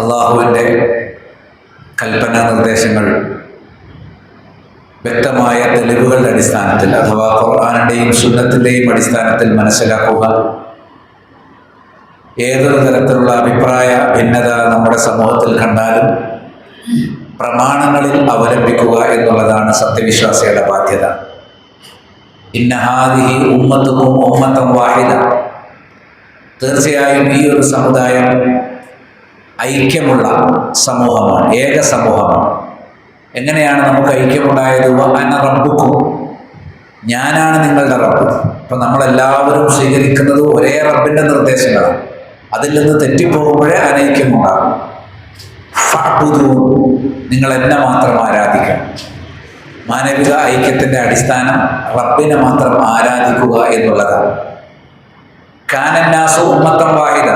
അള്ളാഹുവിൻ്റെ കൽപ്പനാ നിർദ്ദേശങ്ങൾ വ്യക്തമായ തെളിവുകളുടെ അടിസ്ഥാനത്തിൽ അഥവാ ഖുർആനിൻ്റെയും സുന്നത്തിൻ്റെയും അടിസ്ഥാനത്തിൽ മനസ്സിലാക്കുക. ഏതൊരു തരത്തിലുള്ള അഭിപ്രായ ഭിന്നത നമ്മുടെ സമൂഹത്തിൽ കണ്ടാലും പ്രമാണങ്ങളിൽ അവലംബിക്കുക എന്നുള്ളതാണ് സത്യവിശ്വാസിയുടെ ബാധ്യത. ഇന്ന ഹാദിഹി ഉമ്മത്തുകും ഉമ്മത്തൻ വാഹിദ, തീർച്ചയായും ഈ ഒരു സമുദായം ഐക്യമുള്ള സമൂഹമാണ്, ഏക സമൂഹമാണ്. എങ്ങനെയാണ് നമുക്ക് ഐക്യമുണ്ടായത്? അന റബ്ബുക്കും, ഞാനാണ് നിങ്ങളുടെ റബ്ബ്. അപ്പം നമ്മളെല്ലാവരും സ്വീകരിക്കുന്നത് ഒരേ റബ്ബിൻ്റെ നിർദ്ദേശങ്ങളാണ്. അതിൽ നിന്ന് തെറ്റിപ്പോകുമ്പോഴേ അനൈക്യമുണ്ടാകും. ഫഅ്ബുദൂ, നിങ്ങൾ എന്നെ മാത്രം ആരാധിക്കണം. മാനവിക ഐക്യത്തിൻ്റെ അടിസ്ഥാനം റബ്ബിനെ മാത്രം ആരാധിക്കുക എന്നുള്ളതാണ്. കാനന്നാസു ഉമ്മത്തൻ വാഹിദ,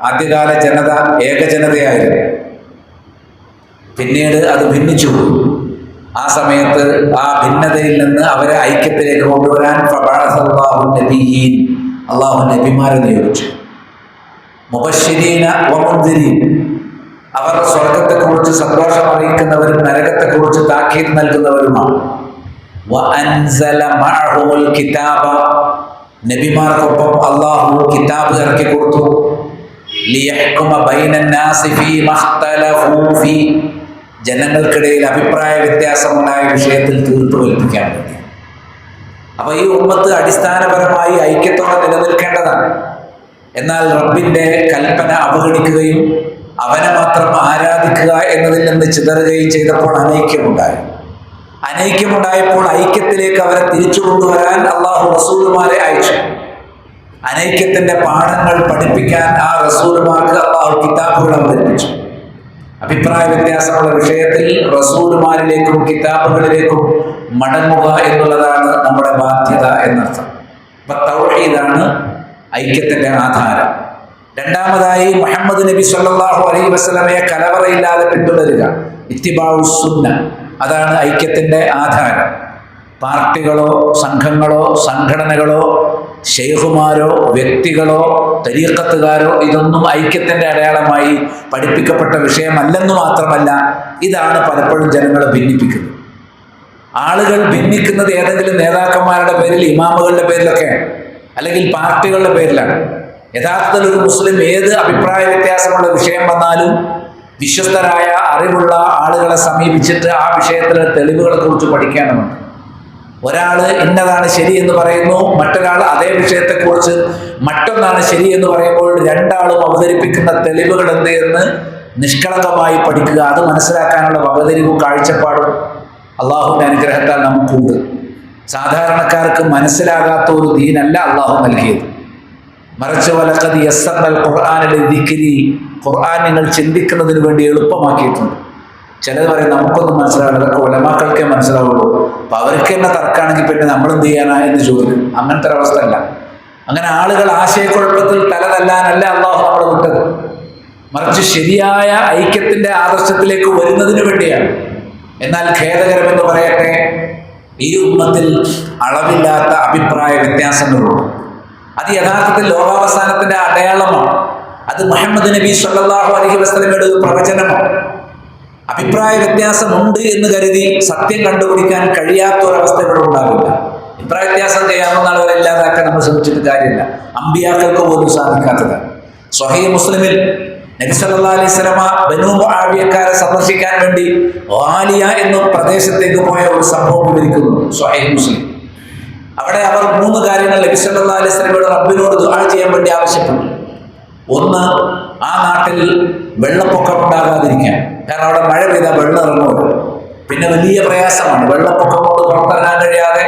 ആദ്യകാല ജനത ഏകജനതയായിരുന്നു. പിന്നീട് അത് ഭിന്നിച്ചു. ആ സമയത്ത് ആ ഭിന്നതയിൽ നിന്ന് അവരെ ഐക്യത്തിലേക്ക് കൊണ്ടുവരാൻ അള്ളാഹു നബിമാരെ നിയോഗിച്ചു. മുബശ്ശിരീന വമുൻദിരീൻ, അവർ സ്വർഗത്തെക്കുറിച്ച് സന്തോഷം അറിയിക്കുന്നവരും നരകത്തെക്കുറിച്ച് താക്കീത് നൽകുന്നവരുമാണ്. വഅൻസല മഅഹുൽ കിതാബ, നബിമാർക്കൊപ്പം അള്ളാഹു കിതാബ് ഇറക്കി കൊടുത്തു. ലിയഹ്കുമ ബൈനന്നാസി ഫീമാ ഇഖ്തലഫൂ ഫീ, ജനങ്ങൾക്കിടയിൽ അഭിപ്രായ വ്യത്യാസമുണ്ടായ വിഷയത്തിൽ തീർപ്പ് കൽപ്പിക്കാൻ വേണ്ടി. അപ്പോൾ ഈ ഉമ്മത്ത് അടിസ്ഥാനപരമായി ഐക്യത്തോടെ നിലനിൽക്കേണ്ടതാണ്. എന്നാൽ റബ്ബിൻ്റെ കൽപ്പന അവഗണിക്കുകയും അവനെ മാത്രം ആരാധിക്കുക എന്നതിൽ നിന്ന് ചിതറുകയും ചെയ്തപ്പോൾ അനൈക്യമുണ്ടായപ്പോൾ ഐക്യത്തിലേക്ക് അവരെ തിരിച്ചു കൊണ്ടുവരാൻ അള്ളാഹു റസൂലുമാരെ അയച്ചു. അനൈക്യത്തിൻ്റെ പാഠങ്ങൾ പഠിപ്പിക്കാൻ ആ റസൂലുമാർക്ക് അള്ളാഹു കിതാബുകൾ അവതരിപ്പിച്ചു. അഭിപ്രായ വ്യത്യാസമുള്ള വിഷയത്തിൽ റസൂലുമാരിലേക്കും കിതാബുകളിലേക്കും മടങ്ങുക എന്നുള്ളതാണ് നമ്മുടെ ബാധ്യത എന്നർത്ഥം. അപ്പം തൗഹീദാണ് ഐക്യത്തിൻ്റെ ആധാരം. രണ്ടാമതായി മുഹമ്മദ് നബി സല്ലല്ലാഹു അലൈഹി വസല്ലമയെ കലവറയില്ലാതെ പിന്തുടരുക, ഇത്തിബാഉ സുന്ന, അതാണ് ഐക്യത്തിൻ്റെ ആധാരം. പാർട്ടികളോ സംഘങ്ങളോ സംഘടനകളോ ശൈഖുമാരോ വ്യക്തികളോ തരീഖത്തുകാരോ ഇതൊന്നും ഐക്യത്തിൻ്റെ അടയാളമായി പഠിപ്പിക്കപ്പെട്ട വിഷയമല്ലെന്ന് മാത്രമല്ല, ഇതാണ് പലപ്പോഴും ജനങ്ങളെ ഭിന്നിപ്പിക്കുന്നത്. ആളുകൾ ഭിന്നിക്കുന്നത് ഏതെങ്കിലും നേതാക്കന്മാരുടെ പേരിൽ, ഇമാമുകളുടെ പേരിലൊക്കെയാണ്, അല്ലെങ്കിൽ പാർട്ടികളുടെ പേരിലാണ്. യഥാർത്ഥത്തിൽ ഒരു മുസ്ലിം ഏത് അഭിപ്രായ വ്യത്യാസമുള്ള വിഷയം വന്നാലും വിശ്വസ്തരായ അറിവുള്ള ആളുകളെ സമീപിച്ചിട്ട് ആ വിഷയത്തിലെ തെളിവുകളെ കുറിച്ച് പഠിക്കേണ്ടതുണ്ട്. ഒരാൾ ഇന്നതാണ് ശരി എന്ന് പറയുന്നു, മറ്റൊരാൾ അതേ വിഷയത്തെക്കുറിച്ച് മറ്റൊന്നാണ് ശരി എന്ന് പറയുമ്പോൾ രണ്ടാളും അവതരിപ്പിക്കുന്ന തെളിവുകൾ എന്ത് എന്ന് നിഷ്കളങ്കമായി പഠിക്കുക. അത് മനസ്സിലാക്കാനുള്ള വകതിരിവും കാഴ്ചപ്പാടും അള്ളാഹുവിൻ്റെ അനുഗ്രഹത്താൽ നമുക്കുണ്ട്. സാധാരണക്കാർക്ക് മനസ്സിലാകാത്ത ഒരു ദീനല്ല അള്ളാഹു നൽകിയത്. മറിച്ച് വലഖദ് യസ്സർനൽ ഖുർആന ലിദ്ദിക്രി, ഖുർആൻ നിങ്ങൾ ചിന്തിക്കുന്നതിന് വേണ്ടി എളുപ്പമാക്കിയിട്ടുണ്ട്. ചിലത് പറയും നമുക്കൊന്നും മനസ്സിലാവില്ല, അതൊക്കെ ഉലമാക്കൾക്കേ മനസ്സിലാവുള്ളൂ, അപ്പം അവർക്ക് തന്നെ തർക്കമാണെങ്കിൽ പിന്നെ നമ്മളെന്ത് ചെയ്യാനാ എന്ന് ചോദിക്കും. അങ്ങനത്തെ ഒരവസ്ഥ അല്ല. അങ്ങനെ ആളുകൾ ആശയക്കുഴപ്പത്തിൽ തലതല്ലാനല്ല അള്ളാഹു നമ്മളെ വിട്ടത്, മറിച്ച് ശരിയായ ഐക്യത്തിൻ്റെ ആദർശത്തിലേക്ക് വരുന്നതിന് വേണ്ടിയാണ്. എന്നാൽ ഖേദകരമെന്ന് പറയട്ടെ, ഈ ഉമ്മത്തിൽ അളവില്ലാത്ത അഭിപ്രായ വ്യത്യാസങ്ങളുണ്ട്. അത് യഥാർത്ഥത്തിൽ ലോകാവസാനത്തിൻ്റെ അടയാളമാണ്. അത് മുഹമ്മദ് നബി സല്ലല്ലാഹു അലൈഹി വസല്ലമയുടെ ഒരു പ്രവചനമാണ്. അഭിപ്രായ വ്യത്യാസമുണ്ട് എന്ന് കരുതി സത്യം കണ്ടുപിടിക്കാൻ കഴിയാത്ത ഒരവസ്ഥകളും ഉണ്ടാവില്ല. അഭിപ്രായ വ്യത്യാസം ചെയ്യാവുന്ന ആളുകളെ ഇല്ലാതാക്കാൻ നമ്മൾ ശ്രമിച്ചിട്ട് കാര്യമില്ല. അമ്പിയാക്കൾക്ക് പോലും സാധിക്കാത്തത്. സ്വഹീഹ് മുസ്ലിമിൽ നബി സല്ലല്ലാഹു അലൈഹി വസല്ലമ ബനൂ മുആവിയക്കാരെ സന്ദർശിക്കാൻ വേണ്ടി ഗാലിയ എന്ന പ്രദേശത്തേക്ക് പോയ ഒരു സംഭവം വിവരിക്കുന്നു സ്വഹീഹ് മുസ്ലിം. അവിടെ അവർ 3 കാര്യങ്ങൾ നബി സല്ലല്ലാഹു അലൈഹി വസല്ലമയുടെ റബ്ബിനോട് ദുആ ചെയ്യാൻ വേണ്ടി ആവശ്യപ്പെട്ടു. ഒന്ന്, ആ നാട്ടിൽ വെള്ളപ്പൊക്കം ഉണ്ടാകാതിരിക്കാൻ. കാരണം അവിടെ മഴ പെയ്താൽ വെള്ളം ഇറങ്ങുമല്ലോ. പിന്നെ വലിയ പ്രയാസമാണ്, വെള്ളപ്പൊക്കം കൊണ്ട് പുറത്തിറങ്ങാൻ കഴിയാതെ,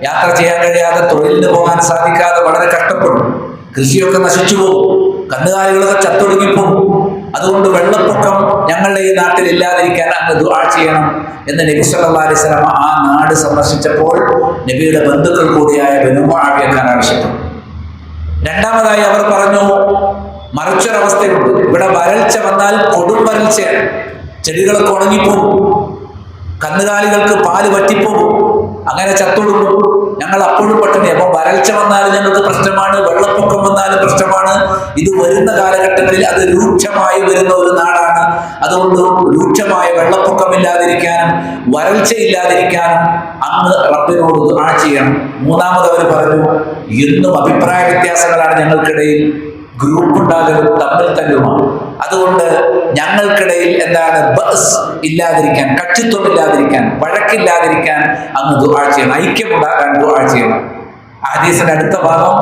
യാത്ര ചെയ്യാൻ കഴിയാതെ, തൊഴിലിന് പോകാൻ സാധിക്കാതെ വളരെ കഷ്ടപ്പെടും. കൃഷിയൊക്കെ നശിച്ചു പോകും, കന്നുകാലികളൊക്കെ ചത്തൊടുങ്ങിപ്പോകും. അതുകൊണ്ട് വെള്ളപ്പൊക്കം ഞങ്ങളുടെ ഈ നാട്ടിൽ ഇല്ലാതിരിക്കാൻ അങ്ങ് ദുആ ചെയ്യണം എന്ന് നബി സല്ലല്ലാഹു അലൈഹി വസല്ലം ആ നാട് സന്ദർശിച്ചപ്പോൾ നബിയുടെ ബന്ധുക്കൾ കൂടിയായ ബനൂ മുആവിയക്കാർ ആവശ്യപ്പെട്ടു. രണ്ടാമതായി അവർ പറഞ്ഞു, മറിച്ചൊരവസ്ഥയുണ്ട്. ഇവിടെ വരൾച്ച വന്നാൽ കൊടും വരൾച്ചയാണ്, ചെടികളൊക്കെ ഉണങ്ങിപ്പോകും, കന്നുകാലികൾക്ക് പാല് വറ്റിപ്പോകും, അങ്ങനെ ചത്തൊടുങ്ങും. ഞങ്ങൾ അപ്പോഴും പട്ടിണി. അപ്പം വരൾച്ച വന്നാലും ഞങ്ങൾക്ക് പ്രശ്നമാണ്, വെള്ളപ്പൊക്കം വന്നാലും പ്രശ്നമാണ്. ഇത് വരുന്ന കാലഘട്ടങ്ങളിൽ അത് രൂക്ഷമായി വരുന്ന ഒരു നാടാണ് അതുകൊണ്ട് രൂക്ഷമായ വെള്ളപ്പൊക്കമില്ലാതിരിക്കാനും വരൾച്ചയില്ലാതിരിക്കാനും അങ്ങ് റബ്ബിനോട് ദുആ ചെയ്യണം. മൂന്നാമത് അവർ പറഞ്ഞു, എന്നും അഭിപ്രായ വ്യത്യാസങ്ങളാണ് ഞങ്ങൾക്കിടയിൽ, ഗ്രൂപ്പ് ഉണ്ടാകലും തമ്മിൽ തല്ലുമാണ്. അതുകൊണ്ട് ഞങ്ങൾക്കിടയിൽ എന്താണ് ബസ് ഇല്ലാതിരിക്കാൻ, കക്ഷിത്വം ഇല്ലാതിരിക്കാൻ, വഴക്കില്ലാതിരിക്കാൻ അങ്ങ് ദുആ ചെയ്യണം, ഐക്യമുണ്ടാകാൻ ദുആ ചെയ്യണം. ഹദീസിന്റെ അടുത്ത ഭാഗം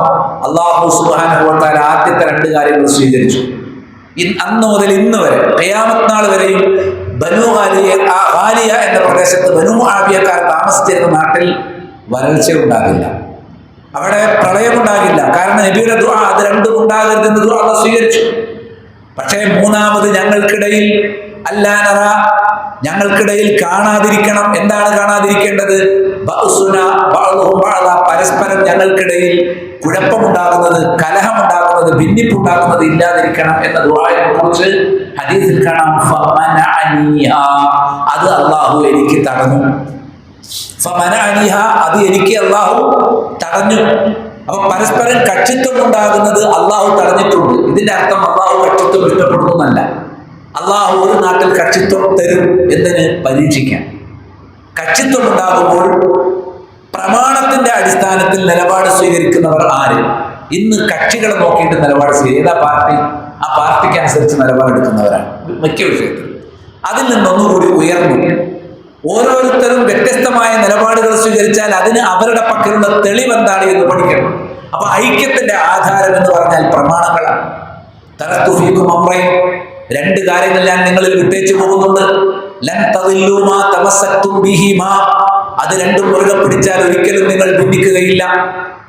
അല്ലാഹു സുബ്ഹാനഹു വ തആല ആദ്യത്തെ 2 കാര്യങ്ങൾ സ്വീകരിച്ചു. അന്ന് മുതൽ ഇന്ന് വരെ ഖിയാമത്ത് നാൾ വരെയും ബനു ഖാലിയ എന്ന പ്രദേശത്ത് ബനു മുആവിയക്കാർ താമസിച്ചിരുന്ന നാട്ടിൽ വരൾച്ച ഉണ്ടാകില്ല, അവിടെ പ്രളയമുണ്ടാകില്ല. കാരണം നബിയുടെ ദുആ അത് രണ്ടും ഉണ്ടാകരുതെന്ന് ദുആ അല്ലാഹു സ്വീകരിച്ചു. പക്ഷേ മൂന്നാമത് ഞങ്ങൾക്കിടയിൽ അല്ലാനറ, ഞങ്ങൾക്കിടയിൽ കാണാതിരിക്കണം. എന്താണ് കാണാതിരിക്കേണ്ടത്? പരസ്പരം ഞങ്ങൾക്കിടയിൽ കുഴപ്പമുണ്ടാകുന്നത്, കലഹമുണ്ടാകുന്നത്, ഭിന്നിപ്പുണ്ടാകുന്നത് ഇല്ലാതിരിക്കണം എന്ന ദുആയെ കുറിച്ച് ഹദീസിൽ കാണാം. അത് അല്ലാഹു എനിക്ക് തടഞ്ഞു. അത് എനിക്ക് അല്ലാഹു തടഞ്ഞു. അപ്പൊ പരസ്പരം കക്ഷിത്വം ഉണ്ടാകുന്നത് അല്ലാഹു തടഞ്ഞിട്ടുണ്ട്. ഇതിന്റെ അർത്ഥം അല്ലാഹു കക്ഷിത്വം ഇഷ്ടപ്പെടുന്നല്ല. അല്ലാഹു ഒരു നാട്ടിൽ കക്ഷിത്വം തരും, എന്തിന്? പരീക്ഷിക്കാൻ. കക്ഷിത്വം ഉണ്ടാകുമ്പോൾ പ്രമാണത്തിന്റെ അടിസ്ഥാനത്തിൽ നിലപാട് സ്വീകരിക്കുന്നവർ ആര്? ഇന്ന് കക്ഷികളെ നോക്കിയിട്ട് നിലപാട് ഏതാ പാർട്ടി, ആ പാർട്ടിക്ക് അനുസരിച്ച് നിലപാടെടുക്കുന്നവരാണ് മിക്ക വിഷയത്തിൽ. അതിൽ നിന്നൊന്നുകൂടി ഉയർന്നു ഓരോരുത്തരും വ്യത്യസ്തമായ നിലപാടുകൾ സ്വീകരിച്ചാൽ അതിന് അവരുടെ പക്കലുള്ള തെളിവെന്താണ് എന്ന് പഠിക്കണം. അപ്പൊ ഐക്യത്തിന്റെ ആധാരം എന്ന് പറഞ്ഞാൽ പ്രമാണങ്ങളാണ്. തറത്തു ഫീകും അംറൈൻ, 2 കാര്യങ്ങൾ ഞാൻ നിങ്ങളിൽ വിട്ടേച്ചു പോകുന്നുണ്ട്. ലൻ തദില്ലൂ മാ തമസ്സക്തും ബിഹിമാ, അത് രണ്ടും മുറുകെ പിടിച്ചാൽ ഒരിക്കലും നിങ്ങൾ ഭിന്നിക്കുകയില്ല.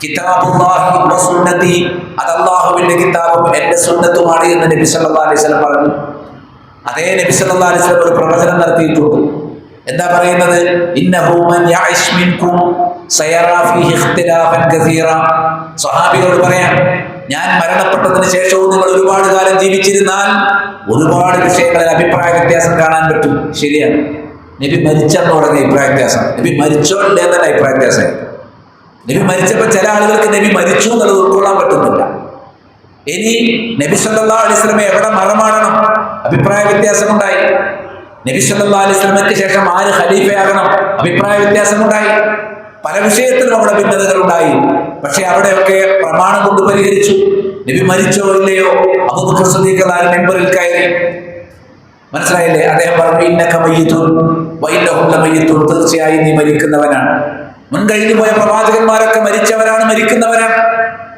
കിതാബുല്ലാഹി വ സുന്നതി, അത് അല്ലാഹുവിന്റെ കിതാബും എന്റെ സുന്നത്തുമാണ് എന്ന് നബി സല്ലല്ലാഹു അലൈഹി വസല്ലം പറഞ്ഞു. അതേ നബി സല്ലല്ലാഹു അലൈഹി വസല്ലം ഒരു പ്രവചനം നടത്തിയിട്ടുണ്ട്. എന്താ പറയുന്നത്? ഇന്നഹു മൻ യഅിശ് മിൻകും സയറാ ഫീഹി ഇഖ്തിലാഫൻ കസീറ. സ്വഹാബികളോട് പറയാം, ഞാൻ മരണപ്പെട്ടതിന് ശേഷവും നിങ്ങൾ ഒരുപാട് കാലം ജീവിച്ചിരുന്നാൽ ഒരുപാട് വിഷയങ്ങളിൽ അഭിപ്രായ വ്യത്യാസം കാണാൻ പറ്റും. ശരിയാണ്. നബി മരിച്ചെന്ന് പറഞ്ഞ അഭിപ്രായ വ്യത്യാസം, നബി മരിച്ചോ ഇല്ലേ എന്നല്ല അഭിപ്രായ വ്യത്യാസം. നബി മരിച്ചപ്പോൾ ചില ആളുകൾക്ക് നബി മരിച്ചു എന്നുള്ളത് ഉൾക്കൊള്ളാൻ പറ്റുന്നില്ല. ഇനി നബി സല്ലല്ലാഹു അലൈഹി വസല്ലം എവിടെ മറമാടണം? അഭിപ്രായ വ്യത്യാസമുണ്ടായി. നബി സല്ലല്ലാഹു അലൈഹി വസല്ലമയ്ക്ക് ശേഷം ആര് ഖലീഫയാകണം? അഭിപ്രായ വ്യത്യാസമുണ്ടായി. പല വിഷയത്തിലും അവിടെ ഭിന്നതകൾ ഉണ്ടായി. പക്ഷെ അവിടെയൊക്കെ പ്രമാണം കൊണ്ട് പരിഹരിച്ചു. നബി മരിച്ചോ ഇല്ലയോ? അബൂബക്കർ സിദ്ദീഖ് മെമ്പറിൽ കയറി, മനസ്സിലായില്ലേ? അദ്ദേഹം പറഞ്ഞു, ഇന്നക മയ്യിതുൻ വ ഇന്നഹും ലമയ്യിതുൻ, തീർച്ചയായും നീ മരിക്കുന്നവനാണ്. മുൻകഴിഞ്ഞു പോയ പ്രവാചകന്മാരൊക്കെ മരിച്ചവരാണ്, മരിക്കുന്നവരാണ്.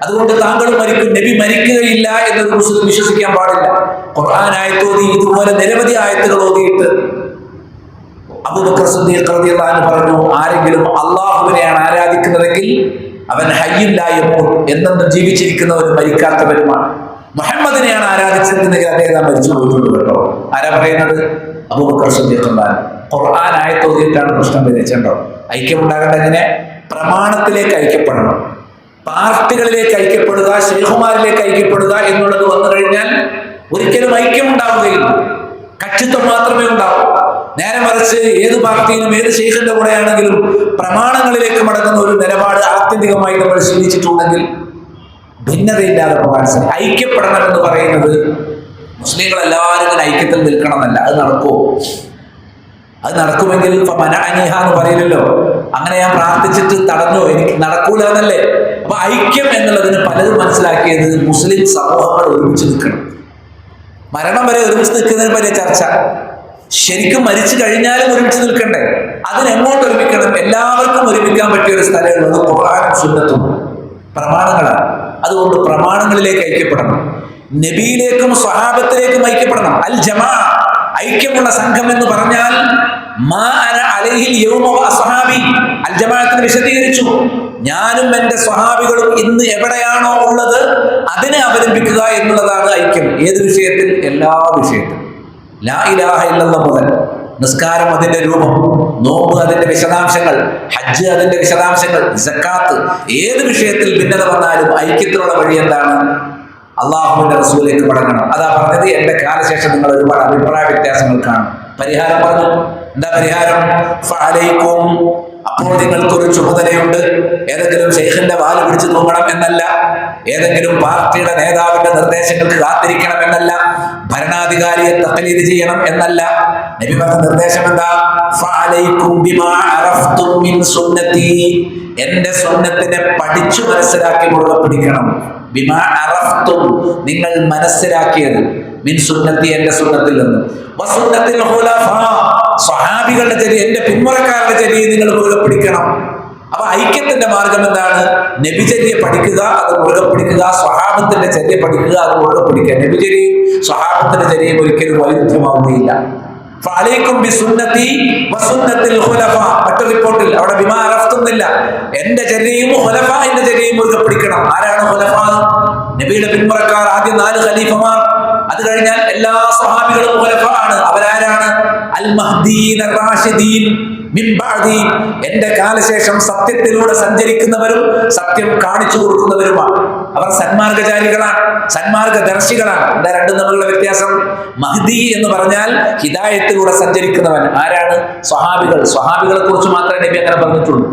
അതുകൊണ്ട് താങ്കളും മരിക്കും. നബി മരിക്കുകയില്ല എന്നൊരു മുസ്ലിം വിശ്വസിക്കാൻ പാടില്ല. ഖുർആൻ ആയത്ത് ഓതി, ഇതുപോലെ നിരവധി ആയത്തുകൾ ഓതിയിട്ട് അബൂബക്കർ സിദ്ദീഖ് റളിയല്ലാഹു അൻഹു പറഞ്ഞു, ആരെങ്കിലും അല്ലാഹുവിനെയാണ് ആരാധിക്കുന്നതെങ്കിൽ അവൻ ഹയ്യുൻ ലാ യമൂത്ത്, എന്നെന്നും ജീവിച്ചിരിക്കുന്നവരും മരിക്കാത്തവരുമാണ്. മുഹമ്മദിനെയാണ് ആരാധിച്ചിരുന്നെങ്കിൽ അദ്ദേഹം മരിച്ചു പോയിട്ടുണ്ട് കേട്ടോ. ആരാ പറയുന്നത്? അബൂബക്കർ സിദ്ദീഖ് റളിയല്ലാഹു അൻഹു. ഖുർആൻ ആയത്ത് ഓതിയിട്ടാണ് പ്രശ്നം വിധിച്ചോ. ഐക്യമുണ്ടാകേണ്ട എങ്ങനെ? പ്രമാണത്തിലേക്ക് ഐക്യപ്പെടണം. പാർട്ടികളിലേക്ക് ഐക്യപ്പെടുക, ശൈഖുമാരിലേക്ക് ഐക്യപ്പെടുക എന്നുള്ളത് വന്നു കഴിഞ്ഞാൽ ഒരിക്കലും ഐക്യം ഉണ്ടാവുകയില്ല, കക്ഷിത്വം മാത്രമേ ഉണ്ടാവൂ. നേരെ മറിച്ച് ഏത് പാർട്ടിയിലും ഏത് ശൈഖിന്റെ കൂടെയാണെങ്കിലും പ്രമാണങ്ങളിലേക്ക് മടങ്ങുന്ന ഒരു നിലപാട് ആത്യന്തികമായി നമ്മൾ ശീലിച്ചിട്ടുണ്ടെങ്കിൽ ഭിന്നതയില്ലാതെ പോകാൻ സാധിക്കും. ഐക്യപ്പെടണം എന്ന് പറയുന്നത് മുസ്ലിങ്ങൾ എല്ലാവരും ഇങ്ങനെ ഐക്യത്തിൽ നിൽക്കണമെന്നല്ല. അത് നടക്കുമോ? അത് നടക്കുമെങ്കിൽ മനഅനിഹ എന്ന് പറയില്ലല്ലോ. അങ്ങനെ ഞാൻ പ്രാർത്ഥിച്ചിട്ട് തടഞ്ഞോ, എനിക്ക് നടക്കൂല എന്നല്ലേ. അപ്പൊ ഐക്യം എന്നുള്ളതിന് പലരും മനസ്സിലാക്കിയത് മുസ്ലിം സമൂഹങ്ങൾ ഒരുമിച്ച് നിൽക്കണം. മരണം വരെ ഒരുമിച്ച് നിൽക്കുന്നതിന് വലിയ ചർച്ച. ശരിക്കും മരിച്ചു കഴിഞ്ഞാലും ഒരുമിച്ച് നിൽക്കണ്ടേ? അതിനെങ്ങോട്ട് ഒരുമിക്കണം? എല്ലാവർക്കും ഒരുമിക്കാൻ പറ്റിയ ഒരു സ്ഥലമുള്ളത് ഖുർആനും സുന്നത്തും പ്രമാണങ്ങളാണ്. അതുകൊണ്ട് പ്രമാണങ്ങളിലേക്ക് ഐക്യപ്പെടണം. നബിയിലേക്കും സ്വഹാബത്തിലേക്കും ഐക്യപ്പെടണം. അൽ ജമാ, ഐക്യമുള്ള സംഘം എന്ന് പറഞ്ഞാൽ അൽ ജമാഅത്തിന് വിശദീകരിച്ചു, ഞാനും എന്റെ സ്വഹാബികളും ഇന്ന് എവിടെയാണോ ഉള്ളത് അതിനെ അവലംബിക്കുക എന്നുള്ളതാണ് ഐക്യം. ഏത് വിഷയത്തിൽ? എല്ലാ വിഷയത്തിലും. ലാ ഇലാഹ ഇല്ലല്ലാഹ് മുതൽ നിസ്കാരം അതിന്റെ രൂപം, നോമ്പ് അതിന്റെ വിശദാംശങ്ങൾ, ഹജ്ജ് അതിന്റെ വിശദാംശങ്ങൾ, സക്കാത്ത്, ഏത് വിഷയത്തിൽ ഭിന്നത വന്നാലും ഐക്യത്തിലുള്ള വഴി എന്താണ്? അള്ളാഹുവിന്റെ റസൂലിലേക്ക് മടങ്ങണം. അതാ പറഞ്ഞത്, എന്റെ കാലശേഷം നിങ്ങൾ ഒരുപാട് അഭിപ്രായ വ്യത്യാസങ്ങൾ കാണും. പരിഹാരം പറഞ്ഞു. എന്താ പരിഹാരം? ഫഅലൈക്കും, അപ്പോൾ നിങ്ങൾക്കൊരു ചുമതലയുണ്ട്. ഏതെങ്കിലും ശൈഖിന്റെ വാല് പിടിച്ചു തൂങ്ങണം എന്നല്ല, ഏതെങ്കിലും പാർട്ടിയുടെ നേതാവിന്റെ നിർദ്ദേശങ്ങൾക്ക് കാത്തിരിക്കണം എന്നല്ല. ഭരണാധികാരിയെ തഖ്ലീദ് ചെയ്യണം എന്നല്ല. നബി പറഞ്ഞ നിർദ്ദേശം എന്താ? ഫഅലൈക്കും ബിമാ അറഫ്തും മിൻ സുന്നതി, എന്റെ സുന്നത്തിനെ പഠിച്ചു മനസ്സിലാക്കി മുറുകെ പിടിക്കണം. ബിമാ അറഫ്തും, നിങ്ങൾ മനസ്സിലാക്കിയത്, മിൻ സുന്നതി, എന്റെ സുന്നത്തിൽ നിന്ന്, വസുന്നത്തിൽ ഖുലഫാ, സ്വഹാബികളുടെ ചര്യ, എന്റെ പിന്മുറക്കാരുടെ ചര്യ നിങ്ങൾ മുറുകെ പിടിക്കണം. അപ്പൊ ഐക്യത്തിന്റെ മാർഗം എന്താണ്? നബിചര്യ പഠിക്കുക, അത് മുറുകെ പിടിക്കുക. സ്വഹാബത്തിന്റെ ചര്യ പഠിക്കുക, അത് മുറുകെ പിടിക്കുക. നബിചര്യയും സ്വഹാബത്തിന്റെ ചര്യയും ഒരിക്കലും വൈരുദ്ധ്യമാവുകയില്ല. ഫഅലൈക്കും ബിസുന്നതി വസുന്നത്തിൽ ഖുലഫാ. മറ്റൊരു റിപ്പോർട്ടിൽ അവിടെ ബിമാ അറഫ്തുന്നില്ല, എന്റെ ചര്യയും ഖുലഫാഇന്റെ ചര്യയും മുറുകെ പിടിക്കണം. ആരാണ് ഖുലഫാ? നബിയുടെ പിന്മുറക്കാർ, ആദ്യം 4 ഖലീഫമാർ, അത് കഴിഞ്ഞാൽ എല്ലാ സ്വഹാബികളും ഖുലഫാ ആണ്. അവരാരാണ്? അൽ മഹ്ദീൻ റാഷിദീൻ മിൻ ബഅദി, എന്റെ കാലശേഷം സത്യത്തിലൂടെ സഞ്ചരിക്കുന്നവരും സത്യം കാണിച്ചു കൊടുക്കുന്നവരുമാണ്. അവർ സന്മാർഗചാരികളാണ്, സന്മാർഗദർശികളാണ്. എന്താ രണ്ടും തമ്മിലുള്ള വ്യത്യാസം? മഹ്ദി എന്ന് പറഞ്ഞാൽ ഹിദായത്തിലൂടെ സഞ്ചരിക്കുന്നവൻ. ആരാണ്? സ്വഹാബികൾ. സ്വഹാബികളെ കുറിച്ച് മാത്രമേ നബി അങ്ങനെ പറഞ്ഞിട്ടുള്ളൂ.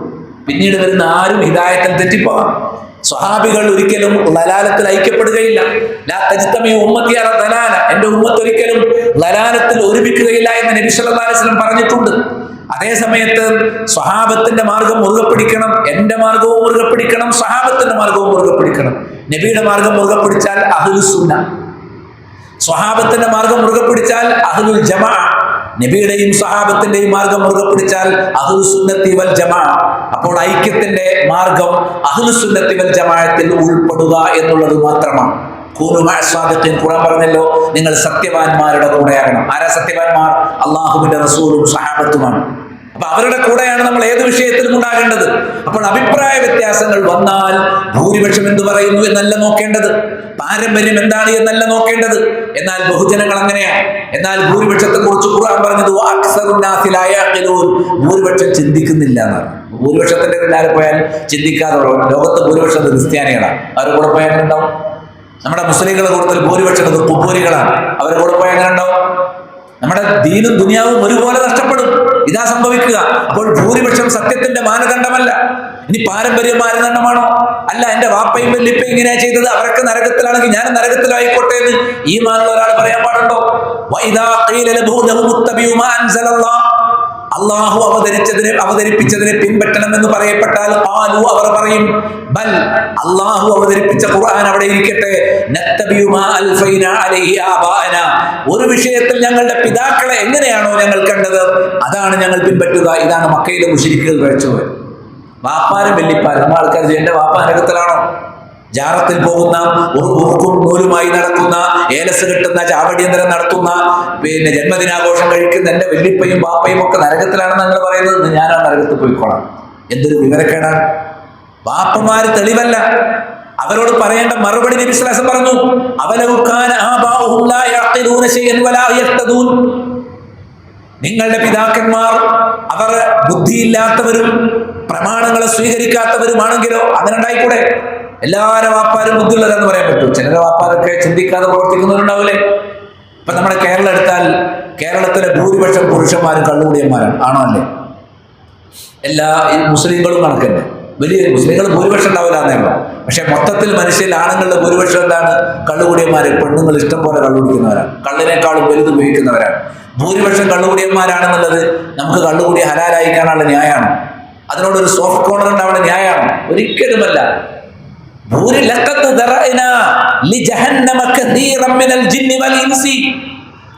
പിന്നീട് വരുന്ന ആരും ഹിദായത്തിൽ തെറ്റിപ്പോകാം. സ്വഹാബികൾ ഒരിക്കലും ലലാലത്തിൽ ഐക്യപ്പെടുകയില്ല. ലാ തജ്തമി ഉമ്മത്തി അലാ ദലാല, എന്റെ ഉമ്മത്ത് ഒരിക്കലും ലലാലത്തിൽ ഒരുമിക്കുകയില്ല എന്ന് നബി സല്ലല്ലാഹു അലൈഹി വസല്ലം പറഞ്ഞിട്ടുണ്ട്. അതേ സമയത്ത് സ്വഹാബത്തിന്റെ മാർഗം മുറുകെ പിടിക്കണം, എന്റെ മാർഗവും മുറുകെ പിടിക്കണം, സ്വഹാബത്തിന്റെ മാർഗവും മുറുകെ പിടിക്കണം. നബിയുടെ മാർഗം മുറുകെ പിടിച്ചാൽ അഹ്ലുസ് സുന്ന, സ്വഹാബത്തിന്റെ മാർഗം മുറുകെ പിടിച്ചാൽ അഹ്ലുൽ ജമാഅ, നബിയുടെയും സ്വഹാബത്തിന്റെയും മാർഗം മുറുകെ പിടിച്ചാൽ അഹ്ലുസ് സുന്നത്തി വൽ ജമാഅ. അപ്പോൾ ഐക്യത്തിന്റെ മാർഗം അഹ്ലുസ് സുന്നത്തി വൽ ജമാഅത്തിൽ ഉൾപ്പെടുക എന്നുള്ളത് മാത്രമാണ്. ഖുർആൻ പറഞ്ഞല്ലോ, നിങ്ങൾ സത്യവാന്മാരുടെ കൂടെയാകണം. ആരാ സത്യവാന്മാർ? അള്ളാഹുവിന്റെ റസൂലും സഹാബത്തുമാണ്. അപ്പൊ അവരുടെ കൂടെയാണ് നമ്മൾ ഏത് വിഷയത്തിലും ഉണ്ടാകേണ്ടത്. അപ്പോൾ അഭിപ്രായ വ്യത്യാസങ്ങൾ വന്നാൽ ഭൂരിപക്ഷം എന്ത് പറയുന്നു എന്നല്ല നോക്കേണ്ടത്, പാരമ്പര്യം എന്താണ് എന്നല്ല നോക്കേണ്ടത്. എന്നാൽ ബഹുജനങ്ങൾ അങ്ങനെയാണ്. എന്നാൽ ഭൂരിപക്ഷത്തെ കുറിച്ച് ഖുർആൻ പറഞ്ഞത് ഭൂരിപക്ഷം ചിന്തിക്കുന്നില്ല എന്നാണ്. ഭൂരിപക്ഷത്തിന്റെ പിന്നാലെ പോയാൽ ചിന്തിക്കാതെ ലോകത്ത് ഭൂരിപക്ഷം ക്രിസ്ത്യാനികളാണ്. അവരുടെ കൂടെ പോയാൽ എങ്ങനെ ഉണ്ടാവും? നമ്മുടെ മുസ്ലിങ്ങളെ കൂടുതൽ ഭൂരിപക്ഷം കുപ്പൂരികളാണ്. അവരുടെ കൂടെ പോയാൽ എങ്ങനെ ഉണ്ടാവും? നമ്മുടെ ദീനും ദുനിയാവും ഒരുപോലെ നഷ്ടപ്പെടും. ഇതാ സംഭവിക്കുക. അപ്പോൾ ഭൂരിപക്ഷം സത്യത്തിന്റെ മാനദണ്ഡമല്ല. ഇനി പാരമ്പര്യം മാനദണ്ഡമാണോ? അല്ല. എന്റെ വാപ്പയും വല്ലിപ്പയും ഇങ്ങനെയാ ചെയ്തത്, അവരൊക്കെ നരകത്തിലാണെങ്കിൽ ഞാൻ നരകത്തിലായിക്കോട്ടെ എന്ന് ഈമാനുള്ള ഒരാൾ പറയാൻ പാടുണ്ടോ? അള്ളാഹു അവതരിപ്പിച്ചതിനെ പിൻപറ്റണം എന്ന് പറയപ്പെട്ടാൽ അവർ പറയും, ബൽ, അള്ളാഹു അവതരിപ്പിച്ച ഖുർആൻ അവിടെ ഇരിക്കട്ടെ, ഒരു വിഷയത്തിൽ ഞങ്ങളുടെ പിതാക്കളെ എങ്ങനെയാണോ ഞങ്ങൾ കണ്ടത് അതാണ് ഞങ്ങൾ പിൻപറ്റുക. ഇതാണ് മക്കയിലെ മുശ്രിക്കുകൾ കഴിച്ചുപോയത്. വാപ്പാരും വെല്ലിപ്പാരും നമ്മൾ ആൾക്കാർ എന്റെ വാപ്പ നരകത്തിലാണോ? ജാറത്തിൽ പോകുന്ന, ഉറുക്കും നൂലുമായി നടക്കുന്ന, ഏലസ് കിട്ടുന്ന, ചാവടിയന്തരം നടത്തുന്ന, ജന്മദിനാഘോഷം കഴിക്കുന്ന എന്റെ വെല്ലിപ്പയും വാപ്പയും ഒക്കെ നരകത്തിലാണെന്ന് നിങ്ങൾ പറയുന്നത്. ഞാനാ നരകത്തിൽ പോയിക്കോളാം. എന്തൊരു വിവരക്കേടാണ്. വാപ്പമാര് തെളിവല്ല. അവരോട് പറയേണ്ട മറുപടി നബി സ്വല്ലല്ലാഹു അലൈഹി വസല്ലം പറഞ്ഞു, അവലൗ കാന ആബാഉഹും ലാ യഖിലൂന ശൈഅൻ വലാ യഹ്തദൂൻ, നിങ്ങളുടെ പിതാക്കന്മാർ അവർ ബുദ്ധിയില്ലാത്തവരും പ്രമാണങ്ങളെ സ്വീകരിക്കാത്തവരുമാണെങ്കിലോ അങ്ങനെ ഉണ്ടായിക്കൂടെ? എല്ലാവരും വാപ്പാരും ബുദ്ധിയുള്ളവരെന്ന് പറയാൻ പറ്റും. ചിലരെ വാപ്പാരൊക്കെ ചിന്തിക്കാതെ പ്രവർത്തിക്കുന്നവരുണ്ടാവില്ലേ? ഇപ്പൊ നമ്മുടെ കേരളം എടുത്താൽ കേരളത്തിലെ ഭൂരിപക്ഷം പുരുഷന്മാരും കള്ളുകൂടിയന്മാരാണ്. ആണോ അല്ലേ? എല്ലാ മുസ്ലിങ്ങളും കണക്കന്നെ. വലിയ മുസ്ലിങ്ങൾ ഭൂരിപക്ഷം ഉണ്ടാവില്ല എന്നേയുള്ളൂ. പക്ഷെ മൊത്തത്തിൽ മനുഷ്യരിൽ ആണുങ്ങളുടെ ഭൂരിപക്ഷം എന്താണ്? കള്ളുകൂടിയന്മാര്. പെണ്ണുങ്ങൾ ഇഷ്ടം പോലെ കള്ളുകുടിക്കുന്നവരാണ്, കള്ളിനേക്കാളും വലുത് ഉപയോഗിക്കുന്നവരാണ്. ഭൂരിപക്ഷം കള്ളുകൂടിയന്മാരാണെന്നുള്ളത് നമുക്ക് കള്ളുകൂടി ഹലാലായി കാണാനുള്ള ന്യായമാണ്. അതിനോടൊരു സോഫ്റ്റ് കോർണർ ഉണ്ടാവുന്ന ന്യായമാണ്? ഒരിക്കലുമല്ല.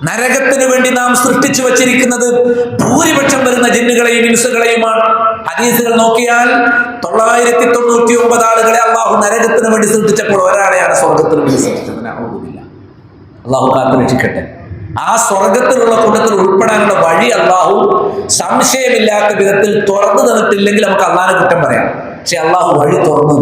നരകത്തിന് വേണ്ടി നാം സൃഷ്ടിച്ചു വച്ചിരിക്കുന്നത് ഭൂരിപക്ഷം വരുന്ന ജിന്നുകളെയും ഇൻസുകളെയുമാണ്. ഹദീസുകൾ നോക്കിയാൽ 999 ആളുകളെ അള്ളാഹു നരകത്തിന് വേണ്ടി സൃഷ്ടിച്ചപ്പോൾ ഒരാളെയാണ് സ്വർഗത്തിന് വേണ്ടി സൃഷ്ടിച്ചതിനാണ്. അള്ളാഹു കാത്തു രക്ഷിക്കട്ടെ. ആ സ്വർഗത്തിലുള്ള കൂട്ടത്തിൽ ഉൾപ്പെടാനുള്ള വഴി അള്ളാഹു സംശയമില്ലാത്ത വിധത്തിൽ തുറന്നു തന്നിട്ടില്ലെങ്കിൽ നമുക്ക് അള്ളാഹിനെ കുറ്റം പറയാം. പക്ഷെ അള്ളാഹു വഴി തുറന്നു.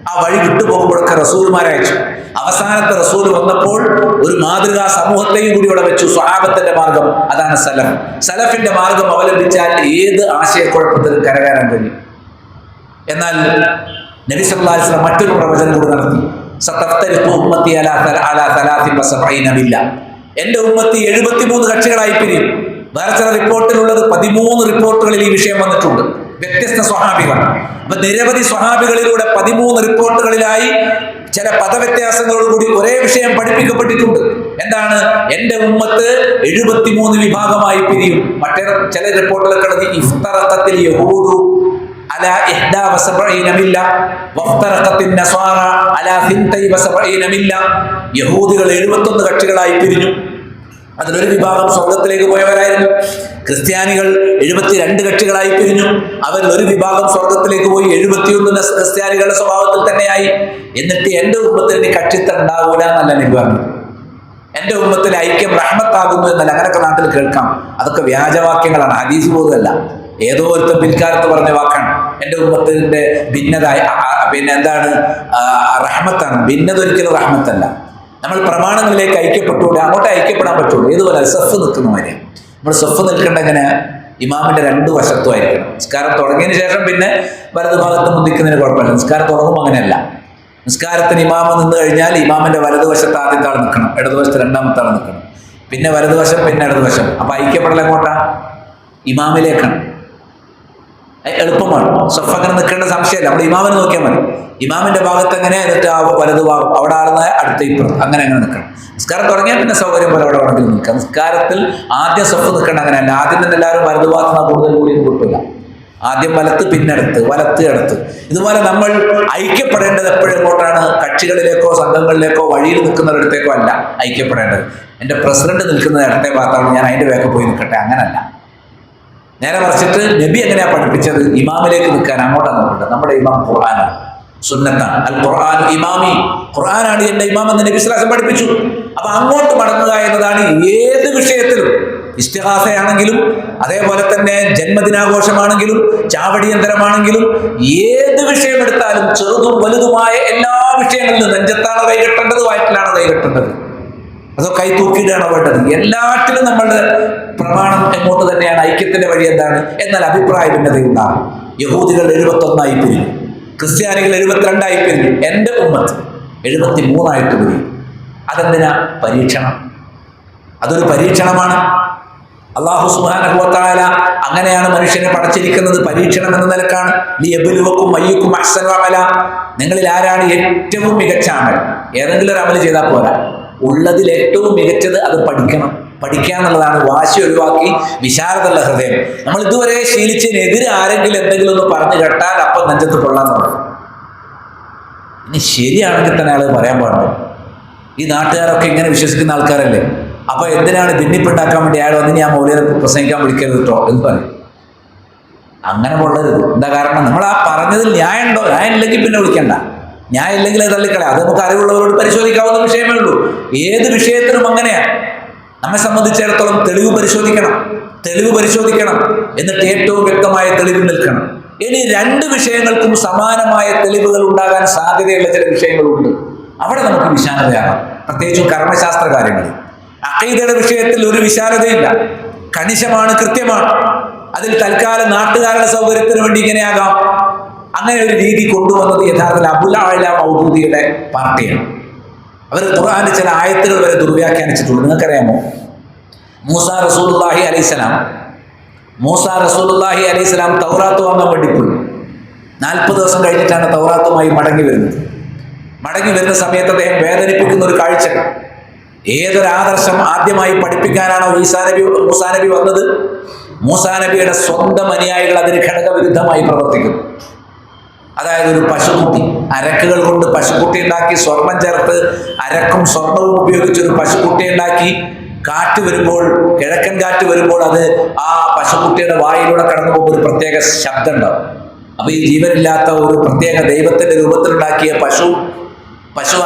ആ വഴി വിട്ടുപോകുമ്പോഴൊക്കെ റസൂൽമാരെ അയച്ചു. അവസാനത്തെ റസൂൽ വന്നപ്പോൾ ഒരു മാതൃകാ സമൂഹത്തെയും കൂടി ഇവിടെ വെച്ചു. സ്വഹാബത്തിന്റെ മാർഗം, അതാണ് സലഫ്. സലഫിന്റെ മാർഗം അവലംബിച്ചാൽ ഏത് ആശയക്കുഴപ്പത്തിലും കരകയറാൻ കഴിയും. എന്നാൽ നബി സല്ലല്ലാഹു അലൈഹി വസല്ലം മറ്റൊരു പ്രവചനം കൂടി നടത്തി. സതഫ്തരിഖു ഉമ്മത്തി അലാ 73 മില്ല, എന്റെ ഉമ്മത്തി 73 കക്ഷികളായി പിരിയും. വേറെ ചില റിപ്പോർട്ടിലുള്ളത് 13 റിപ്പോർട്ടുകളിൽ ഈ വിഷയം വന്നിട്ടുണ്ട്. വ്യത്യസ്ത സ്വഹാബികൾ. അപ്പൊ നിരവധി സ്വഹാബികളിലൂടെ 13 റിപ്പോർട്ടുകളിലായി ചില പദവ്യത്യാസങ്ങളോടുകൂടി ഒരേ വിഷയം പഠിപ്പിക്കപ്പെട്ടിട്ടുണ്ട്. എന്താണ്? എന്റെ ഉമ്മത്ത് 73 വിഭാഗമായി പിരിയും. മറ്റേ ചില റിപ്പോർട്ടുകളൊക്കെ ഇഫ്തറഖത്തിൽ യഹൂദു അലാ 71 മില്ല വഫ്തറഖത്തിൻ നസ്വാറ അലാ 72 മില്ല. യഹൂദികൾ 71 കക്ഷികളായി പിരിഞ്ഞു. അതിലൊരു വിഭാഗം സ്വർഗത്തിലേക്ക് പോയവരായിരുന്നു. ക്രിസ്ത്യാനികൾ 72 കക്ഷികളായി പിരിഞ്ഞു. അവരിൽ ഒരു വിഭാഗം സ്വർഗത്തിലേക്ക് പോയി. 71 ക്രിസ്ത്യാനികളുടെ സ്വഭാവത്തിൽ തന്നെയായി. എന്നിട്ട് എന്റെ ഉമ്മത്തിന് കക്ഷിത്തം ഉണ്ടാകൂല എന്നല്ല നബി പറഞ്ഞു. എന്റെ ഉമ്മത്തിൽ ഐക്യം റഹ്മത്താകുന്നു എന്നല്ല. അങ്ങനെയൊക്കെ നാട്ടിൽ കേൾക്കാം. അതൊക്കെ വ്യാജവാക്യങ്ങളാണ്, ഹദീസ് പോലുമല്ല. ഏതോ ഒരുത്തം പിൽക്കാലത്ത് പറഞ്ഞ വാക്കാണ്. എന്റെ ഉമ്മത്തിന്റെ ഭിന്നത എന്താണ്? റഹ്മത്താണ്. ഭിന്നത ഒരിക്കലും റഹ്മത്തല്ല. നമ്മൾ പ്രമാണങ്ങളിലേക്ക് ഐക്യപ്പെട്ടൂടെ, അങ്ങോട്ട് ഐക്യപ്പെടാൻ പറ്റുള്ളൂ. ഏതുപോലെ സഫ് നിൽക്കുന്നവരെ നമ്മൾ സഫ് നിൽക്കേണ്ട എങ്ങനെ? ഇമാമിന്റെ 2 വശത്തും ആയിരിക്കണം. നിസ്കാരം തുടങ്ങിയതിന് ശേഷം പിന്നെ വലതുഭാഗത്ത് മുന്തിക്കുന്നതിന് കുഴപ്പമില്ല. നിസ്കാരം തുടങ്ങുമ്പോൾ അങ്ങനെയല്ല. നിസ്കാരത്തിന് ഇമാമ നിന്ന് കഴിഞ്ഞാൽ ഇമാമിന്റെ വലതുവശത്ത് ആദ്യത്തെ ആൾ നിൽക്കണം, ഇടതുവശത്ത് രണ്ടാമത്തെ ആൾ നിൽക്കണം, പിന്നെ വലതുവശം, പിന്നെ ഇടതുവശം. അപ്പൊ ഐക്യപ്പെടൽ എങ്ങോട്ടാ? ഇമാമിലേക്കാണ്. എളുപ്പമാണ്. സഫ് അങ്ങനെ നിൽക്കേണ്ട സംശയമല്ല. നമ്മൾ ഇമാമിനെ നോക്കിയാൽ മതി. ഇമാമിന്റെ ഭാഗത്ത് എങ്ങനെ, എന്നിട്ട് ആ വലതു ഭാഗം അവിടെ ആളുന്ന അടുത്ത ഇപ്പുറം, അങ്ങനെ നിൽക്കണം. നിസ്കാരം തുടങ്ങിയാൽ പിന്നെ സൗകര്യം പോലെ അവിടെ വേണമെങ്കിൽ നിൽക്കാം. നിസ്കാരത്തിൽ ആദ്യം സഫ് നിൽക്കണം. അങ്ങനെയല്ല. ആദ്യം തന്നെ എല്ലാവരും വലതുഭാഗത്ത് കൂടുതൽ കൂടിയും കിട്ടില്ല. ആദ്യം വലത്ത്, പിന്നെ അടുത്ത്, വലത്ത്, അടുത്ത്. ഇതുപോലെ നമ്മൾ ഐക്യപ്പെടേണ്ടത് എപ്പോഴും എങ്ങോട്ടാണ്? കക്ഷികളിലേക്കോ സംഘങ്ങളിലേക്കോ വഴിയിൽ നിൽക്കുന്നവരിടത്തേക്കോ അല്ല ഐക്യപ്പെടേണ്ടത്. എൻ്റെ പ്രസിഡന്റ് നിൽക്കുന്നത് ഇടത്തെ ഭാഗത്താണ്, ഞാൻ അതിൻ്റെ വേഗം പോയി നിൽക്കട്ടെ, അങ്ങനല്ല. നേരെ മറിച്ചിട്ട് നബി എങ്ങനെയാ പഠിപ്പിച്ചത്? ഇമാമിലേക്ക് നിൽക്കാൻ, അങ്ങോട്ടാണ് നോക്കേണ്ടത്. നമ്മുടെ ഇമാം ഖുർആനാണ്, സുന്നത്താണ്. അൽ ഖുർആൻ ഇമാമി, ഖുർആനാണ് എന്റെ ഇമാം എന്ന് നബി സ്വല്ലല്ലാഹു അലൈഹി വസല്ലം പഠിപ്പിച്ചു. അപ്പൊ അങ്ങോട്ട് മടങ്ങുക എന്നതാണ് ഏത് വിഷയത്തിലും. ഇസ്തിഗാസയാണെങ്കിലും, അതേപോലെ തന്നെ ജന്മദിനാഘോഷമാണെങ്കിലും, ചാവടിയന്തരമാണെങ്കിലും, ഏത് വിഷയം എടുത്താലും ചെറുതും വലുതുമായ എല്ലാ വിഷയങ്ങളിലും നെഞ്ചത്താണ് കൈകെട്ടേണ്ടത്, വയറ്റിലാണ് കൈകെട്ടേണ്ടത്, അതോ കൈ തൂക്കിയിടാണോ വേണ്ടത്? എല്ലാറ്റിലും നമ്മളുടെ പ്രമാണം എങ്ങോട്ട് തന്നെയാണ്. ഐക്യത്തിന്റെ വഴി എന്താണ്? എന്നാൽ അഭിപ്രായ ഭിന്നതയുണ്ടാകും. യഹൂദികൾ 71 പിരിഞ്ഞു, ക്രിസ്ത്യാനികൾ 72 പിരിഞ്ഞു. എന്റെ ഉമ്മത്ത് 73 പിരിഞ്ഞു. അതെന്തിനാ? പരീക്ഷണം. അതൊരു പരീക്ഷണമാണ്. അല്ലാഹു സുബ്ഹാനഹു വ തആല അങ്ങനെയാണ് മനുഷ്യനെ പടച്ചിരിക്കുന്നത്, പരീക്ഷണം എന്ന നിലക്കാണ്. ലിയബ്ലുവക്കും അയ്യുക്കും അഹ്സനു അമല, നിങ്ങളിൽ ആരാണ് ഏറ്റവും മികച്ച അമൽ? ഏതെങ്കിലും ഒരു അമൽ ചെയ്താൽ പോരാ, ഉള്ളതിൽ ഏറ്റവും മികച്ചത് അത് പഠിക്കണം. പഠിക്കുക എന്നുള്ളതാണ്. വാശി ഒഴിവാക്കി വിശാലതയുള്ള ഹൃദയം. നമ്മൾ ഇതുവരെ ശീലിച്ചതിനെതിരെ ആരെങ്കിലും എന്തെങ്കിലും ഒന്ന് പറഞ്ഞു കേട്ടാൽ അപ്പം നെഞ്ചത്ത് കൊള്ളാൻ തുടങ്ങും. ഇനി ശരിയാണെങ്കിൽ തന്നെ ആൾ പറയാൻ പാടുള്ളൂ. ഈ നാട്ടുകാരൊക്കെ ഇങ്ങനെ വിശ്വസിക്കുന്ന ആൾക്കാരല്ലേ, അപ്പൊ എന്തിനാണ് ഭിന്നിപ്പുണ്ടാക്കാൻ വേണ്ടി അയാൾ വന്ന് ഞാൻ മൗലിയെ പ്രസംഗിക്കാൻ വിളിക്കരുത് കേട്ടോ എന്ന് പറയും. അങ്ങനെ കൊള്ളരുത്. എന്താ കാരണം? നമ്മൾ ആ പറഞ്ഞതിൽ ന്യായം ഉണ്ടോ? ന്യായം ഇല്ലെങ്കിൽ പിന്നെ വിളിക്കണ്ട. ന്യായം ഇല്ലെങ്കിൽ അത് തള്ളിക്കളയാം. അത് നമുക്ക് അറിവുള്ളവരോട് പരിശോധിക്കാവുന്ന വിഷയമേ ഉള്ളൂ. ഏത് വിഷയത്തിലും അങ്ങനെയാണ്. നമ്മെ സംബന്ധിച്ചിടത്തോളം തെളിവ് പരിശോധിക്കണം, എന്നിട്ട് ഏറ്റവും വ്യക്തമായ തെളിവ് നിൽക്കണം. ഇനി 2 വിഷയങ്ങൾക്കും സമാനമായ തെളിവുകൾ ഉണ്ടാകാൻ സാധ്യതയുള്ള ചില വിഷയങ്ങളുണ്ട്. അവിടെ നമുക്ക് വിശാലതയാകാം, പ്രത്യേകിച്ചും കർമ്മശാസ്ത്ര കാര്യങ്ങളിൽ. അഖീദയുടെ വിഷയത്തിൽ ഒരു വിശാലതയില്ല, കണിശമാണ്, കൃത്യമാണ്. അതിൽ തൽക്കാലം നാട്ടുകാരുടെ സൗകര്യത്തിന് വേണ്ടി ഇങ്ങനെയാകാം. അങ്ങനെ ഒരു രീതി കൊണ്ടുവന്നത് യഥാർത്ഥത്തിൽ അബുൽ അഅ്ല മൗദൂദിയുടെ പാർട്ടിയാണ്. അവർ ഖുർആനിലെ ചില ആയത്തുകൾ വരെ ദുർവ്യാഖ്യാനിച്ചിട്ടുണ്ട്. നിങ്ങൾക്കറിയാമോ? മൂസാ റസൂലുള്ളാഹി അലൈഹിസ്സലാം തൗറാത്ത് വാങ്ങാൻ വേണ്ടി പോയി. 40 ദിവസം കഴിഞ്ഞിട്ടാണ് തൗറാത്തുമായി മടങ്ങി വരുന്ന സമയത്ത് അദ്ദേഹം വേദനിപ്പിക്കുന്ന ഒരു കാഴ്ച. ഏതൊരു ആദർശം ആദ്യമായി പഠിപ്പിക്കാനാണോ മൂസാ നബി വന്നത്, മൂസാ നബിയുടെ സ്വന്തം അനുയായികൾ അതിന് ഘടകവിരുദ്ധമായി പ്രവർത്തിക്കുന്നു. അതായത് ഒരു പശുക്കുട്ടി, അരക്കുകൾ കൊണ്ട് പശുക്കുട്ടി ഉണ്ടാക്കി, സ്വർണം ചേർത്ത് അരക്കും സ്വർണവും ഉപയോഗിച്ചൊരു പശുക്കുട്ടി ഉണ്ടാക്കി. കാറ്റ് വരുമ്പോൾ, കിഴക്കൻ കാറ്റ് വരുമ്പോൾ അത് ആ പശുക്കുട്ടിയുടെ വായിലൂടെ കടന്നു പോകുമ്പോൾ ഒരു പ്രത്യേക ശബ്ദം ഉണ്ടാവും. അപ്പൊ ഈ ജീവനില്ലാത്ത ഒരു പ്രത്യേക ദൈവത്തിന്റെ രൂപത്തിലുണ്ടാക്കിയ പശു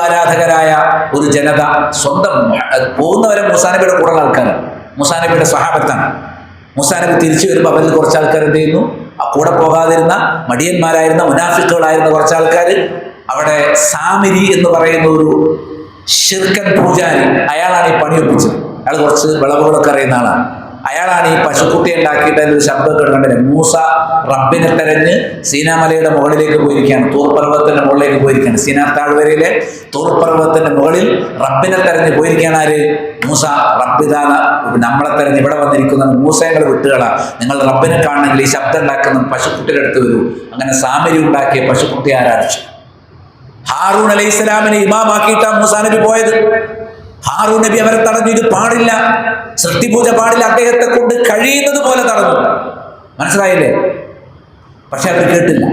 ആരാധകരായ ഒരു ജനത സ്വന്തം പോകുന്നവരെ മൂസാ നബിയുടെ കൂടെ ആൾക്കാരാണ്, മൂസാ നബിയുടെ സ്വഹാബത്താണ്. മൂസാ നബി തിരിച്ചു വരുമ്പോൾ അവരിൽ കുറച്ച് ആൾക്കാർ എന്ത് ചെയ്യുന്നു? കൂടെ പോകാതിരുന്ന മടിയന്മാരായിരുന്ന മുനാഫിക്കുകളായിരുന്ന കുറച്ച് ആൾക്കാർ അവിടെ സാമിരി എന്ന് പറയുന്ന ഒരു ഷിർക്കൻ പൂജാരി, അയാളാണ് ഈ പണിയൊപ്പിച്ചത്. അയാൾ കുറച്ച് വിളവുകളൊക്കെ അറിയുന്ന ആളാണ്. അയാളാണ് ഈ പശുക്കുട്ടി ഉണ്ടാക്കിയിട്ട് അതിലൊരു ശബ്ദം കേൾക്കേണ്ടത്. മൂസ റബ്ബിനെ തെരഞ്ഞ് സീനാമലയുടെ മുകളിലേക്ക് പോയിരിക്കുകയാണ്, തൂർ പർവ്വതത്തിന്റെ മുകളിലേക്ക് പോയിരിക്കുകയാണ്. സീനാ താഴ്വരയിലെ തൂർ പർവ്വതത്തിന്റെ മുകളിൽ റബ്ബിനെ തെരഞ്ഞ് പോയിരിക്കുകയാണ്. ആര്? മൂസ. റബ്ബിതാണ് നമ്മളെ തെരഞ്ഞ് ഇവിടെ വന്നിരിക്കുന്നത്. മൂസയുടെ വിട്ടുകളാ, നിങ്ങൾ റബ്ബിനെ കാണണമെങ്കിൽ ഈ ശബ്ദം ഉണ്ടാക്കുന്ന പശുക്കുട്ടിയുടെ അടുത്ത് വരൂ. അങ്ങനെ സാമരി ഉണ്ടാക്കിയ പശുക്കുട്ടിയെ ആരാധിച്ചു. ഹാറൂൺ അലൈഹിസ്സലാമിനെ ഇമാമാക്കിയിട്ടാണ് മൂസാ നബി പോയത്. ഹാറൂൺ നബി അവരെ തടഞ്ഞു. ഇത് പാടില്ല, സൃഷ്ടിപൂജ പാടില്ല. അദ്ദേഹത്തെ കൊണ്ട് കഴിയുന്നത് പോലെ തടഞ്ഞു. മനസ്സിലായില്ലേ? പക്ഷെ അവർ കേട്ടില്ല.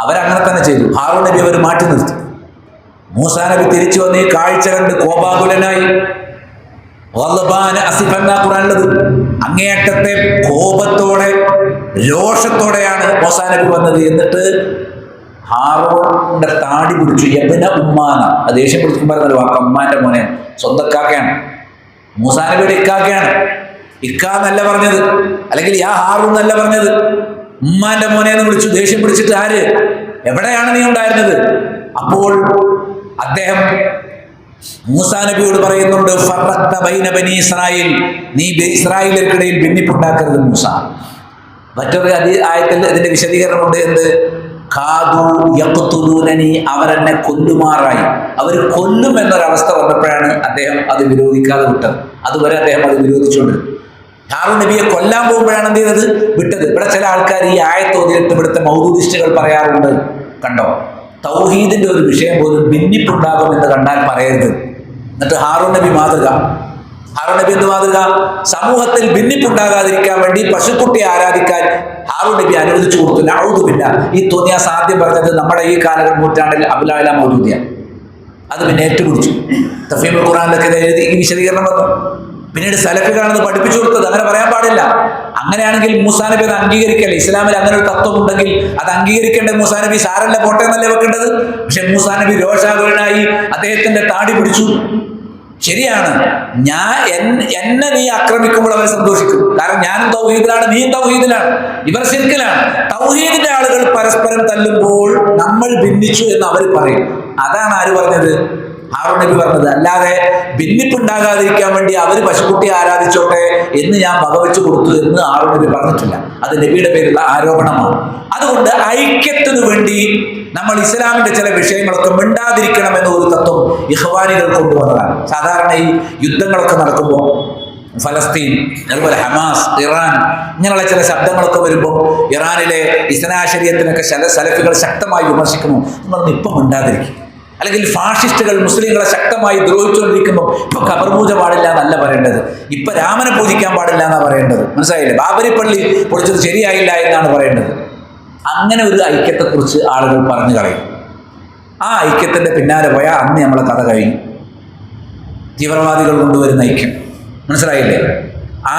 അവരങ്ങനെ തന്നെ ചെയ്തു. ഹാറൂൺ നബി അവർ മാറ്റി നിർത്തി. മൂസാ നബി തിരിച്ചു വന്ന് ഈ കാഴ്ച കണ്ട് കോപാകുലനായി. ഖുറാനുള്ളത് അങ്ങേയറ്റത്തെ കോപത്തോടെ രോഷത്തോടെയാണ് മൂസാ നബി വന്നത്. എന്നിട്ട് ഹാറൂണിന്റെ താടി പിടിച്ചു. യബ്ന ഉമ്മാന, ദേഷ്യം പിടിച്ചു പറഞ്ഞൊരു വാക്ക്. ഉമ്മാന്റെ മോനെ, സ്വന്തക്കാക്കയാണ്. മൂസാ നബിയുടെ ഇക്കാക്കയാണ്. ഇക്കാന്നല്ല പറഞ്ഞത്, അല്ലെങ്കിൽ യാ ഹാറൂൺ എന്നല്ല പറഞ്ഞത്. ഉമ്മാന്റെ മോനെ എന്ന് വിളിച്ചു. ദേഷ്യം പിടിച്ചിട്ട് ആര്? എവിടെയാണ് നീ ഉണ്ടായിരുന്നത്? അപ്പോൾ അദ്ദേഹം മൂസാ നബിയോട് പറയുന്നുണ്ട്, ഫറഖ്ത ബൈന ബനി ഇസ്രായേൽ, നീ ഇസ്രായേലിയർക്കിടയിൽ ഭിന്നിപ്പുണ്ടാക്കരുത് മൂസ. മറ്റൊരു ആയത്തിൽ ഇതിന്റെ വിശദീകരണമുണ്ട്. എന്ത്? ഖാദു യഖ്തുലൂനനി, അവരെന്നെ കൊല്ലുമാറായി. അവർ കൊല്ലും എന്നൊരവസ്ഥ വന്നപ്പോഴാണ് അദ്ദേഹം അത് വിരോധിക്കാതെ വിട്ടത്. അതുവരെ അദ്ദേഹം അത് വിരോധിച്ചുകൊണ്ടിരുന്നു. ഹാറൂൺ നബിയെ കൊല്ലാൻ പോകുമ്പോഴാണ് എന്ത് ചെയ്തത്? വിട്ടത്. ഇവിടെ ചില ആൾക്കാർ ഈ ആയത്തോതിയിട്ട് ഇവിടുത്തെ മൗദൂദിസ്റ്റുകൾ പറയാറുണ്ട്, കണ്ടോ, തൗഹീദിന്റെ ഒരു വിഷയം പോലും ഭിന്നിപ്പുണ്ടാകുമെന്ന് കണ്ടാൽ പറയരുത്. എന്നിട്ട് ഹാറൂൺ നബി മാതൃക. ഹാറൂൺ നബി എന്ത് മാതൃക? സമൂഹത്തിൽ ഭിന്നിപ്പുണ്ടാകാതിരിക്കാൻ വേണ്ടി പശുക്കുട്ടിയെ ആരാധിക്കാൻ ഹാറൂൺ നബി അനുവദിച്ചു കൊടുത്തു. നഊദുബില്ലാ. ഈ തോന്നിയ സാധ്യം പറഞ്ഞത് നമ്മുടെ ഈ നൂറ്റാണ്ടിൽ അബുൽ മൗദൂദിയാണ്. അത് പിന്നെ ഏറ്റുപിടിച്ചു. തഫ്ഹീമുൽ ഖുർആനിലൊക്കെ എഴുതി ഈ വിശദീകരണം വന്നു. പിന്നീട് സലഫികളാണ് പഠിപ്പിച്ചു കൊടുത്തത്. അങ്ങനെ പറയാൻ പാടില്ല. അങ്ങനെയാണെങ്കിൽ മൂസാ നബി അത് അംഗീകരിക്കല്ലേ? ഇസ്ലാമിൽ അങ്ങനെ ഒരു തത്വം ഉണ്ടെങ്കിൽ അത് അംഗീകരിക്കേണ്ടത് മൂസാ നബി സാരല്ല പോട്ടെ എന്നല്ലേ വെക്കേണ്ടത്? പക്ഷെ മൂസാ നബി രോഷാകുലനായി അദ്ദേഹത്തിന്റെ താടി പിടിച്ചു. ശരിയാണ്, എന്നെ നീ ആക്രമിക്കുമ്പോൾ അവർ സന്തോഷിക്കും. കാരണം ഞാനും തൗഹീദിലാണ്, നീയും തൗഹീദിലാണ്, ഇവർ ശിർക്കിലാണ്. തൗഹീദിന്റെ ആളുകൾ പരസ്പരം തല്ലുമ്പോൾ നമ്മൾ ഭിന്നിച്ചു എന്ന് അവർ പറയും. അതാണ് ആര് പറഞ്ഞത്? ഹാറൂൺ നബി പറഞ്ഞത്. അല്ലാതെ ഭിന്നിപ്പുണ്ടാകാതിരിക്കാൻ വേണ്ടി അവർ പശുക്കുട്ടിയെ ആരാധിച്ചോട്ടെ എന്ന് ഞാൻ വകവെച്ചു കൊടുത്തു എന്ന് ഹാറൂൺ നബി പറഞ്ഞിട്ടില്ല. അത് നബിയുടെ പേരുള്ള ആരോപണമാണ്. അതുകൊണ്ട് ഐക്യത്തിനു വേണ്ടി നമ്മൾ ഇസ്ലാമിന്റെ ചില വിഷയങ്ങളൊക്കെ മിണ്ടാതിരിക്കണം എന്ന ഒരു തത്വം ഇഖ്വാനികൾ കൊണ്ടുവന്നതാണ്. സാധാരണ ഈ യുദ്ധങ്ങളൊക്കെ നടക്കുമ്പോൾ ഫലസ്തീൻ, അതുപോലെ ഹമാസ്, ഇറാൻ, ഇങ്ങനെയുള്ള ചില ശബ്ദങ്ങളൊക്കെ വരുമ്പോൾ ഇറാനിലെ ഇസ്ലാ ശരീഅത്തിനൊക്കെ സലഫികൾ ശക്തമായി വിമർശിക്കുന്നു. നിങ്ങളൊന്നും ഇപ്പം മിണ്ടാതിരിക്കും. അല്ലെങ്കിൽ ഫാഷിസ്റ്റുകൾ മുസ്ലിങ്ങളെ ശക്തമായി ദ്രോഹിച്ചുകൊണ്ടിരിക്കുമ്പോൾ ഇപ്പൊ ഖബർ പൂജ പാടില്ല എന്നല്ല പറയേണ്ടത്, ഇപ്പൊ രാമനെ പൂജിക്കാൻ പാടില്ല എന്നാണ് പറയേണ്ടത്. മനസ്സിലായില്ലേ? ബാബരി പള്ളി പൊളിച്ചത് ശരിയായില്ല എന്നാണ് പറയേണ്ടത്. അങ്ങനെ ഒരു ഐക്യത്തെക്കുറിച്ച് ആളുകൾ പറഞ്ഞു കളയും. ആ ഐക്യത്തിന്റെ പിന്നാലെ പോയാൽ അന്ന് നമ്മളെ കഥ കഴിഞ്ഞു. തീവ്രവാദികൾ കൊണ്ടുവരുന്ന ഐക്യം, മനസ്സിലായില്ലേ?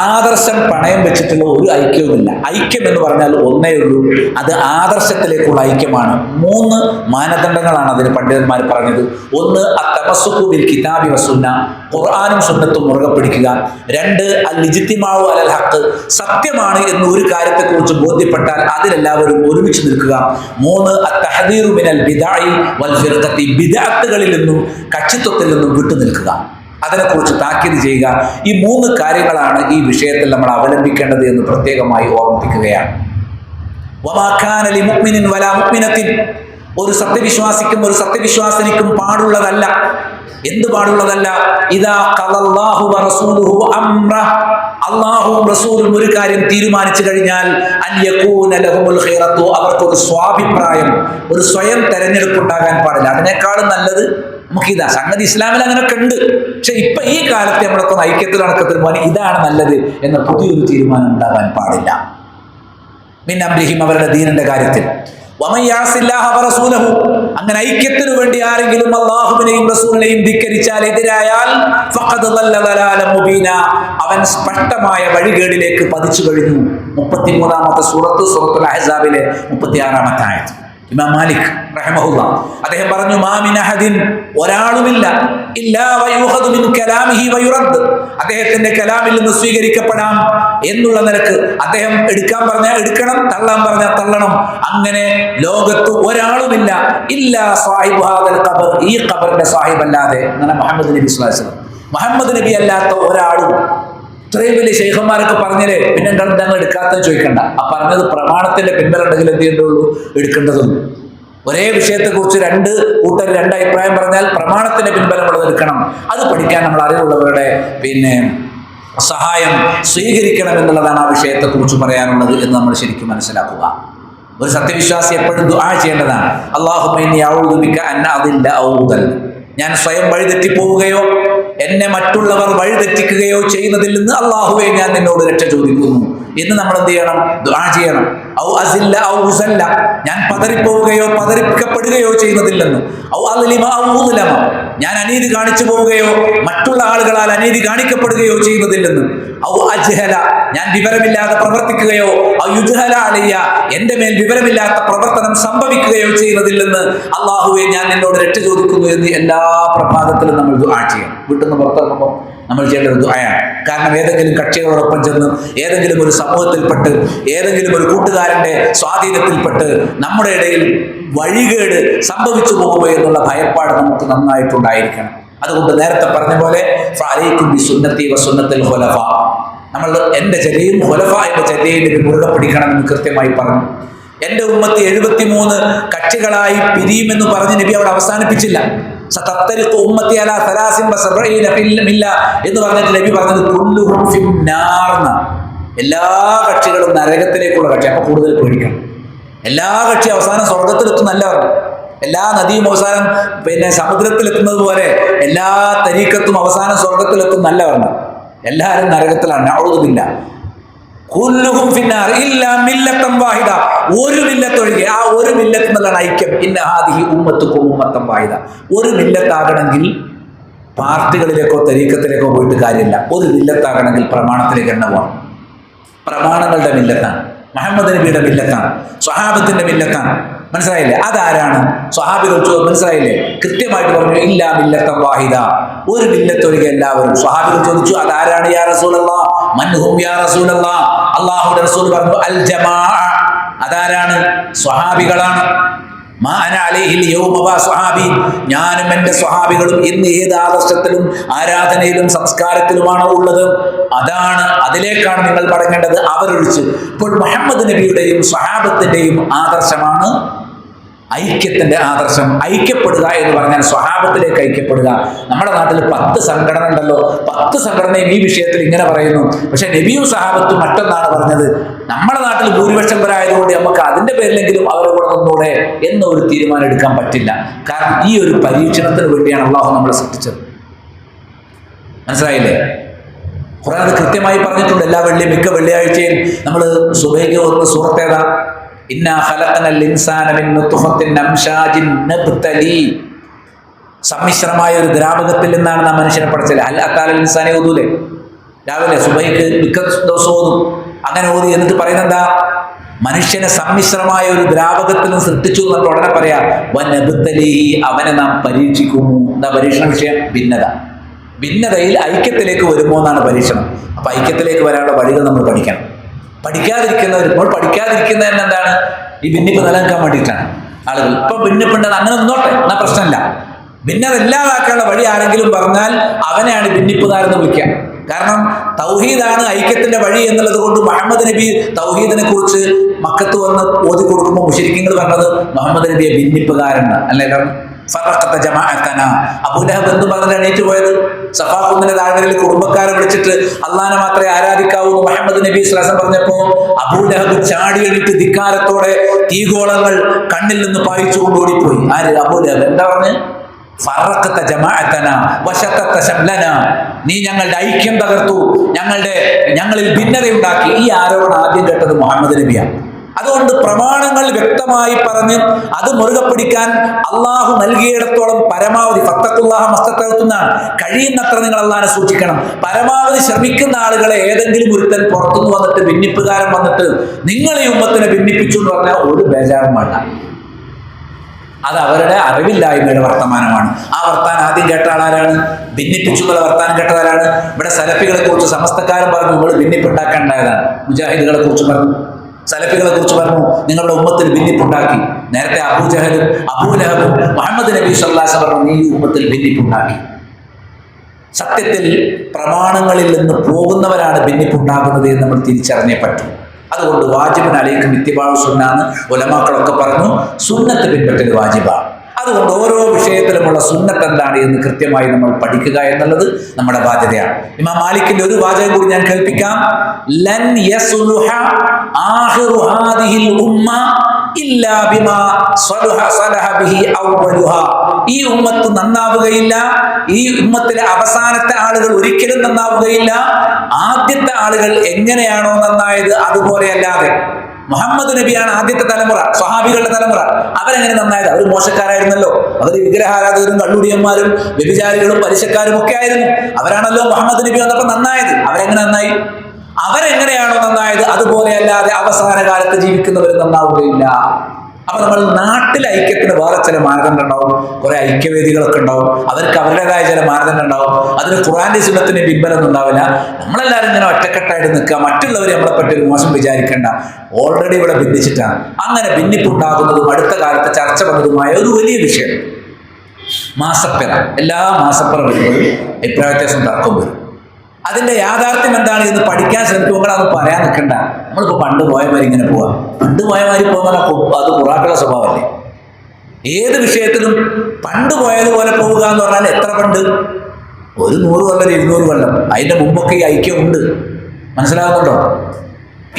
ആദർശം പണയം വെച്ചിട്ടുള്ള ഒരു ഐക്യവുമില്ല. ഐക്യം എന്ന് പറഞ്ഞാൽ ഒന്നേ ഉള്ളൂ, അത് ആദർശത്തിലേക്കുള്ള ഐക്യമാണ്. 3 മാനദണ്ഡങ്ങളാണ് അതിന് പണ്ഡിതന്മാർ പറഞ്ഞത്. ഒന്ന്, അത്തമസ്സുഖു ബിൽ കിതാബി വസുന്ന, ഖുർആനും സുന്നത്തും മുറുകെ പിടിക്കുക. 2, അൽ ഇജ്തിമാഉ അലൽ ഹഖ്, സത്യമാണ് എന്ന് ഒരു കാര്യത്തെക്കുറിച്ച് ബോധ്യപ്പെട്ടാൽ അതിലെല്ലാവരും ഒരുമിച്ച് നിൽക്കുക. 3, അത്തഹദീറു മിനൽ ബിദ്അഇ വൽ ഫിർഖത്തി, ബിദ്അത്തുകളിൽ നിന്നും കക്ഷിത്വത്തിൽ നിന്നും വിട്ടു നിൽക്കുക, അതിനെക്കുറിച്ച് താക്കീത് ചെയ്യുക. ഈ 3 കാര്യങ്ങളാണ് ഈ വിഷയത്തിൽ നമ്മൾ അവലംബിക്കേണ്ടത് എന്ന് പ്രത്യേകമായി ഓർമ്മിപ്പിക്കുകയാണ്. വമാ കാന ലിമുഅ്മിനിൻ വലാ മുഅ്മിനത്തിൻ, ഒരു സത്യവിശ്വാസിക്കും ഒരു സത്യവിശ്വാസിനിക്കും പാടുള്ളതല്ല. എന്ത് പാടുള്ളതല്ല? ഇദാ ഖലല്ലാഹു വറസൂലുഹു അംറ, അല്ലാഹുവും റസൂലും ഒരു കാര്യം തീരുമാനിച്ചു കഴിഞ്ഞാൽ അൻ യകൂന ലഹുൽ ഖൈറത്തു, അവർക്കൊരു സ്വാഭിപ്രായം, ഒരു സ്വയം തെരഞ്ഞെടുപ്പ് ഉണ്ടാകാൻ പാടില്ല. അതിനേക്കാളും നല്ലത് നമുക്കിതാ. സംഗതി ഇസ്ലാമിൽ അങ്ങനെയൊക്കെ ഉണ്ട്. പക്ഷെ ഇപ്പൊ ഈ കാലത്ത് നമ്മളൊക്കെ ഐക്യത്തിൽ അടക്കത്തിൽ പോലെ ഇതാണ് നല്ലത് എന്ന പുതിയൊരു തീരുമാനം ഉണ്ടാകാൻ പാടില്ല. മിൻ അംരിഹിം, അവരുടെ ദീനിന്റെ കാര്യത്തിൽ. വമൻ യഅസില്ലാഹ വറസൂലഹു, അങ്ങനെ ഐക്യത്തിനു വേണ്ടി ആരെങ്കിലും അല്ലാഹുവിനെയും റസൂലിനെയും ധിക്കരിച്ചാൽ, എതിരായാൽ, ഫഖദ് ളല്ല ളലാലൻ മുബീന, അവൻ സ്പഷ്ടമായ വഴികേടിലേക്ക് പതിച്ചു കഴിഞ്ഞു. 33-ാമത്തെ സൂറത്തുൽ അഹ്സാബിലെ 36-ാമത്തെ ആയത്ത്. ഇമാം മാലിക് റഹിമഹുല്ലാ അദ്ദേഹം പറഞ്ഞു, മാ മിൻ അഹദിൻ, ഒരാളുമില്ല, ഇല്ലാ വയുഖദു മിൻ കലാമിഹി വയുറദ്, അദ്ദേഹത്തിന്റെ കലാമിൽ നിന്ന് സ്വീകരിക്കപ്പെടാം എന്നുള്ള നിലക്ക് അദ്ദേഹം എടുക്കാൻ പറഞ്ഞാൽ എടുക്കണം, തള്ളാൻ പറഞ്ഞാൽ തള്ളണം. അങ്ങനെ ലോകത്ത് ഒരാളുമില്ല, ഇല്ലാ സാഹിബു ഹാദൽ ഖബർ, ഈ ഖബറിന്റെ സാഹിബ് അല്ലാതെ. അങ്ങനെ മുഹമ്മദ് നബി സ്വല്ലല്ലാഹു അലൈഹി വസല്ലം, മുഹമ്മദ് നബി അല്ലാത്ത ഒരാളും ഇത്രയും വലിയ ശൈഖന്മാരൊക്കെ പറഞ്ഞാലേ പിന്നെ ഞങ്ങൾ എടുക്കാത്തത് ചോദിക്കണ്ട. ആ പറഞ്ഞത് പ്രമാണത്തിന്റെ പിൻബലം ഉണ്ടെങ്കിൽ എന്ത് ചെയ്യേണ്ടുള്ളൂ, എടുക്കേണ്ടതുള്ളൂ. ഒരേ വിഷയത്തെക്കുറിച്ച് രണ്ട് കൂട്ടർ രണ്ട് അഭിപ്രായം പറഞ്ഞാൽ പ്രമാണത്തിന്റെ പിൻബലമുള്ളത് എടുക്കണം. അത് പഠിക്കാൻ നമ്മൾ അറിവുള്ളവരുടെ സഹായം സ്വീകരിക്കണം എന്നുള്ളതാണ് ആ വിഷയത്തെക്കുറിച്ച് പറയാനുള്ളത് എന്ന് നമ്മൾ ശരിക്കും മനസ്സിലാക്കുക. ഒരു സത്യവിശ്വാസി എപ്പോഴും ദുആ ചെയ്യേണ്ടതാണ്. അല്ലാഹുമ്മ ഇന്നി അഊദു ബിക അൻ അദില്ല ഔ ഉദൽ. ഞാൻ സ്വയം വഴിതെറ്റിപ്പോവുകയോ എന്നെ മറ്റുള്ളവർ വഴിതെറ്റിക്കുകയോ ചെയ്യുന്നതിൽ നിന്ന് അല്ലാഹുവേ ഞാൻ നിന്നോട് രക്ഷ ചോദിക്കുന്നു എന്ന് നമ്മൾ എന്ത് ചെയ്യണം, ദുആ ചെയ്യണം. ഔ അസില്ല ഔ ഉസല്ല, ഞാൻ പതറിപ്പോവുകയോ പതറിക്കപ്പെടുകയോ ചെയ്യുന്നതിൽ നിന്ന്. ഔ അദ്ലിമ ഔ ഉദ്ലമ, ഞാൻ അനീതി കാണിച്ചു പോവുകയോ മറ്റുള്ള ആളുകളാൽ അനീതി കാണിക്കപ്പെടുകയോ ചെയ്യുന്നതിൽ നിന്ന്. ഔ അജ്ഹല, ഞാൻ വിവരമില്ലാതെ പ്രവർത്തിക്കുകയോ ഔ യുജ്ഹല അലയ്യ, എന്റെ മേൽ വിവരമില്ലാത്ത പ്രവർത്തനം സംഭവിക്കുകയോ ചെയ്യുന്നതിൽ നിന്ന് അല്ലാഹുവേ ഞാൻ നിന്നോട് രക്ഷ ചോദിക്കുന്നു എന്ന് എല്ലാ പ്രഭാതത്തിലും നമ്മൾ ദുആ ചെയ്യണം. വീട്ടിൽ നിന്ന് പുറത്തിറങ്ങുമ്പോൾ നമ്മൾ ചെയ്യേണ്ടത് ദുആയാണ്. കാരണം ഏതെങ്കിലും കക്ഷികളോടൊപ്പം ചെന്ന് ഏതെങ്കിലും ഒരു സമൂഹത്തിൽപ്പെട്ട് ഏതെങ്കിലും ഒരു കൂട്ടുകാരന്റെ സ്വാധീനത്തിൽപ്പെട്ട് നമ്മുടെ ഇടയിൽ വഴികേട് സംഭവിച്ചു പോകുമോ എന്നുള്ള ഭയപ്പാട് നമുക്ക് നന്നായിട്ടുണ്ടായിരിക്കണം. അതുകൊണ്ട് നേരത്തെ പറഞ്ഞ പോലെ ഫഅലൈക്കും ബിസുന്നത്തി വസുന്നത്തിൽ ഖുലഫ, നമ്മൾ എൻ്റെ ചര്യയും ഖുലഫായുടെ ചര്യയും മുറുകെ പിടിക്കണമെന്ന് കൃത്യമായി പറഞ്ഞു. എൻ്റെ ഉമ്മത്ത് 73 കക്ഷികളായി പിരിയുമെന്ന് പറഞ്ഞ് നബി അവിടെ അവസാനിപ്പിച്ചില്ല. സതത്തരിഖു ഉമ്മത്തി അലാ 73 മില്ല എന്ന് പറഞ്ഞിട്ട് നബി പറഞ്ഞത് കുല്ലുഹും ഫിന്നാർ. എല്ലാ കക്ഷികളും നരകത്തിലേക്കുള്ള കക്ഷി. അപ്പൊ കൂടുതൽ പേടിക്കണം. എല്ലാ കക്ഷി അവസാനം സ്വർഗത്തിലെത്തുന്നല്ല പറഞ്ഞു. എല്ലാ നദിയും അവസാനം സമുദ്രത്തിലെത്തുന്നത് പോലെ എല്ലാ തരീക്കത്തും അവസാനം സ്വർഗത്തിലെത്തുന്നല്ല പറഞ്ഞു. എല്ലാവരും നരകത്തിലാണ്. നഊദുബില്ല. കുല്ലുഹും ഫിന്നാർ ഇല്ലാ മില്ലത്തൻ വാഹിദ, ഒരു മില്ലത്ത് ഒഴികെ. ആ ഒരു മില്ലത്ത് എന്നുള്ളതാണ് ഐക്യം. ഇന്ന ഹാദിഹി ഉമ്മത്തുക്കും ഉമ്മത്തൻ വാഹിദ. ഒരു മില്ലത്താകണമെങ്കിൽ പാർട്ടികളിലേക്കോ തരീക്കത്തിലേക്കോ പോയിട്ട് കാര്യമില്ല. ഒരു മില്ലത്താകണമെങ്കിൽ പ്രമാണത്തിലേക്ക് തന്നെ പോകണം. പ്രമാണങ്ങളുടെ മില്ലത്താണ്, മുഹമ്മദ് നബിയുടെ മില്ലത്താണ്, സ്വഹാബത്തിന്റെ മില്ലത്താണ്. മനസ്സിലായില്ലേ? അതാരാണ്? സ്വഹാബികൾ മനസ്സിലായില്ലേ? കൃത്യമായിട്ട് പറഞ്ഞു ഇല്ലാ മില്ലത്തൻ വാഹിദ, ഒരു മില്ലത്ത് ഒഴികെ എല്ലാവരും. സ്വഹാബികൾ ചോദിച്ചു അതാരാണ് യാ റസൂലല്ലാഹ്? മൻഹും യാ റസൂലല്ലാഹ്? അല്ലാഹുവിന്റെ റസൂൽ പറഞ്ഞു അൽ ജമാഅ. അതാരാണ്? സ്വഹാബികളാണ്. മാ അന അലൈഹിൽ യൗമ വ സ്വഹാബി, ഞാനും എൻ്റെ സ്വഹാബികളും ഇന്ന് ഏത് ആദർശത്തിലും ആരാധനയിലും സംസ്കാരത്തിലുമാണോ ഉള്ളത് അതാണ്, അതിലേക്കാണ് നിങ്ങൾ മടങ്ങേണ്ടത്, അവരൊഴിച്ച്. ഇപ്പോൾ മുഹമ്മദ് നബിയുടെയും സ്വഹാബത്തിന്റെയും ആദർശമാണ് ഐക്യത്തിന്റെ ആദർശം. ഐക്യപ്പെടുക എന്ന് പറഞ്ഞാൽ സ്വഹാബത്തിലേക്ക് ഐക്യപ്പെടുക. നമ്മുടെ നാട്ടിൽ 10 സംഘടന ഉണ്ടല്ലോ, 10 സംഘടനയും ഈ വിഷയത്തിൽ ഇങ്ങനെ പറയുന്നു. പക്ഷെ നബിയും സ്വഹാബത്തും മറ്റൊന്നാണ് പറഞ്ഞത്. നമ്മുടെ നാട്ടിൽ ഭൂരിപക്ഷം വരായതുകൊണ്ട് നമുക്ക് അതിന്റെ പേരിലെങ്കിലും അവരെ കൂടെ നിന്നൂടെ എന്നൊരു തീരുമാനം എടുക്കാൻ പറ്റില്ല. കാരണം ഈ ഒരു പരീക്ഷണത്തിന് വേണ്ടിയാണ് അള്ളാഹു നമ്മളെ സൃഷ്ടിച്ചത്. മനസ്സിലായില്ലേ? ഖുർആൻ കൃത്യമായി പറഞ്ഞിട്ടുണ്ട്. എല്ലാ മിക്ക വെള്ളിയാഴ്ചയും നമ്മൾ സുബഹിക്ക് ഓതുന്ന സൂറത്ത് ഏതാ? ഇന്നാ ഖലഖനൽ ഇൻസാന മിൻ നുത്ഫത്തിൻ അംശാജിൻ നബ്തലി. സമ്മിശ്രമായ ഒരു ദ്രാവകത്തിൽ നിന്നാണ് നാം മനുഷ്യനെ പഠിച്ചത്. അൽ അത്താലൽ ഇൻസാനെ ഓതൂലേ രാവിലെ സുബഹിക്ക് മിക്ക ദിവസവും ഓതും. അങ്ങനെ ഓതി എന്നിട്ട് പറയുന്നത് എന്താ? മനുഷ്യനെ സമ്മിശ്രമായ ഒരു ദ്രാവകത്തിൽ നിന്ന് സൃഷ്ടിച്ചു എന്നിട്ട് ഉടനെ പറയാ വനബ്തലി, അവനെ നാം പരീക്ഷിക്കുന്നു. എന്താ പരീക്ഷണ വിഷയം? ഭിന്നത. ഭിന്നതയിൽ ഐക്യത്തിലേക്ക് വരുമോ എന്നാണ് പരീക്ഷണം. അപ്പൊ ഐക്യത്തിലേക്ക് വരാനുള്ള വഴികൾ നമ്മൾ പഠിക്കണം. പഠിക്കാതിരിക്കുന്നവർ ഇപ്പോൾ പഠിക്കാതിരിക്കുന്നത് തന്നെ എന്താണ്? ഈ ഭിന്നിപ്പ് നിലനിൽക്കാൻ വേണ്ടിയിട്ടാണ് ആളുകൾ. ഇപ്പൊ ഭിന്നിപ്പുണ്ടെന്ന് അങ്ങനെ നിന്നോട്ടെ, എന്നാ പ്രശ്നമില്ല. ഭിന്നത ഇല്ലാതാക്കാനുള്ള വഴി ആരെങ്കിലും പറഞ്ഞാൽ അവനെയാണ് ഭിന്നിപ്പുകാരെന്ന് വിളിക്കുക. കാരണം തൗഹീദാണ് ഐക്യത്തിന്റെ വഴി എന്നുള്ളത് കൊണ്ട് മുഹമ്മദ് നബി തൗഹീദിനെ കുറിച്ച് മക്കത്ത് വന്ന് ഓതി കൊടുക്കുമ്പോൾ മുശ്രിക്കുകൾ പറഞ്ഞത് മുഹമ്മദ് നബിയെ ഭിന്നിപ്പുകാരൻ അല്ലല്ലോ. ഫറഖത ജമാഅതന. അബൂലഹബ് എന്ന് പറഞ്ഞിട്ട് എണീറ്റ് പോയത് സഫാ കുന്നിന്റെ താഴ്വരയിൽ കുടുംബക്കാരെ വിളിച്ചിട്ട് അള്ളാഹനെ മാത്രമേ ആരാധിക്കാവൂ മുഹമ്മദ് നബി സ്വല്ലല്ലാഹു അലൈഹി വസല്ലം പറഞ്ഞപ്പോ അബൂലഹബ് ചാടി എണീറ്റ് ധിക്കാരത്തോടെ തീഗോളങ്ങൾ കണ്ണിൽ നിന്ന് പായിച്ചുകൊണ്ട് ഓടിപ്പോയി. ആര്? അബൂലഹബ്. എന്താ പറഞ്ഞ്? ഫറഖത ജമാഅതന വശഖത ശംലന. നീ ഞങ്ങളുടെ ഐക്യം തകർത്തു, ഞങ്ങളിൽ ഭിന്നതയുണ്ടാക്കി. ഈ ആരോപണം ആദ്യം കേട്ടത് മുഹമ്മദ് നബിയാണ്. അതുകൊണ്ട് പ്രമാണങ്ങൾ വ്യക്തമായി പറഞ്ഞ് അത് മുറുകെ പിടിക്കാൻ അള്ളാഹു നൽകിയിടത്തോളം പരമാവധി ഫത്തഖുല്ലാഹ മസ്തതഅ്തുന്നാണ്. കഴിയുന്നത്ര നിങ്ങൾ അള്ളാഹിനെ സൂക്ഷിക്കണം. പരമാവധി ശ്രമിക്കുന്ന ആളുകളെ ഏതെങ്കിലും ഒരുത്തൻ പുറത്തുനിന്ന് വന്നിട്ട് ഭിന്നിപ്പുകാരൻ വന്നിട്ട് നിങ്ങൾ ഈ ഉമ്മത്തിനെ ഭിന്നിപ്പിച്ചു എന്ന് പറഞ്ഞാൽ ഒരു ബേജാറും വേണ്ട. അത് അവരുടെ അറിവില്ലായ്മയുടെ വർത്തമാനമാണ്. ആ വർത്താനം ആദ്യം കേട്ട ആളാരാണ്? ഭിന്നിപ്പിച്ചു എന്നുള്ള വർത്താനം കേട്ടതാരാണ്? ഇവിടെ സലഫികളെ കുറിച്ച് സമസ്തക്കാരൻ പറഞ്ഞു നിങ്ങൾ ഭിന്നിപ്പുണ്ടാക്കേണ്ടതാണ്. മുജാഹിദുകളെ കുറിച്ച് പറഞ്ഞു, സലഫികളെ കുറിച്ച് പറഞ്ഞു നിങ്ങളുടെ ഉമ്മത്തിൽ ഭിന്നിപ്പുണ്ടാക്കി. നേരത്തെ അബൂജഹലും അബൂലഹബും മുഹമ്മദ് നബി സ്വല്ലല്ലാഹു അലൈഹി വസല്ലം പറഞ്ഞു നീ ഉമ്മത്തിൽ ഭിന്നിപ്പുണ്ടാക്കി. സത്യത്തിൽ പ്രമാണങ്ങളിൽ നിന്ന് പോകുന്നവരാണ് ഭിന്നിപ്പുണ്ടാകുന്നത് എന്ന് നമ്മൾ തിരിച്ചറിഞ്ഞേ പറ്റും. അതുകൊണ്ട് വാജിബിൻ അലൈക്കും ഇത്തിബാഉ സുന്ന എന്ന് ഉലമാക്കളൊക്കെ പറഞ്ഞു. സുന്നത്ത് പിൻപറ്റൽ വാജിബാണ്. അതുകൊണ്ട് ഓരോ വിഷയത്തിലുമുള്ള സുന്നത്ത് എന്താണ് എന്ന് കൃത്യമായി നമ്മൾ പഠിക്കുക എന്നുള്ളത് നമ്മുടെ ബാധ്യതയാണ്. ഇമാം മാലിക്കിന്റെ ഒരു വാചകം കൂടി ഞാൻ കേൾപ്പിക്കാം. ലൻ യസ്ലുഹ ആഖിറു ഹാദിഹിൽ ഉമ്മ ഇല്ലാ ബിമാ സലഹ ബിഹി അവ്വലുഹ. ഈ ഉമ്മത്ത് നന്നാവുകയില്ല, ഈ ഉമ്മത്തിലെ അവസാനത്തെ ആളുകൾ ഒരിക്കലും നന്നാവുകയില്ല ആദ്യത്തെ ആളുകൾ എങ്ങനെയാണോ നന്നായത് അതുപോലെ അല്ലാതെ. മുഹമ്മദ് നബിയാണ് ആദ്യത്തെ തലമുറ, സ്വഹാബികളുടെ തലമുറ. അവരെങ്ങനെ നന്നായത്? അവർ മോശക്കാരായിരുന്നല്ലോ. അവർ വിഗ്രഹാരാധകരും കള്ളുടിയന്മാരും വ്യഭിചാരികളും പലിശക്കാരും ഒക്കെ ആയിരുന്നു. അവരാണല്ലോ മുഹമ്മദ് നബി വന്നപ്പോൾ നന്നായത്. അവരെങ്ങനെ നന്നായി? അവരെങ്ങനെയാണോ നന്നായത് അതുപോലെ അല്ലാതെ അവസാന കാലത്ത് ജീവിക്കുന്നവർ നന്നാവുകയില്ല. അപ്പൊ നമ്മൾ നാട്ടിലെ ഐക്യത്തിന് വേറെ ചില മാനദണ്ഡം ഉണ്ടാവും. കുറെ ഐക്യവേദികളൊക്കെ ഉണ്ടാവും. അവർക്ക് അവരുടേതായ ചില മാനദണ്ഡം ഉണ്ടാവും. അതിന് ഖുർആന്റെ സുന്നത്തിന് പിൻബലമൊന്നും ഉണ്ടാവില്ല. നമ്മളെല്ലാവരും ഇങ്ങനെ ഒറ്റക്കെട്ടായിട്ട് നിൽക്കുക, മറ്റുള്ളവർ നമ്മളെ പറ്റി ഒരു മോശം വിചാരിക്കേണ്ട. ഓൾറെഡി ഇവിടെ ഭിന്നിച്ചിട്ടാണ്. അങ്ങനെ ഭിന്നിപ്പുണ്ടാകുന്നതും അടുത്ത കാലത്ത് ചർച്ച വന്നതുമായ ഒരു വലിയ വിഷയം മാസപ്പിറ. എല്ലാ മാസപ്പിറ വരുമ്പോഴും അഭിപ്രായ വ്യത്യാസം തർക്കം വരും. അതിന്റെ യാഥാർത്ഥ്യം എന്താണ് എന്ന് പഠിക്കാൻ ശ്രമിക്കുമ്പോൾ അത് പറയാൻ നിൽക്കണ്ട. നമ്മളിപ്പോൾ പണ്ട് പോയമാരി ഇങ്ങനെ പോവാം. പണ്ട് പോയമാരി പോകുന്ന അത് ഖുറാക്കളുടെ സ്വഭാവമല്ലേ? ഏത് വിഷയത്തിലും പണ്ട് പോയതുപോലെ പോവുക എന്ന് പറഞ്ഞാൽ എത്ര പണ്ട്? ഒരു 100 കൊല്ലം 200 കൊല്ലം. അതിന്റെ മുമ്പൊക്കെ ഈ ഐക്യം ഉണ്ട്. മനസ്സിലാകുന്നുണ്ടോ?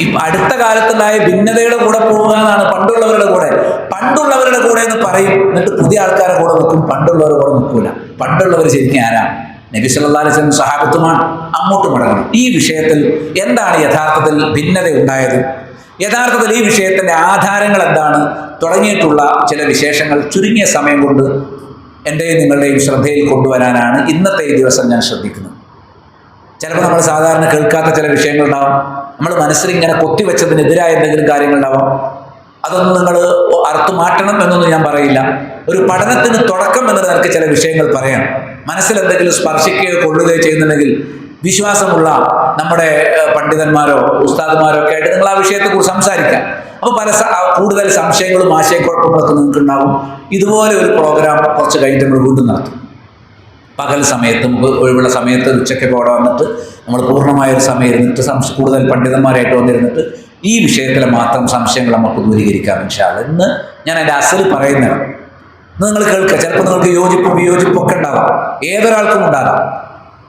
ഈ അടുത്ത കാലത്തുണ്ടായ ഭിന്നതയുടെ കൂടെ പോവുക എന്നാണ് പണ്ടുള്ളവരുടെ കൂടെ. പണ്ടുള്ളവരുടെ കൂടെ എന്ന് പറയും, എന്നിട്ട് പുതിയ ആൾക്കാരെ കൂടെ നിൽക്കും. പണ്ടുള്ളവരുടെ കൂടെ നിൽക്കൂല. പണ്ടുള്ളവർ ശരിക്കും ആരാണ്? നബി സല്ലല്ലാഹു അലൈഹി വസല്ലം സഹാബത്തുമാണ്. അങ്ങോട്ട് മടങ്ങണം. ഈ വിഷയത്തിൽ എന്താണ് യഥാർത്ഥത്തിൽ ഭിന്നത ഉണ്ടായത്? യഥാർത്ഥത്തിൽ ഈ വിഷയത്തിന്റെ ആധാരങ്ങൾ എന്താണ്? തുടങ്ങിയിട്ടുള്ള ചില വിശേഷങ്ങൾ ചുരുങ്ങിയ സമയം കൊണ്ട് എൻ്റെയും നിങ്ങളുടെയും ശ്രദ്ധയിൽ കൊണ്ടുവരാനാണ് ഇന്നത്തെ ഈ ദിവസം ഞാൻ ശ്രദ്ധിക്കുന്നത്. ചിലപ്പോൾ നമ്മൾ സാധാരണ കേൾക്കാത്ത ചില വിഷയങ്ങളുണ്ടാവും. നമ്മൾ മനസ്സിൽ ഇങ്ങനെ കൊത്തിവെച്ചതിനെതിരായ എന്തെങ്കിലും കാര്യങ്ങളുണ്ടാവാം. അതൊന്നും നിങ്ങൾ അർത്ഥ മാറ്റണം എന്നൊന്നും ഞാൻ പറയില്ല. ഒരു പഠനത്തിന് തുടക്കം എന്ന നിലയ്ക്ക് ചില വിഷയങ്ങൾ പറയാം. മനസ്സിൽ എന്തെങ്കിലും സ്പർശിക്കുകയോ കൊള്ളുകയോ ചെയ്യുന്നുണ്ടെങ്കിൽ വിശ്വാസമുള്ള നമ്മുടെ പണ്ഡിതന്മാരോ ഉസ്താദുമാരോ ഒക്കെ ആയിട്ട് നിങ്ങൾ ആ വിഷയത്തെക്കുറിച്ച് സംസാരിക്കാം. അപ്പോൾ കൂടുതൽ സംശയങ്ങളും ആശയക്കുഴപ്പങ്ങളൊക്കെ നിങ്ങൾക്ക് ഉണ്ടാവും. ഇതുപോലെ ഒരു പ്രോഗ്രാം കുറച്ച് കഴിഞ്ഞിട്ട് നമ്മൾ വീണ്ടും നടത്തും. പകൽ സമയത്ത് ഒഴിവുള്ള സമയത്ത് ഉച്ചയ്ക്കൊക്കെ അവിടെ വന്നിട്ട് നമ്മൾ പൂർണ്ണമായൊരു സമയം ഇരുന്നിട്ട് കൂടുതൽ പണ്ഡിതന്മാരായിട്ട് വന്നിരുന്നിട്ട് ഈ വിഷയത്തിലെ മാത്രം സംശയങ്ങൾ നമുക്ക് ദൂരീകരിക്കാം ഇൻഷാ അല്ലാഹ്. ഇന്ന് ഞാൻ എൻ്റെ അസൽ പറയുന്നത് നിങ്ങൾ കേൾക്കുക. ചിലപ്പോൾ നിങ്ങൾക്ക് യോജിപ്പും വിയോജിപ്പും ഒക്കെ ഉണ്ടാകാം. ഏതൊരാൾക്കും ഉണ്ടാകാം.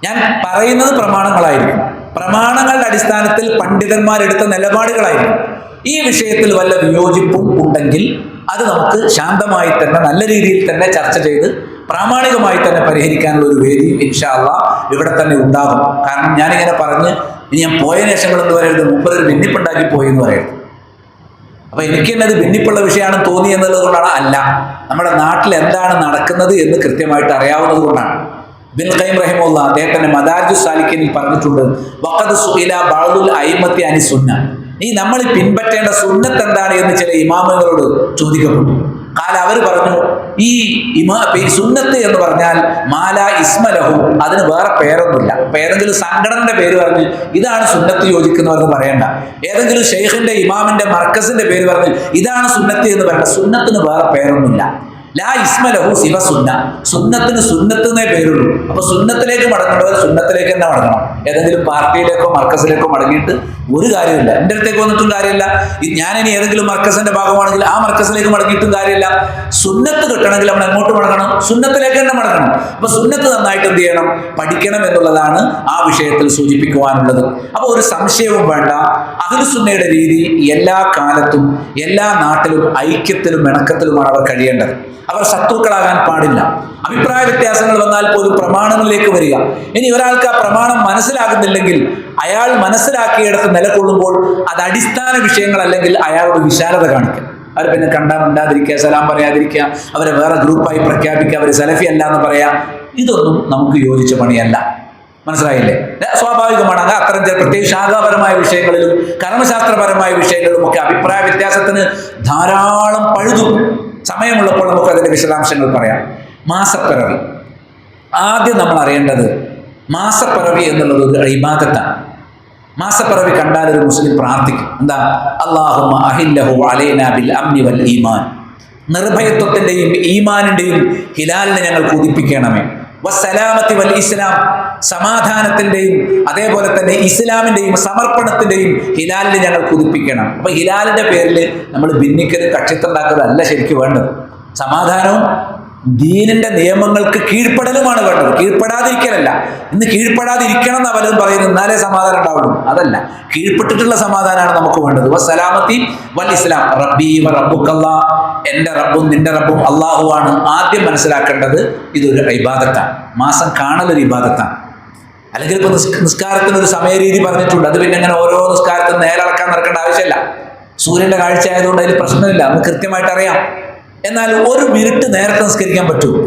ഞാൻ പറയുന്നത് പ്രമാണങ്ങളായിരിക്കും. പ്രമാണങ്ങളുടെ അടിസ്ഥാനത്തിൽ പണ്ഡിതന്മാരെടുത്ത നിലപാടുകളായിരിക്കും. ഈ വിഷയത്തിൽ വല്ല വിയോജിപ്പും ഉണ്ടെങ്കിൽ അത് നമുക്ക് ശാന്തമായി തന്നെ നല്ല രീതിയിൽ തന്നെ ചർച്ച ചെയ്ത് പ്രാമാണികമായി തന്നെ പരിഹരിക്കാനുള്ള ഒരു വേദിയും ഇൻഷാ അല്ലാഹ് ഇവിടെ തന്നെ ഉണ്ടാകും. കാരണം ഞാനിങ്ങനെ പറഞ്ഞ് ഇനി ഞാൻ പോയ ശേഷങ്ങൾ എന്ന് പറയരുത്, മുമ്പൊരു ഭിന്നിപ്പുണ്ടാക്കി പോയി എന്ന് പറയരുത്. അപ്പൊ എനിക്ക് തന്നെ അത് ഭിന്നിപ്പുള്ള വിഷയമാണ് തോന്നി എന്നുള്ളത് കൊണ്ടാണ്. അല്ല, നമ്മുടെ നാട്ടിൽ എന്താണ് നടക്കുന്നത് എന്ന് കൃത്യമായിട്ട് അറിയാവുന്നത് കൊണ്ടാണ്. ഇബ്നുൽ ഖയ്യിം റഹിമഹുല്ലാഹ് അദ്ദേഹത്തിന്റെ മദാരിജുസ് സാലിക്കീനിൽ പറഞ്ഞിട്ടുണ്ട്, വഖദ് സുഇല ബഅദുൽ അയിമ്മത്തി അനി സുന്ന. ഈ നമ്മൾ പിൻപറ്റേണ്ട സുന്നത്ത് എന്താണ് എന്ന് ചില ഇമാമുകളോട് ചോദിക്കപ്പെട്ടു. അവർ പറഞ്ഞു, ഈ സുന്നത്ത് എന്ന് പറഞ്ഞാൽ മാല ഇസ്മലഹു, അതിന് വേറെ പേരൊന്നുമില്ല. അപ്പൊ ഏതെങ്കിലും സംഘടനയുടെ പേര് പറഞ്ഞ് ഇതാണ് സുന്നത്ത് യോജിക്കുന്നവരെന്ന് പറയണ്ട. ഏതെങ്കിലും ഷെയ്ഖിന്റെ ഇമാമിന്റെ മർക്കസിന്റെ പേര് പറഞ്ഞ് ഇതാണ് സുന്നത്ത് എന്ന് പറയണ്ട. സുന്നത്തിന് വേറെ പേരൊന്നുമില്ല. ലാ ഇസ്മലഹു സിവ സുന്ന. സുന്നത്തിന് സുന്നത്തിനേ പേരുള്ളൂ. അപ്പൊ സുന്നത്തിലേക്ക് മടങ്ങേണ്ടവർ സുന്നത്തിലേക്ക് തന്നെ മടങ്ങണം. ഏതെങ്കിലും പാർട്ടിയിലേക്കോ മർക്കസിലേക്കോ മടങ്ങിയിട്ട് ഒരു കാര്യമില്ല. എൻ്റെ അടുത്തേക്ക് വന്നിട്ടും കാര്യമില്ല. ഞാനിനി ഏതെങ്കിലും മർക്കസിന്റെ ഭാഗമാണെങ്കിൽ ആ മർക്കസിലേക്ക് മടങ്ങിയിട്ടും കാര്യമില്ല. സുന്നത്ത് കിട്ടണമെങ്കിൽ നമ്മൾ എങ്ങോട്ട് മടങ്ങണം? സുന്നത്തിലേക്ക് തന്നെ മടങ്ങണം. അപ്പൊ സുന്നത്ത് നന്നായിട്ട് എന്ത് ചെയ്യണം? പഠിക്കണം എന്നുള്ളതാണ് ആ വിഷയത്തിൽ സൂചിപ്പിക്കുവാനുള്ളത്. അപ്പൊ ഒരു സംശയവും വേണ്ട. അഹ്ലുസ് സുന്നയുടെ രീതി എല്ലാ കാലത്തും എല്ലാ നാട്ടിലും ഐക്യത്തിലും ഇണക്കത്തിലുമാണ് അവർ കഴിയേണ്ടത്. അവർ ശത്രുക്കളാകാൻ പാടില്ല. അഭിപ്രായ വ്യത്യാസങ്ങൾ വന്നാൽ പോലും പ്രമാണങ്ങളിലേക്ക് വരിക. ഇനി ഒരാൾക്ക് ആ പ്രമാണം മനസ്സിലാകുന്നില്ലെങ്കിൽ അയാൾ മനസ്സിലാക്കിയെടുത്ത് നിലകൊള്ളുമ്പോൾ അത് അടിസ്ഥാന വിഷയങ്ങൾ അല്ലെങ്കിൽ അയാളോട് വിശാലത കാണിക്കുക. അവർ പിന്നെ കണ്ടാൽ മിണ്ടാതിരിക്കുക, സലാം പറയാതിരിക്കുക, അവരെ വേറെ ഗ്രൂപ്പായി പ്രഖ്യാപിക്കുക, അവർ സലഫി അല്ല എന്ന് പറയാം. ഇതൊന്നും നമുക്ക് യോജിച്ച പണിയല്ല. മനസ്സിലായില്ലേ? സ്വാഭാവികമാണ്. അത് അത്തരം പ്രത്യേകിച്ച് ശാഖാപരമായ വിഷയങ്ങളിലും കർമ്മശാസ്ത്രപരമായ വിഷയങ്ങളിലും ഒക്കെ അഭിപ്രായ വ്യത്യാസത്തിന് ധാരാളം പഴുതും. സമയമുള്ളപ്പോൾ നമുക്ക് അതിൻ്റെ വിശദാംശങ്ങൾ പറയാം. മാസപ്പിറവി. ആദ്യം നമ്മൾ അറിയേണ്ടത് മാസപ്പിറവി എന്നുള്ളത് ഒരു ഇബാദത്താണ്. മാസപ്പിറവി കണ്ടാൽ ഒരു മുസ്ലിം പ്രാർത്ഥിക്കും. എന്താ? അല്ലാഹുമ്മ അഹില്ലഹു അലൈനാ ബിൽ അംനി വൽ ഈമാൻ. നിർഭയത്വത്തിൻ്റെയും ഈമാനിൻ്റെയും ഹിലാലിനെ ഞങ്ങൾ കുതിപ്പിക്കണമേ. വസ്സലാമത്തി വൽ ഇസ്ലാം, സമാധാനത്തിന്റെയും അതേപോലെ തന്നെ ഇസ്ലാമിന്റെയും സമർപ്പണത്തിന്റെയും ഹിലാലിൽ ഞങ്ങൾ കുതിപ്പിക്കണം. അപ്പൊ ഹിലാലിന്റെ പേരിൽ നമ്മൾ ഭിന്നിക്കലും കക്ഷിത്തുണ്ടാക്കലല്ല ശരിക്കും വേണ്ടത്. സമാധാനവും ദീനിന്റെ നിയമങ്ങൾക്ക് കീഴ്പ്പെടലുമാണ് വേണ്ടത്, കീഴ്പ്പെടാതിരിക്കലല്ല. ഇന്ന് കീഴ്പ്പെടാതിരിക്കണം എന്ന് പലരും പറയുന്നു, എന്നാലേ സമാധാനം ഉണ്ടാവുള്ളൂ. അതല്ല, കീഴ്പ്പെട്ടിട്ടുള്ള സമാധാനമാണ് നമുക്ക് വേണ്ടത്. വസ്സലാമത്തി വൽ ഇസ്ലാം, റബ്ബി വ റബ്ബുക്കല്ലാ, എൻ്റെ റബ്ബും നിന്റെ റബ്ബും അള്ളാഹുവാണ്. ആദ്യം മനസ്സിലാക്കേണ്ടത് ഇതൊരു ഇബാദത്താണ്, മാസം കാണലൊരു ഇബാദത്താണ്. അല്ലെങ്കിൽ ഇപ്പൊ നിസ്കാരത്തിന് ഒരു സമയരീതി പറഞ്ഞിട്ടുണ്ട്, അത് പിന്നെ ഇങ്ങനെ ഓരോ നിസ്കാരത്തിന് നേരെ അളക്കാൻ നടക്കേണ്ട ആവശ്യമില്ല. സൂര്യന്റെ കാഴ്ച ആയതുകൊണ്ട് അതിൽ പ്രശ്നമില്ല, നമുക്ക് കൃത്യമായിട്ട് അറിയാം. എന്നാൽ ഒരു മിനിറ്റ് നേരത്തെ നിസ്കരിക്കാൻ പറ്റുമോ?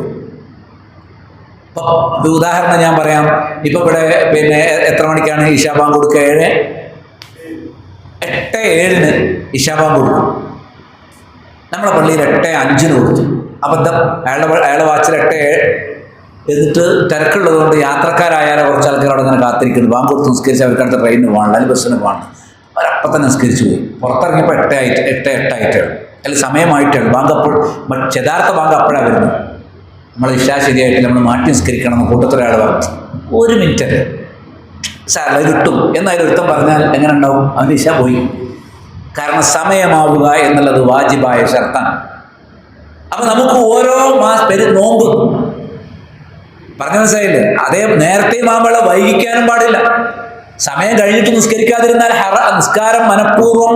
ഇപ്പൊ ഉദാഹരണം ഞാൻ പറയാം. ഇപ്പൊ ഇവിടെ പിന്നെ എത്ര മണിക്കാണ് ഇശാ ബാങ്ക് കൊടുക്കുക? 8:07 ഇശാ ബാങ്ക് കൊടുക്കും. നമ്മളെ പള്ളിയിൽ 8:05 കൊടുത്തു. അബദ്ധം, അയാളെ വാച്ചിൽ 8:07. എന്നിട്ട് തിരക്കുള്ളത് കൊണ്ട് യാത്രക്കാരായാലും കുറച്ച് ആൾക്കാർ അവിടെ ഇങ്ങനെ കാത്തിരിക്കുന്നു. ബാങ്ക് കൊടുത്ത് നിസ്കരിച്ച് അവർക്ക് അടുത്ത ട്രെയിനിന് പോകണം, അല്ലെങ്കിൽ ബസ്സിന് പോകണം. അവരപ്പം തന്നെ നിസ്കരിച്ചു പോയി. പുറത്തിറങ്ങിയപ്പോൾ 8:08 അല്ല, സമയമായിട്ടാണ്. ബാങ്ക് അപ്പോൾ യഥാർത്ഥ ബാങ്ക് അപ്പോഴാണ് വരുന്നത്. നമ്മൾ ഇശാ ശരിയായിട്ട് നമ്മൾ മാറ്റി നിസ്കരിക്കണം എന്ന് കൂട്ടത്തൊരാൾ പറഞ്ഞു. 1 മിനിറ്റ് അല്ലേ സാർ, അത് കിട്ടും എന്നാലും ഒരുത്തം പറഞ്ഞാൽ എങ്ങനെ ഉണ്ടാവും? അവൻ്റെ ഇശാ പോയി. കാരണം സമയമാവുക എന്നുള്ളത് വാജിബായ ഷർത്താണ്. അപ്പൊ നമുക്ക് ഓരോ നോമ്പ് പറഞ്ഞ മനസ്സിലായില്ലേ? അതേ നേരത്തെ മാമ്പള വൈകിക്കാനും പാടില്ല. സമയം കഴിഞ്ഞിട്ട് നിസ്കരിക്കാതിരുന്നാൽ നിസ്കാരം മനഃപൂർവ്വം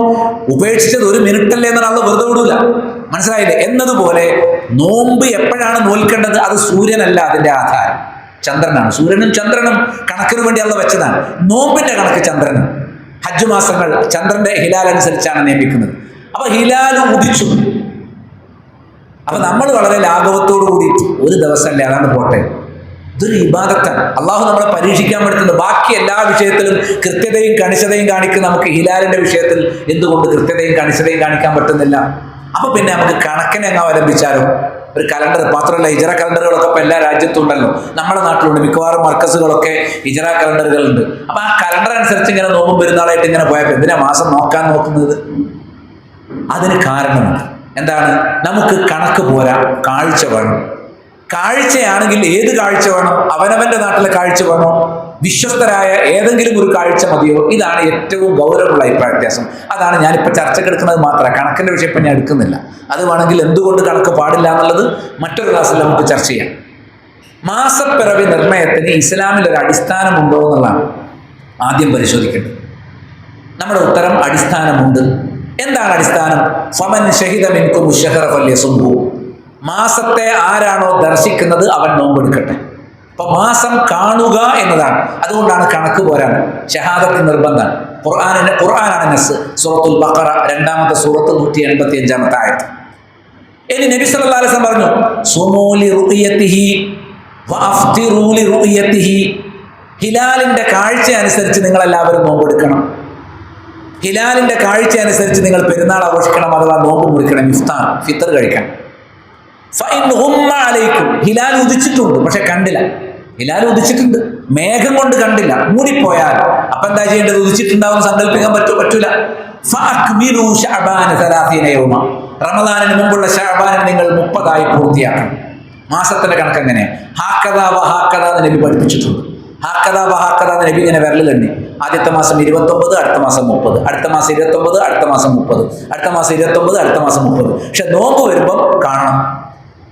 ഉപേക്ഷിച്ചത് 1 മിനിറ്റല്ലേ എന്നാണ് നമ്മൾ വെറുതെ വിടൂല. മനസ്സിലായില്ലേ? എന്നതുപോലെ നോമ്പ് എപ്പോഴാണ് നോൽക്കേണ്ടത്? അത് സൂര്യനല്ല അതിന്റെ ആധാരം, ചന്ദ്രനാണ്. സൂര്യനും ചന്ദ്രനും കണക്കിന് വേണ്ടി അള്ള വെച്ചതാണ്. നോമ്പിന്റെ കണക്ക് ചന്ദ്രനാണ്. ഹജ്ജ് മാസങ്ങൾ ചന്ദ്രന്റെ ഹിലാൽ അനുസരിച്ചാണ് നിയമിക്കുന്നത്. അപ്പൊ ഹിലാൽ ഉദിച്ചു. അപ്പൊ നമ്മൾ വളരെ ലാഘവത്തോടു കൂടി ഒരു ദിവസമല്ലേ അതാണ് പോട്ടെ, ഇതൊരു ഇബാദത്താണ്. അള്ളാഹു നമ്മളെ പരീക്ഷിക്കാൻ പറ്റുന്നത്. ബാക്കി എല്ലാ വിഷയത്തിലും കൃത്യതയും കണിശതയും കാണിക്കുന്ന നമുക്ക് ഹിലാലിന്റെ വിഷയത്തിൽ എന്തുകൊണ്ട് കൃത്യതയും കണിശതയും കാണിക്കാൻ പറ്റുന്നില്ല? അപ്പൊ പിന്നെ നമുക്ക് കണക്കിനെ അങ്ങ് അവലംബിച്ചാലോ? ഒരു കലണ്ടർ, മാത്രമല്ല ഹിജറ കലണ്ടറുകളൊക്കെ ഇപ്പൊ എല്ലാ രാജ്യത്തും ഉണ്ടല്ലോ. നമ്മുടെ നാട്ടിലുണ്ട്, മിക്കവാറും മർക്കസുകളൊക്കെ ഹിജറ കലണ്ടറുകളുണ്ട്. അപ്പൊ ആ കലണ്ടർ അനുസരിച്ച് ഇങ്ങനെ നോമ്പും പെരുന്നാളായിട്ട് ഇങ്ങനെ പോയപ്പോൾ എന്തിനാ മാസം നോക്കാൻ നോക്കുന്നത്? അതിന് കാരണമുണ്ട്. എന്താണ്? നമുക്ക് കണക്ക് പോരാ, കാഴ്ച വേണം. കാഴ്ചയാണെങ്കിൽ ഏത് കാഴ്ച വേണം? അവനവന്റെ നാട്ടിലെ കാഴ്ച വേണോ? വിശ്വസ്തരായ ഏതെങ്കിലും ഒരു കാഴ്ച മതിയോ? ഇതാണ് ഏറ്റവും ഗൗരവമുള്ള അഭിപ്രായ വ്യത്യാസം. അതാണ് ഞാനിപ്പോൾ ചർച്ചക്കെടുക്കുന്നത്. മാത്രമേ കണക്കിന്റെ വിഷയം ഇപ്പം ഞാൻ എടുക്കുന്നില്ല. അത് വേണമെങ്കിൽ എന്തുകൊണ്ട് കണക്ക് പാടില്ല എന്നുള്ളത് മറ്റൊരു ക്ലാസ്സിൽ നമുക്ക് ചർച്ച ചെയ്യാം. മാസപ്പിറവി നിർണയത്തിന് ഇസ്ലാമിൽ ഒരു അടിസ്ഥാനമുണ്ടോ എന്നുള്ളതാണ് ആദ്യം പരിശോധിക്കേണ്ടത്. നമ്മുടെ ഉത്തരം അടിസ്ഥാനമുണ്ട്. എന്താണ് അടിസ്ഥാനം? ഫമൻ ഷഹിദ മിൻകും ശഹറ ഫല്യസുംഹു, മാസത്തെ ആരാണോ ദർശിക്കുന്നത് അവൻ നോമ്പെടുക്കട്ടെ. അപ്പൊ മാസം കാണുക എന്നതാണ്. അതുകൊണ്ടാണ് കണക്ക് പോരാൻ ഷഹാദത്ത് നിർബന്ധമാണ്. ഖുർആനാണ് നസ്. സൂറത്തുൽ ബഖറ 2-ാമത്തെ സൂറത്ത് 185-ാമത്തെ ആയത്ത്. ഇനി നബി സല്ലല്ലാഹു അലൈഹി വസല്ലം പറഞ്ഞു, സുമൂ ലിറുയതിഹി വഅഫ്തിറൂ ലിറുയതിഹി, ഹിലാലിന്റെ കാഴ്ച അനുസരിച്ച് നിങ്ങൾ എല്ലാവരും നോമ്പെടുക്കണം. ഹിലാലിന്റെ കാഴ്ച അനുസരിച്ച് നിങ്ങൾ പെരുന്നാൾ ആഘോഷിക്കണം, അഥവാ നോമ്പ് മുറിക്കണം, ഇഫ്താർ ഫിത്തർ കഴിക്കണം. ഹിലാൽ ഉദിച്ചിട്ടുണ്ട്, പക്ഷെ കണ്ടില്ല. ഹിലാൽ ഉദിച്ചിട്ടുണ്ട്, മേഘം കൊണ്ട് കണ്ടില്ല, മൂടിപ്പോയാൽ അപ്പൊ എന്താ ചെയ്യേണ്ടത്? ഉദിച്ചിട്ടുണ്ടാവും സങ്കല്പിക്കാൻ പറ്റൂല. റമദാനിന് മുമ്പുള്ള ശഅബാനിന് നിങ്ങൾ 30 പൂർത്തിയാക്കണം. മാസത്തിന്റെ കണക്ക് എങ്ങനെ? ഹാക്കദാ വഹാക്കദാ എന്ന് നബി പഠിപ്പിച്ചിട്ടുണ്ട്. ഹാക്കദാ വഹാക്കദാ എന്ന് നബി ഇങ്ങനെ വിരലിലെണ്ണി. ആദ്യത്തെ മാസം 29, അടുത്ത മാസം 30, അടുത്ത മാസം 29, അടുത്ത മാസം 30, അടുത്ത മാസം 29, അടുത്ത മാസം 30. പക്ഷെ നോമ്പ് വരുമ്പം കാണണം.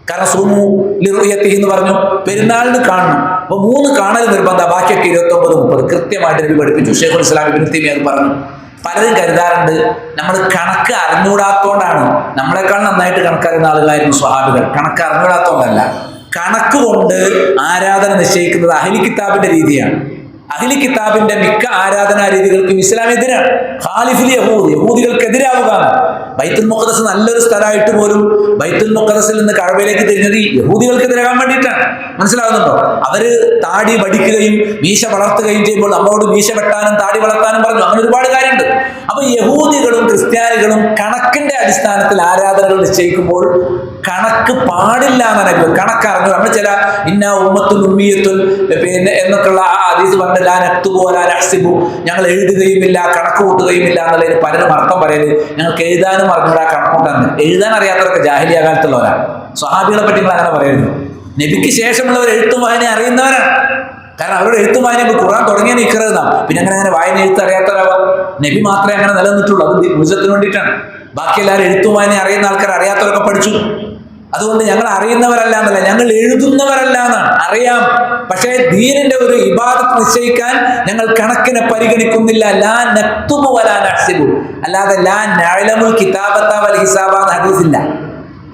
കാരണം സുമൂ ലിറുയതിഹി എന്ന് പറഞ്ഞു, പെരുന്നാളിന് കാണണം. അപ്പൊ 3 കാണൽ നിർബന്ധം, ബാക്കിയൊക്കെ 29, 30 കൃത്യമായിട്ട് നബി പഠിപ്പിച്ചു. ശൈഖുൽ ഇസ്ലാം ഇബ്നു തൈമിയ്യ പറഞ്ഞു. പലരും കരുതാറുണ്ട് നമ്മൾ കണക്ക് അറിഞ്ഞുകൂടാത്തോണ്ടാണ്. നമ്മളെക്കാൾ നന്നായിട്ട് കണക്കറിയുന്ന ആളുകളായിരുന്നു സ്വഹാബികൾ. കണക്ക് അറിഞ്ഞുകൂടാത്തോണ്ടല്ല, കണക്ക് കൊണ്ട് ആരാധന നിശ്ചയിക്കുന്നത് അഹ്ലി കിതാബിന്റെ രീതിയാണ്. അഹ്ലി കിതാബിന്റെ മിക്ക ആരാധനാ രീതികൾക്കും ഇസ്ലാം എതിരാണ്. ഖാലിഫുൽ യഹൂദ്, യഹൂദികൾക്കെതിരാവുക. ബൈത്തുൽ മുഖദ്ദസ് നല്ലൊരു സ്ഥലമായിട്ട് പോലും ബൈത്തുൽ മുഖദ്ദസിൽ നിന്ന് കഅബയിലേക്ക് തിരിഞ്ഞത് യഹൂദികൾക്കെതിരാകാൻ വേണ്ടിയിട്ടാണ്. മനസ്സിലാകുന്നുണ്ടോ? അവര് താടി വടിക്കുകയും മീശ വളർത്തുകയും ചെയ്യുമ്പോൾ നമ്മളോട് മീശ വെട്ടാനും താടി വളർത്താനും പറഞ്ഞു. അങ്ങനെ ഒരുപാട് കാര്യമുണ്ട്. അപ്പൊ യഹൂദികളും ക്രിസ്ത്യാനികളും കണക്കിന്റെ അടിസ്ഥാനത്തിൽ ആരാധനകൾ നിശ്ചയിക്കുമ്പോൾ കണക്ക് പാടില്ല എന്നാണ്. കണക്ക് അറിഞ്ഞു നമ്മൾ ചില ഇന്ന ഉമ്മത്തുൽ ഉമ്മിയത്തുൽ പിന്നെ എന്നൊക്കെയുള്ള ആ ഹദീസ് പറഞ്ഞ ഞങ്ങൾ എഴുതുകയുമില്ല, കണക്ക് കൂട്ടുകയുമില്ല എന്നുള്ളതിന് പലരും അർത്ഥം പറയല് ഞങ്ങൾക്ക് എഴുതാനും അറിഞ്ഞൂടാ, കണക്കൂട്ടാന്ന്. എഴുതാൻ അറിയാത്തവരൊക്കെ ജാഹിലിയ കാലത്തുള്ളവരാണ്. സ്വഹാബികളെ പറ്റി നിങ്ങൾ അങ്ങനെ പറയരുത്. നബിക്ക് ശേഷമുള്ളവർ എഴുത്തും വായന അറിയുന്നവരാണ്. കാരണം അവരുടെ എഴുത്തും വായന ഖുർആൻ തുടങ്ങിയ നിൽക്കരുതാം. പിന്നെ അങ്ങനെ വായന എഴുത്ത് അറിയാത്തവരാവാം. നബി മാത്രമേ അങ്ങനെ നിലനിന്നിട്ടുള്ളൂ. അത് ഉജ്ജത്തിന് വേണ്ടിയിട്ടാണ്. ബാക്കി എല്ലാവരും എഴുത്തും വായന അറിയുന്ന ആൾക്കാർ അറിയാത്തവരൊക്കെ പഠിച്ചു. അതുകൊണ്ട് ഞങ്ങൾ അറിയുന്നവരല്ല എന്നല്ല, ഞങ്ങൾ എഴുതുന്നവരല്ല എന്നാണ്. അറിയാം, പക്ഷേ ദീനിന്റെ ഒരു ഇബാദത്ത് നിശ്ചയിക്കാൻ ഞങ്ങൾ കണക്കിനെ പരിഗണിക്കുന്നില്ല. ലാ നക്തുബു വലാ നഹ്സിബു, അല്ലാതെ ലാ നഅലമുൽ കിതാബത വൽ ഹിസാബ എന്ന ഹദീസില്ല.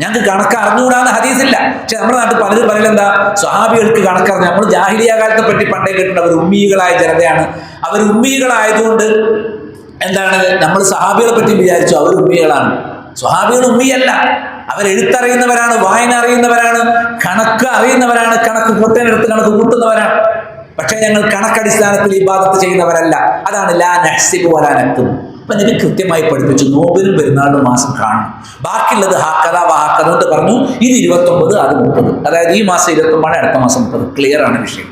ഞങ്ങൾക്ക് കണക്ക് അറിഞ്ഞുകൂടാന്ന് ഹദീസില്ല. പക്ഷെ നമ്മുടെ നാട്ടിൽ പലരും പറയുന്നത് എന്താ, സ്വഹാബികൾക്ക് കണക്കറിഞ്ഞു. നമ്മൾ ജാഹിലിയ കാലത്തെ പറ്റി പണ്ടേ കേട്ടിട്ടുണ്ട്. അവർ ഉമ്മീകളായ ജനതയാണ്. അവർ ഉമ്മീകളായതുകൊണ്ട് എന്താണ്, നമ്മൾ സഹാബികളെ പറ്റി വിചാരിച്ചു അവർ ഉമ്മികളാണ്. സ്വഹാബികൾ ഉമ്മിയല്ല, അവരെഴുത്തറിയുന്നവരാണ്, വായന അറിയുന്നവരാണ്, കണക്ക് അറിയുന്നവരാണ്, കണക്ക് കൂട്ടാനെടുത്ത് കണക്ക് കൂട്ടുന്നവരാണ്. പക്ഷെ ഞങ്ങൾ കണക്കടിസ്ഥാനത്തിൽ ഇബാദത്ത് ചെയ്യുന്നവരല്ല. അതാണ് ലാ നഹ്സിബു വലാ നക്തുബു. അപ്പൊ നബി കൃത്യമായി പഠിപ്പിച്ചു, നോമ്പിനും പെരുന്നാളിനും മാസം കാണും. ബാക്കിയുള്ളത് ഹാക്കഥ വാക്കഥ കൊണ്ട് പറഞ്ഞു. ഇത് 29, അത് 30. അതായത് ഈ മാസം 29, അടുത്ത മാസം 30. ക്ലിയർ ആണ് വിഷയം.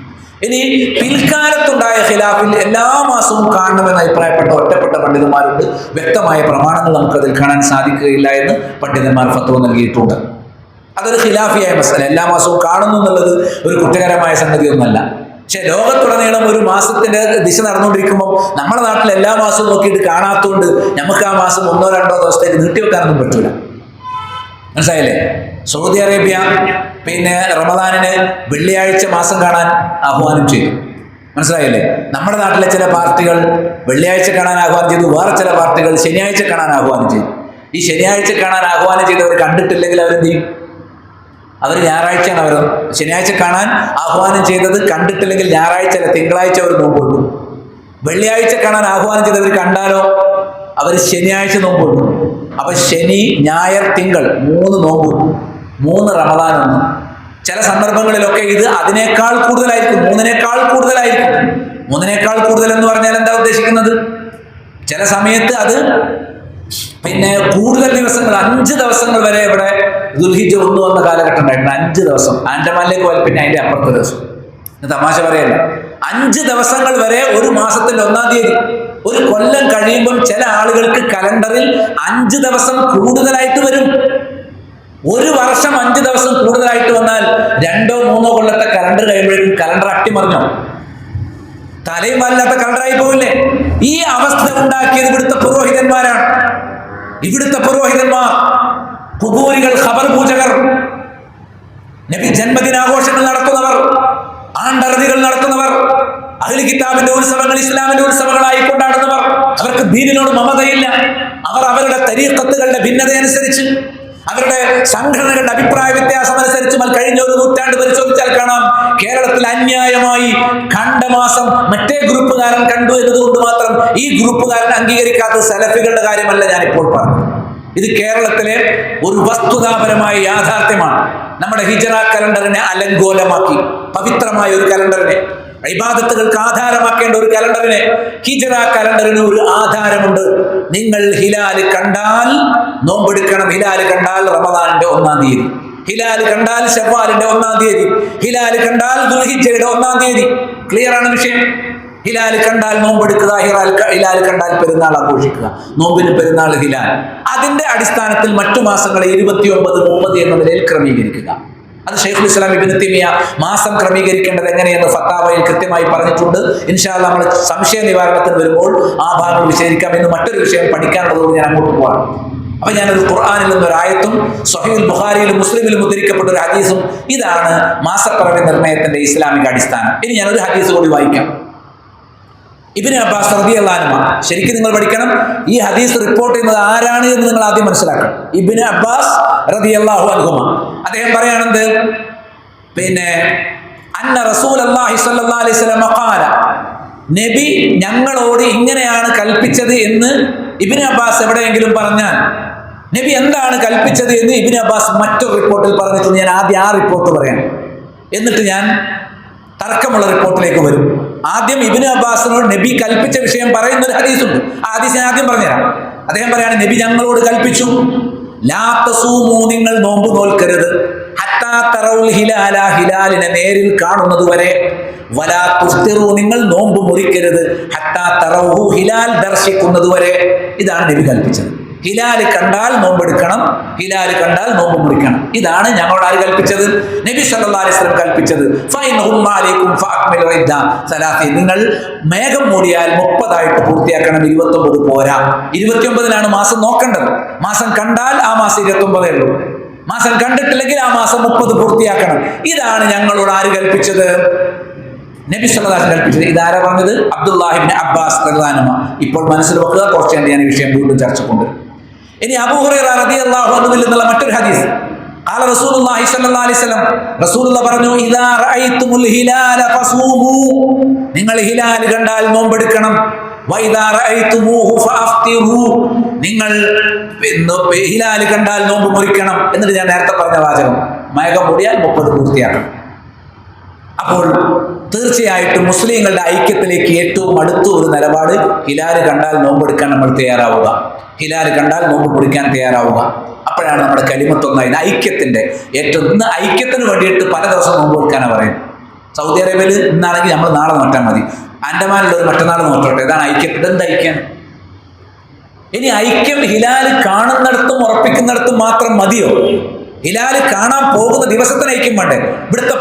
ഇനി പിൽക്കാലത്തുണ്ടായ ഖിലാഫിൽ എല്ലാ മാസവും കാണണമെന്ന് അഭിപ്രായപ്പെട്ട ഒറ്റപ്പെട്ട പണ്ഡിതന്മാരുണ്ട്. വ്യക്തമായ പ്രമാണങ്ങൾ നമുക്കതിൽ കാണാൻ സാധിക്കുകയില്ല എന്ന് പണ്ഡിതന്മാർ ഫത്വ നൽകിയിട്ടുണ്ട്. അതൊരു ഖിലാഫിയായ മസല. എല്ലാ മാസവും കാണുന്നു എന്നുള്ളത് ഒരു കുറ്റകരമായ സംഗതിയൊന്നുമല്ല. പക്ഷെ ലോകത്തുടനീളം ഒരു മാസത്തിന്റെ ദിശ നടന്നുകൊണ്ടിരിക്കുമ്പോൾ നമ്മുടെ നാട്ടിൽ എല്ലാ മാസവും നോക്കിയിട്ട് കാണാത്തതുകൊണ്ട് നമുക്ക് ആ മാസം 1-2 ദിവസത്തേക്ക് നീട്ടിവെക്കാനൊന്നും പറ്റൂല. മനസ്സിലായില്ലേ? സൗദി അറേബ്യ പിന്നെ റമദാനിന് വെള്ളിയാഴ്ച മാസം കാണാൻ ആഹ്വാനം ചെയ്തു. മനസ്സിലായില്ലേ? നമ്മുടെ നാട്ടിലെ ചില പാർട്ടികൾ വെള്ളിയാഴ്ച കാണാൻ ആഹ്വാനം ചെയ്തു, വേറെ ചില പാർട്ടികൾ ശനിയാഴ്ച കാണാൻ ആഹ്വാനം ചെയ്തു. ഈ ശനിയാഴ്ച കാണാൻ ആഹ്വാനം ചെയ്തവർ കണ്ടിട്ടില്ലെങ്കിൽ അവരെന്ത് ചെയ്യും? അവർ ഞായറാഴ്ചയാണ്. അവർ ശനിയാഴ്ച കാണാൻ ആഹ്വാനം ചെയ്തത് കണ്ടിട്ടില്ലെങ്കിൽ ഞായറാഴ്ച അല്ല, തിങ്കളാഴ്ച അവർ നോമ്പുള്ളൂ. വെള്ളിയാഴ്ച കാണാൻ ആഹ്വാനം ചെയ്തവർ കണ്ടാലോ അവർ ശനിയാഴ്ച നോമ്പുള്ളൂ. അപ്പൊ ശനി, ഞായർ, തിങ്കൾ 3 നോമ്പ്, 3 റമദാൻ ഒന്ന്. ചില സന്ദർഭങ്ങളിലൊക്കെ ഇത് അതിനേക്കാൾ കൂടുതലായിരിക്കും, 3-നേക്കാൾ കൂടുതലായിരിക്കും. 3-നേക്കാൾ കൂടുതൽ എന്ന് പറഞ്ഞാൽ എന്താ ഉദ്ദേശിക്കുന്നത്? ചില സമയത്ത് അത് പിന്നെ കൂടുതൽ ദിവസങ്ങൾ, 5 ദിവസങ്ങൾ വരെ ഇവിടെ ദുൽഹിജ്ജ 1 വന്ന കാലഘട്ടം ഉണ്ടായിട്ടുണ്ട്. 5 ദിവസം ആൻഡമാനിലേക്ക് പോയാൽ പിന്നെ അതിന്റെ അപ്പുറത്തെ ദിവസം. തമാശ പറയല്ല, 5 ദിവസങ്ങൾ വരെ ഒരു മാസത്തിന്റെ 1-ാം തീയതി. ഒരു കൊല്ലം കഴിയുമ്പോൾ ചില ആളുകൾക്ക് കലണ്ടറിൽ 5 ദിവസം കൂടുതലായിട്ട് വരും. ഒരു വർഷം 5 ദിവസം കൂടുതലായിട്ട് വന്നാൽ 2-3 കൊല്ലത്തെ കലണ്ടർ കഴിയുമ്പോഴേക്കും കലണ്ടർ അട്ടിമറിഞ്ഞോ, തലയും വല്ലാത്ത കലണ്ടറായി പോവില്ലേ? ഈ അവസ്ഥ ഉണ്ടാക്കിയത് ഇവിടുത്തെ പുരോഹിതന്മാരാണ്. ഇവിടുത്തെ പുരോഹിതന്മാർ, ഖുബൂരികൾ, ഖബർ പൂജകർ, നബി ജന്മദിനാഘോഷങ്ങൾ നടത്തുന്നവർ, ആണ്ടറുതികൾ നടത്തുന്നവർ, അഹ്ലി കിതാബിന്റെ ഉത്സവങ്ങൾ ഇസ്ലാമിന്റെ ഉത്സവങ്ങളായി കൊണ്ടാടുന്നവർ. അവർക്ക് ദീനിനോട് മമതയില്ല. അവർ അവരുടെ തരീഖത്തുകളുടെ ഭിന്നതയനുസരിച്ച്, അവരുടെ സംഘടനകളുടെ അഭിപ്രായ വ്യത്യാസം അനുസരിച്ച് കഴിഞ്ഞ ഒരു നൂറ്റാണ്ട് പരിശോധിച്ചാൽ കാണാം, കേരളത്തിൽ അന്യായമായി കണ്ട മാസം മറ്റേ ഗ്രൂപ്പുകാരൻ കണ്ടു എന്നതുകൊണ്ട് മാത്രം ഈ ഗ്രൂപ്പുകാരൻ അംഗീകരിക്കാത്ത സലഫികളുടെ കാര്യമല്ല ഞാനിപ്പോൾ പറഞ്ഞത്. ഇത് കേരളത്തിലെ ഒരു വസ്തുതാപരമായ യാഥാർത്ഥ്യമാണ്. നമ്മുടെ ഹിജറ കലണ്ടറിനെ അലങ്കോലമാക്കി, പവിത്രമായ ഒരു കലണ്ടറിനെ, ഇബാദത്തുകൾക്ക് ആധാരമാക്കേണ്ട ഒരു കലണ്ടറിനെ, ഹിജറ കലണ്ടറിന് ഒരു ആധാരമുണ്ട്. നിങ്ങൾ ഹിലാല് കണ്ടാൽ നോമ്പെടുക്കണം. ഹിലാല് കണ്ടാൽ റമദാനിന്റെ 1-ാം തീയതി, ഹിലാല് കണ്ടാൽ ശവ്വാലിന്റെ 1-ാം തീയതി, ഹിലാല് കണ്ടാൽ ദുൽഹിജ്ജയുടെ 1-ാം തീയതി. ക്ലിയർ ആണ് വിഷയം. ഹിലാല് കണ്ടാൽ നോമ്പെടുക്കുക, ഹിലാല് കണ്ടാൽ പെരുന്നാൾ ആഘോഷിക്കുക. നോമ്പിന് പെരുന്നാൾ ഹിലാൽ. അതിന്റെ അടിസ്ഥാനത്തിൽ മറ്റു മാസങ്ങളെ 29, 30 എന്ന നിലയിൽ ക്രമീകരിക്കുക. അത് ശൈഖുൽ ഇസ്ലാം ഇബ്നു തൈമിയ്യ മാസം ക്രമീകരിക്കേണ്ടത് എങ്ങനെയെന്ന് ഫത്താവയിൽ കൃത്യമായി പറഞ്ഞിട്ടുണ്ട്. ഇൻഷാ അല്ലാഹ് നമ്മൾ സംശയ നിവാരണത്തിന് വരുമ്പോൾ ആ ഭാഗം വിശദീകരിക്കാം. എന്ന് മറ്റൊരു വിഷയം പഠിക്കാനുള്ളതുകൊണ്ട് ഞാൻ അങ്ങോട്ട് പോകാം. അപ്പൊ ഞാനൊരു ഖുർആനിൽ നിന്നൊരു ആയത്തും സ്വഹീഹുൽ ബുഖാരിയിലും മുസ്ലിമിലും ഉദ്ധരിക്കപ്പെട്ട ഒരു ഹദീസും, ഇതാണ് മാസപ്പിറവി നിർണയത്തിന്റെ ഇസ്ലാമിക അടിസ്ഥാനം. ഇനി ഞാനൊരു ഹദീസ് കൂടി വായിക്കാം. ഇബ്നു അബ്ബാസ് റളിയല്ലാഹു അൻഹു, ശരിക്കും നിങ്ങൾ പഠിക്കണം, ഈ ഹദീസ് റിപ്പോർട്ട് ചെയ്യുന്നത് ആരാണ് എന്ന് നിങ്ങൾ ആദ്യം മനസ്സിലാക്കണം. ഇബ്നു അബ്ബാസ് റളിയല്ലാഹു അൻഹു അദ്ദേഹം പറയാണെന്ത്, പിന്നെ അന്ന റസൂലുള്ളാഹി സ്വല്ലല്ലാഹു അലൈഹി വസല്ലം ഖാല, നബി ഞങ്ങളോട് ഇങ്ങനെയാണ് കൽപ്പിച്ചത് എന്ന് ഇബ്നു അബ്ബാസ് എവിടെയെങ്കിലും പറഞ്ഞാൽ, നബി എന്താണ് കൽപ്പിച്ചത് എന്ന് ഇബ്നു അബ്ബാസ് മറ്റൊരു റിപ്പോർട്ടിൽ പറഞ്ഞിട്ടുണ്ട്. ഞാൻ ആദ്യം ആ റിപ്പോർട്ട് പറയാം, എന്നിട്ട് ഞാൻ തർക്കമുള്ള റിപ്പോർട്ടിലേക്ക് വരും. ആദ്യം ഇബ്നു അബ്ബാസിനോട് നബി കൽപ്പിച്ച വിഷയം പറയുന്ന ഒരു ഹദീസുണ്ട്. ആ ഹദീസ് ഞാൻ ആദ്യം പറഞ്ഞുതരാം. അദ്ദേഹം പറയാണ്, നബി ഞങ്ങളോട് കൽപ്പിച്ചു, ലാ തസൂമു, നിങ്ങൾ നോമ്പ് നോൽക്കരുത്, ഹത്താ തറൗൽ ഹിലാല, ഹിലാലിനെ നേരിൽ കാണുന്നത് വരെ, വലാ തുഫ്തിറു, നിങ്ങൾ നോമ്പ് മുറിക്കരുത്, ഹത്താ തറൗഹു, ഹിലാൽ ദർശിക്കുന്നത് വരെ. ഇതാണ് നബി കൽപ്പിച്ചത്. ഹിലാൽ കണ്ടാൽ നോമ്പെടുക്കണം, ഹിലാൽ കണ്ടാൽ നോമ്പ് മുറിക്കണം. ഇതാണ് ഞങ്ങളോട് ആര് കൽപ്പിച്ചത്? നബി സല്ലല്ലാഹു അലൈഹി വസല്ലം കൽപ്പിച്ചത്. നിങ്ങൾ മേഘം മൂടിയാൽ 30 പൂർത്തിയാക്കണം, 29 പോരാ. 29 മാസം നോക്കേണ്ടത്. മാസം കണ്ടാൽ ആ മാസം 29 ഉള്ളൂ. മാസം കണ്ടിട്ടില്ലെങ്കിൽ ആ മാസം 30 പൂർത്തിയാക്കണം. ഇതാണ് ഞങ്ങളോട് ആര് കൽപ്പിച്ചത്? നബി സല്ലല്ലാഹു അലൈഹി വസല്ലം കൽപ്പിച്ചത്. ഇതാരാ പറഞ്ഞത്? അബ്ദുല്ലാഹി ഇബ്നു അബ്ബാസ് റളിയല്ലാഹു അൻഹു. ഇപ്പോൾ മനസ്സിൽ വെക്കുക, കുറച്ച് ഞാൻ ഈ വിഷയം വീണ്ടും ചർച്ചക്കുണ്ട്. ഇനി അബൂ ഹുറൈറ റളിയല്ലാഹു അൻഹുവിൽ നിന്നുള്ള മറ്റൊരു ഹദീസ്. ഖാല റസൂലുള്ളാഹി സ്വല്ലല്ലാഹു അലൈഹി വസല്ലം, റസൂലുള്ളാഹി പറഞ്ഞു, ഇദാ റഅയ്തുമുൽ ഹിലാല ഫസൂമു, നിങ്ങൾ ഹിലാൽ കണ്ടാൽ നോമ്പെടുക്കണം. വഇദാ റഅയ്തുമൂഹു ഫഅഫ്തിറു, നിങ്ങൾ ഹിലാൽ കണ്ടാൽ നോമ്പ് മുറിക്കണം. എന്നിട്ട് ഞാൻ നേരത്തെ പറഞ്ഞ വാചകം, മേഘം മൂടിയാൽ 30 പൂർത്തിയാക്കണം. അപ്പോൾ തീർച്ചയായിട്ടും മുസ്ലിങ്ങളുടെ ഐക്യത്തിലേക്ക് ഏറ്റവും അടുത്ത ഒരു നിലപാട്, ഹിലാൽ കണ്ടാൽ നോമ്പെടുക്കാൻ നമ്മൾ തയ്യാറാവുക, ഹിലാൽ കണ്ടാൽ നോമ്പ് മുറിക്കാൻ തയ്യാറാവുക. അപ്പോഴാണ് നമ്മുടെ കലിമത്തൊന്നായി ഐക്യത്തിന്റെ ഏറ്റവും. ഇന്ന് ഐക്യത്തിന് വേണ്ടിയിട്ട് പല ദിവസം നോമ്പ് കൊടുക്കാനാണ് പറയുന്നത്. സൗദി അറേബ്യയിൽ ഇന്നാണെങ്കിൽ നമ്മൾ നാളെ നോറ്റാൽ മതി, ആൻഡമാനിലുള്ളവർ മറ്റന്നാൾ നോട്ടോട്ടെ. ഇതാണ് ഐക്യത്തിന്റെ. എന്ത് ഐക്യം? ഇനി ഐക്യം ഹിലാൽ കാണുന്നിടത്തും ഉറപ്പിക്കുന്നിടത്തും മാത്രം മതിയോ? ഹിലാൽ കാണാൻ പോകുന്ന ദിവസത്തിന് ഐക്യം വേണ്ടേ? ഇവിടുത്തെ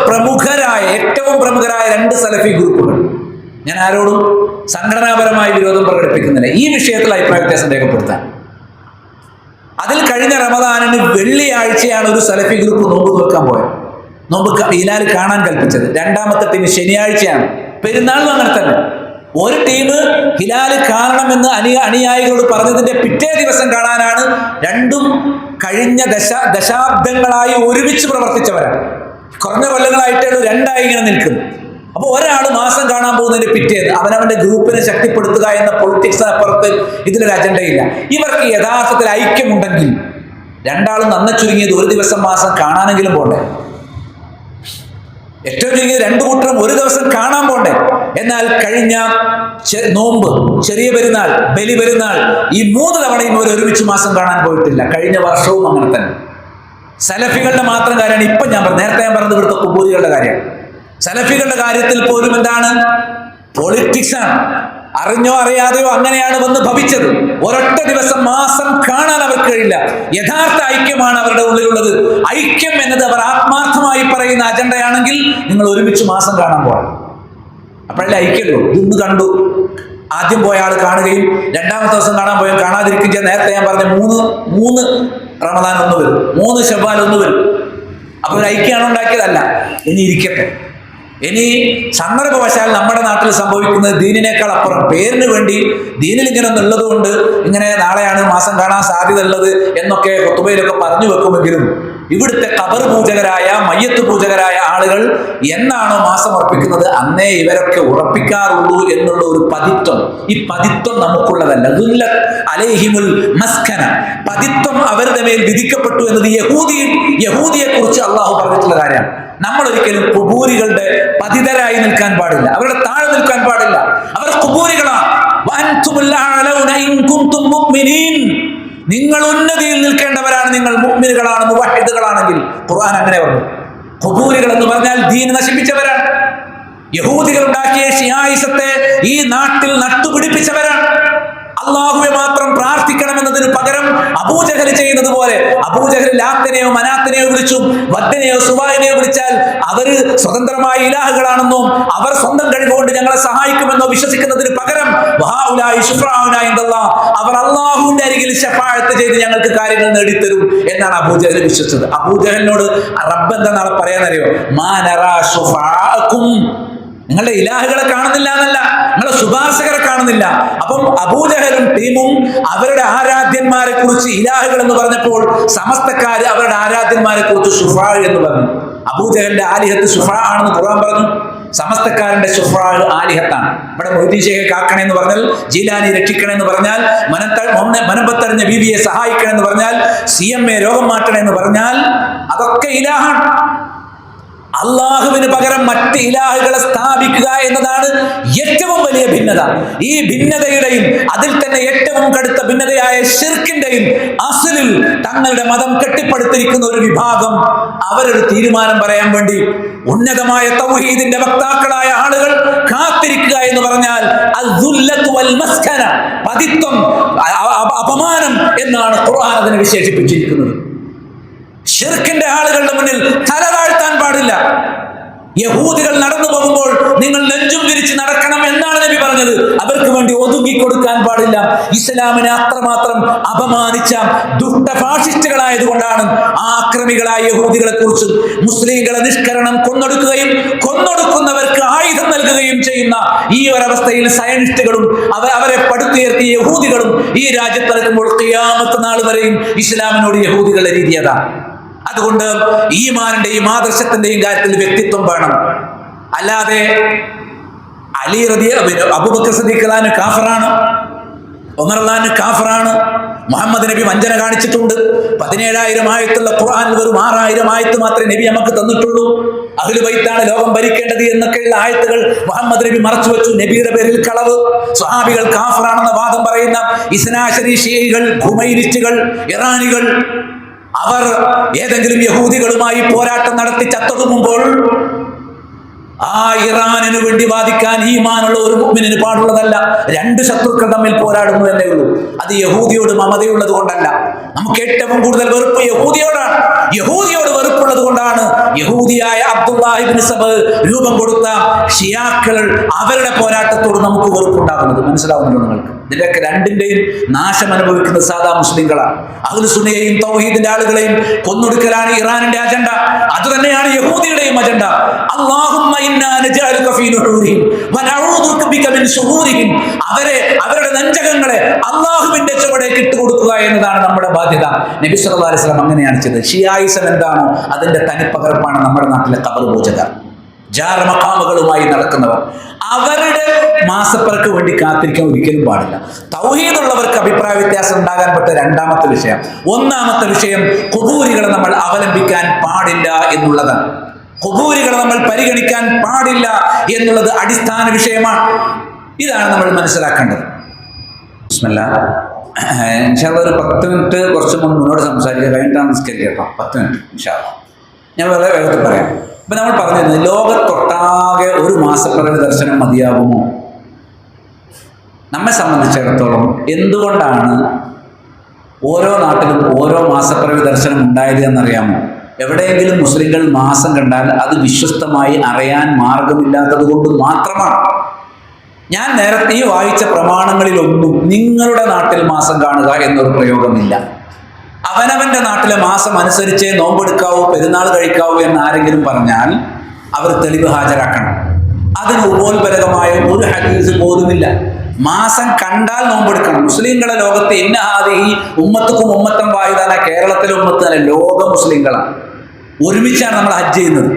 ഏറ്റവും പ്രമുഖരായ 2 സലഫി ഗ്രൂപ്പുകൾ, ഞാൻ ആരോടും സംഘടനാപരമായി വിരോധം പ്രകടിപ്പിക്കുന്നില്ല, ഈ വിഷയത്തിൽ അഭിപ്രായ വ്യത്യാസം രേഖപ്പെടുത്താൻ. അതിൽ കഴിഞ്ഞ റമദാനിന് വെള്ളിയാഴ്ചയാണ് ഒരു സലഫി ഗ്രൂപ്പ് നോമ്പ് നോക്കാൻ പോയത്. നോമ്പ് ഹിലാൽ കാണാൻ കൽപ്പിച്ചത്. രണ്ടാമത്തെ ടീം ശനിയാഴ്ചയാണ്. പെരുന്നാളും അങ്ങനെ തന്നെ. ഒരു ടീം ഹിലാൽ കാണണമെന്ന് അനുയായികളോട് പറഞ്ഞതിന്റെ പിറ്റേ ദിവസം കാണാനാണ്. രണ്ടും കഴിഞ്ഞ ദശാബ്ദങ്ങളായി ഒരുമിച്ച് പ്രവർത്തിച്ചവരാണ്. കുറഞ്ഞ കൊല്ലങ്ങളായിട്ടാണ് രണ്ടായി ഇങ്ങനെ നിൽക്കുന്നത്. അപ്പൊ ഒരാൾ മാസം കാണാൻ പോകുന്നതിന്റെ പിറ്റേന്ന് അവനവന്റെ ഗ്രൂപ്പിനെ ശക്തിപ്പെടുത്തുക എന്ന പൊളിറ്റിക്സിന് അപ്പുറത്ത് ഇതിലൊരു അജണ്ടയില്ല. ഇവർക്ക് യഥാർത്ഥത്തിൽ ഐക്യമുണ്ടെങ്കിൽ രണ്ടാളും നന്ന ചുരുങ്ങിയത് ഒരു ദിവസം മാസം കാണാനെങ്കിലും പോണ്ടേ? ഏറ്റവും ചുരുങ്ങിയത് 2 കൂട്ടരും ഒരു ദിവസം കാണാൻ പോണ്ടേ? എന്നാൽ കഴിഞ്ഞ നോമ്പ്, ചെറിയ പെരുന്നാൾ, ബലി പെരുന്നാൾ, ഈ 3 തവണയും അവർ ഒരുമിച്ച് മാസം കാണാൻ പോയിട്ടില്ല. കഴിഞ്ഞ വർഷവും അങ്ങനെ തന്നെ. സലഫികളുടെ മാത്രം കാര്യമാണ് ഇപ്പൊ നേരത്തെ ഞാൻ പറഞ്ഞത് ഇവിടുത്തെ കുബൂരികളുടെ കാര്യമാണ്. സലഫികളുടെ കാര്യത്തിൽ പോലും എന്താണ്? പൊളിറ്റിക്സ് ആണ്. അറിഞ്ഞോ അറിയാതെയോ അങ്ങനെയാണ് വന്ന് ഭവിച്ചത്. ഒരൊറ്റ ദിവസം മാസം കാണാൻ അവർക്ക് കഴിയില്ല. യഥാർത്ഥ ഐക്യമാണ് അവരുടെ ഉള്ളിലുള്ളത്. ഐക്യം എന്നത് അവർ ആത്മാർത്ഥമായി പറയുന്ന അജണ്ടയാണെങ്കിൽ നിങ്ങൾ ഒരുമിച്ച് മാസം കാണാൻ പോകണം. അപ്പോഴല്ലേ ഐക്യമുള്ളൂ. ഇന്ന് കണ്ടു, ആദ്യം പോയ ആൾ കാണുകയും രണ്ടാമത്തെ ദിവസം കാണാൻ പോയാൽ കാണാതിരിക്കുകയും ചെയ്യാൻ. നേരത്തെ ഞാൻ പറഞ്ഞ മൂന്ന് റമദാൻ ഒന്ന് വരും, 3 ശവ്വാൽ ഒന്ന് വരും. അപ്പോൾ ഒരു ഐക്യമാണ് ഉണ്ടാക്കിയതല്ല. ഇനി ഇരിക്കട്ടെ. ഇനി സന്ദർഭവശാൽ നമ്മുടെ നാട്ടിൽ സംഭവിക്കുന്നത് ദീനിനേക്കാൾ അപ്പുറം, പേരിന് വേണ്ടി ദീനിൽ ഇങ്ങനെ ഒന്നുള്ളത് കൊണ്ട് ഇങ്ങനെ നാളെയാണ് മാസം കാണാൻ സാധ്യത ഉള്ളത് എന്നൊക്കെ ഖുതുബയിലൊക്കെ പറഞ്ഞു വെക്കുമെങ്കിലും ഇവിടുത്തെ ഖബർ പൂജകരായ, മയ്യത്ത് പൂജകരായ ആളുകൾ എന്നാണോ മാസം ഉറപ്പിക്കുന്നത് അന്നേ ഇവരൊക്കെ ഉറപ്പിക്കാറുള്ളൂ എന്നുള്ള ഒരു പതിത്വം. ഈ പതിത്വം നമുക്കുള്ളതല്ല. ദുല്ലത്ത് അലൈഹിമുൽ മസ്കന, പതിത്വം അവരുടെ മേൽ വിധിക്കപ്പെട്ടു എന്നത് യഹൂദിയെ കുറിച്ച് അള്ളാഹു പറഞ്ഞിട്ടുള്ള കാര്യമാണ്. നമ്മൾ ഒരിക്കലും ഖുബൂരികളുടെ പതിതരായി നിൽക്കാൻ പാടില്ല, അവരുടെ താഴെ നിൽക്കാൻ പാടില്ല. അവർ ഖുബൂരികളാണ്. നിങ്ങൾ ഉന്നതിയിൽ നിൽക്കേണ്ടവരാണ്, നിങ്ങൾ മുഅ്മിനുകളാണ്, മുവഹിദുകളാണെങ്കിൽ. ഖുർആൻ അങ്ങനെ പറഞ്ഞു. ഖുബൂരികൾ എന്ന് പറഞ്ഞാൽ ദീൻ നശിപ്പിച്ചവരാണ്. യഹൂദികൾ ഉണ്ടാക്കിയ ഷിയായിസത്തെ ഈ നാട്ടിൽ നട്ടുപിടിപ്പിച്ചവരാണ്. അള്ളാഹുവെ മാത്രം പ്രാർത്ഥിക്കണമെന്നതിന് പകരം അബൂജഹൽ ചെയ്യുന്നത് പോലെ, അബൂജഹൽ ലാത്തിനെയോ മനാത്തിനെയോ വിളിച്ചും വദ്ദിനെയോ സുവായിനെയോ വിളിച്ചാൽ അവര് സ്വതന്ത്രമായ ഇലാഹുകളാണെന്നോ അവർ സ്വന്തം കഴിവുകൊണ്ട് ഞങ്ങളെ സഹായിക്കുമെന്നോ വിശ്വസിക്കുന്നതിന് പകരം അവർ അള്ളാഹുവിന്റെ അരികിൽ ശഫാഅത്ത് ചെയ്ത് ഞങ്ങൾക്ക് കാര്യങ്ങൾ നേടിത്തരും എന്നാണ് അബൂജഹൽ വിശ്വസിച്ചത്. അബൂജഹലിനോട് റബ്ബ് എന്താ നാളെ പറയാനറിയോ? നിങ്ങളുടെ ഇലാഹുകളെ കാണുന്നില്ല എന്നല്ല, നിങ്ങളുടെ ശുപാർശകരെ കാണുന്നില്ല. അപ്പം അബൂജഹലും ടീമും അവരുടെ ആരാധ്യന്മാരെ കുറിച്ച് ഇലാഹുകൾ എന്ന് പറഞ്ഞപ്പോൾ സമസ്തക്കാര് അവരുടെ ആരാധ്യന്മാരെ കുറിച്ച് ശുഫാ എന്ന് പറഞ്ഞു. അബൂജഹലിന്റെ ആലിഹത്ത് ശുഫാ ആണെന്ന് ഖുർആൻ പറഞ്ഞു. സമസ്തക്കാരന്റെ ശുഫാ ആലിഹത്താണ്. ഇവിടെ മൊയ്തീൻ ശേഖ് കാക്കണേ എന്ന് പറഞ്ഞാൽ, ജീലാനി രക്ഷിക്കണേ എന്ന് പറഞ്ഞാൽ, മനമ്പത്തറിഞ്ഞ ബീവിയെ സഹായിക്കണേ എന്ന് പറഞ്ഞാൽ, CMA രോഗം മാറ്റണേ എന്ന് പറഞ്ഞാൽ അതൊക്കെ ഇലാഹാണ്. അള്ളാഹുവിന് പകരം മറ്റ് ഇലാഹുകളെ സ്ഥാപിക്കുക എന്നതാണ് ഏറ്റവും വലിയ ഭിന്നത. ഈ ഭിന്നതയുടെയും അതിൽ തന്നെ ഏറ്റവും കടുത്ത ഭിന്നതയായ ശിർക്കിന്റെയും അസ്ലിൽ തങ്ങളുടെ മതം കെട്ടിപ്പടുത്തിരിക്കുന്ന ഒരു വിഭാഗം അവരൊരു തീരുമാനം പറയാൻ വേണ്ടി ഉന്നതമായ തൗഹീദിന്റെ വക്താക്കളായ ആളുകൾ കാത്തിരിക്കുക എന്ന് പറഞ്ഞാൽ പതിത്വം, അപമാനം എന്നാണ് ഖുർആൻ അതിനെ വിശേഷിപ്പിച്ചിരിക്കുന്നത്. ശിർക്കിന്റെ ആളുകളുടെ മുന്നിൽ തല താഴ്ത്താൻ പാടില്ല. യഹൂദികൾ നടന്നു പോകുമ്പോൾ നിങ്ങൾ നെഞ്ചും വിരിച്ച് നടക്കണം എന്നാണ് നബി പറഞ്ഞത്. അവർക്ക് വേണ്ടി ഒതുങ്ങിക്കൊടുക്കാൻ പാടില്ല. ഇസ്ലാമിനെ അത്രമാത്രം അപമാനിച്ച ദുഷ്ട ഫാഷിസ്റ്റുകളായതുകൊണ്ടാണ് ആ ആക്രമികളായ യഹൂദികളെ കുറിച്ചും മുസ്ലിങ്ങളെ നിഷ്കരണം കൊന്നൊടുക്കുകയും കൊന്നൊടുക്കുന്നവർക്ക് ആയുധം നൽകുകയും ചെയ്യുന്ന ഈ ഒരവസ്ഥയിൽ സയനിസ്റ്റുകളും അവരെ പടുത്തുയർത്തിയ യഹൂദികളും ഈ രാജ്യത്ത് നടക്കുമ്പോൾ ഖിയാമത്ത് നാൾ വരെയും ഇസ്ലാമിനോട് യഹൂദികളുടെ രീതി അതാണ്. അതുകൊണ്ട് ഈമാനിന്റെയും ആദർശത്തിന്റെയും കാര്യത്തിൽ വ്യക്തിത്വം വേണം. അല്ലാതെ അലി അബൂബക്കർ സിദ്ദീഖ് റളിയല്ലാഹു അൻഹു കാഫിറാണ്, ഉമർ റളിയല്ലാഹു അൻഹു കാഫിറാണ്, മുഹമ്മദ് നബി വഞ്ചന കാണിച്ചിട്ടുണ്ട്, 17,000 ആയത്തുള്ള ഖുർആനിൽ വെറും 6,000 ആയത്ത് മാത്രമേ നബി നമുക്ക് തന്നിട്ടുള്ളൂ, അഹ്ലു ബൈത്താണ് ലോകം ഭരിക്കേണ്ടത് എന്നൊക്കെയുള്ള ആയത്തുകൾ മുഹമ്മദ് നബി മറച്ചു വെച്ചു, നബിയുടെ പേരിൽ കളവ്, സ്വഹാബികൾ കാഫിറാണെന്ന വാദം പറയുന്ന ഇസ്നാശരി ഷിയകൾ, ഖുമൈനിസ്റ്റുകൾ, ഇറാനികൾ, അവർ ഏതെങ്കിലും യഹൂദികളുമായി പോരാട്ടം നടത്തി ചത്തൊടുങ്ങുമ്പോൾ ആ ഇറാനിന് വേണ്ടി വാദിക്കാൻ ഈമാനുള്ള ഒരു മുഅ്മിനിന് പാടുള്ളതല്ല. രണ്ട് ശത്രുക്കൾ തമ്മിൽ പോരാടുന്നു എന്നേ ഉള്ളൂ. അത് യഹൂദിയോട് മമതയുള്ളത് കൊണ്ടല്ല. നമുക്ക് ഏറ്റവും കൂടുതൽ വെറുപ്പ് യഹൂദിയോടാണ്. യഹൂദിയോട് വെറുപ്പുള്ളത് കൊണ്ടാണ് യഹൂദിയായ അബ്ദുല്ലാഹ് ഇബ്നു സബ രൂപം കൊടുത്ത ഷിയാക്കൾ അവരുടെ പോരാട്ടത്തോട് നമുക്ക് വെറുപ്പുണ്ടാകുന്നത്. മനസ്സിലാവുന്നുണ്ടോ നിങ്ങൾക്ക്? ഇതിന്റെയൊക്കെ രണ്ടിന്റെയും നാശം അനുഭവിക്കുന്ന സാധാ മുസ്ലിങ്ങളാണ്. അഹ്ലു സുന്നയെയും തൗഹീദിന്റെ ആളുകളെയും കൊന്നൊടുക്കലാണ് ഇറാനിന്റെ അജണ്ട. അത് തന്നെയാണ് യഹൂദിയുടെയും അജണ്ട. അല്ലാഹുമ്മ ഇന്നാ നജഅലുക ഫീ നുഹൂരിഹിം വനഊദു ബിക മിൻ ശുറൂരിഹിം. അവരുടെ നെഞ്ചകങ്ങളെ അല്ലാഹുവിന്റെ ചുവടേക്ക് ഇട്ടുകൊടുക്കുക എന്നതാണ് നമ്മുടെ ബാധ്യത. നബി സല്ലല്ലാഹു അലൈഹി വസല്ലം അങ്ങനെയാണ് ചെയ്തത്. ഷിയായിസം എന്താണോ അതിന്റെ തനിപ്പകർപ്പാണ് നമ്മുടെ നാട്ടിലെ ഖബർ പൂജകർ, ജാറ മഖാമുകളുമായി നടക്കുന്നവർ. അവരുടെ മാസപ്പറക്ക് വേണ്ടി കാത്തിരിക്കാൻ ഒരിക്കലും പാടില്ല. തൗഹീദുള്ളവർക്ക് അഭിപ്രായ വ്യത്യാസം ഉണ്ടാകാൻ പറ്റ രണ്ടാമത്തെ വിഷയം. ഒന്നാമത്തെ വിഷയം ഖുബൂരികളെ നമ്മൾ അവലംബിക്കാൻ പാടില്ല എന്നുള്ളതാണ്. ഖുബൂരികളെ നമ്മൾ പരിഗണിക്കാൻ പാടില്ല എന്നുള്ളത് അടിസ്ഥാന വിഷയമാണ്. ഇതാണ് നമ്മൾ മനസ്സിലാക്കേണ്ടത്. ബിസ്മില്ലാഹ്. ഇൻഷാല്ലാഹ് ഒരു 10 മിനിറ്റ് കുറച്ച് മുന്നോട്ട് സംസാരിക്കുക, കഴിഞ്ഞിട്ട് നമസ്കരിക്കാം കേട്ടോ. 10 മിനിറ്റ് ഇൻഷാല്ലാഹ്. ഞാൻ വളരെ വേഗത്തിൽ പറയാം. ഇപ്പം നമ്മൾ പറഞ്ഞിരുന്നത് ലോകത്തൊട്ടാകെ ഒരു മാസപ്പിറവി ദർശനം മതിയാകുമോ? നമ്മെ സംബന്ധിച്ചിടത്തോളം എന്തുകൊണ്ടാണ് ഓരോ നാട്ടിലും ഓരോ മാസപ്പിറവി ദർശനം ഉണ്ടായത് എന്നറിയാമോ? എവിടെയെങ്കിലും മുസ്ലിങ്ങൾ മാസം കണ്ടാൽ അത് വിശ്വസ്തമായി അറിയാൻ മാർഗമില്ലാത്തത് കൊണ്ട് മാത്രമാണ്. ഞാൻ നേരത്തെ വായിച്ച പ്രമാണങ്ങളിലൊന്നും നിങ്ങളുടെ നാട്ടിൽ മാസം കാണുക എന്നൊരു പ്രയോഗമില്ല. അവനവന്റെ നാട്ടിലെ മാസം അനുസരിച്ചേ നോമ്പെടുക്കാവൂ, പെരുന്നാൾ കഴിക്കാവൂ എന്ന് ആരെങ്കിലും പറഞ്ഞാൽ അവർ തെളിവ് ഹാജരാക്കണം. അതിന് ഉപോത്ബലകമായ ഒരു ഹദീസ് പോലുമില്ല. മാസം കണ്ടാൽ നോമ്പെടുക്കണം. മുസ്ലിങ്ങളെ ലോകത്ത് ഇന്നഹാദി ഉമ്മത്തുക്കും ഉമ്മത്തം വായുദാന, കേരളത്തിലെ ഉമ്മത്തല്ല, ലോക മുസ്ലിങ്ങളാണ്. ഒരുമിച്ചാണ് നമ്മൾ ഹജ്ജ് ചെയ്യുന്നത്.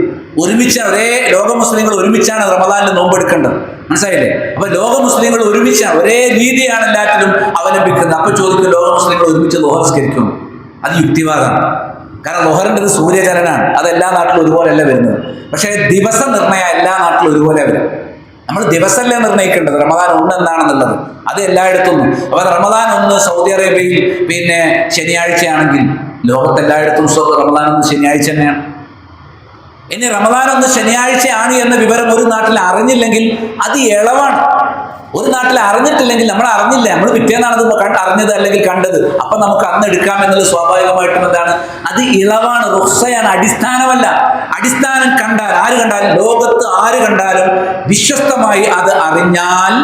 ഒരുമിച്ച് ഒരേ ലോക മുസ്ലിങ്ങൾ ഒരുമിച്ചാണ് റമദാനിൽ നോമ്പെടുക്കേണ്ടത്. മനസ്സിലായില്ലേ? അപ്പൊ ലോക മുസ്ലിങ്ങൾ ഒരുമിച്ചാണ്, ഒരേ രീതിയാണ് എല്ലാറ്റിലും അവലംബിക്കുന്നത്. അപ്പൊ ചോദിക്കും, ലോക മുസ്ലിങ്ങൾ ഒരുമിച്ച് ദുഹ നിസ്കരിക്കും? അത് യുക്തിവാദമാണ്. കാരണം ദുഹറിൻ്റെ ഒരു സൂര്യചലനാണ്. അത് എല്ലാ നാട്ടിലും ഒരുപോലെയല്ല വരുന്നത്. പക്ഷേ ദിവസ നിർണയം എല്ലാ നാട്ടിലും ഒരുപോലെ വരും. നമ്മൾ ദിവസമല്ലേ നിർണ്ണയിക്കേണ്ടത് റമദാൻ 1 എന്താണെന്നുള്ളത്. അത് എല്ലായിടത്തും. അപ്പൊ റമദാൻ 1 സൗദി അറേബ്യയിൽ പിന്നെ ശനിയാഴ്ചയാണെങ്കിൽ ലോകത്തെല്ലായിടത്തും റമദാൻ 1 ശനിയാഴ്ച തന്നെയാണ്. ഇനി റമദാൻ 1 ശനിയാഴ്ചയാണ് എന്ന വിവരം ഒരു നാട്ടിൽ അറിഞ്ഞില്ലെങ്കിൽ അത് ഇളവാണ്. ഒരു നാട്ടിൽ അറിഞ്ഞിട്ടില്ലെങ്കിൽ നമ്മൾ അറിഞ്ഞില്ല, നമ്മൾ പിറ്റേന്നാണ് അറിഞ്ഞത് അല്ലെങ്കിൽ കണ്ടത്, അപ്പൊ നമുക്ക് അന്ന് എടുക്കാം എന്നുള്ളത് സ്വാഭാവികമായിട്ടും എന്താണ്? അത് ഇളവാണ്, റുഖ്സയാണ്, അടിസ്ഥാനമല്ല. അടിസ്ഥാനം കണ്ടാൽ ആര് കണ്ടാലും, ലോകത്ത് ആര് കണ്ടാലും വിശ്വസ്തമായി അത് അറിഞ്ഞാൽ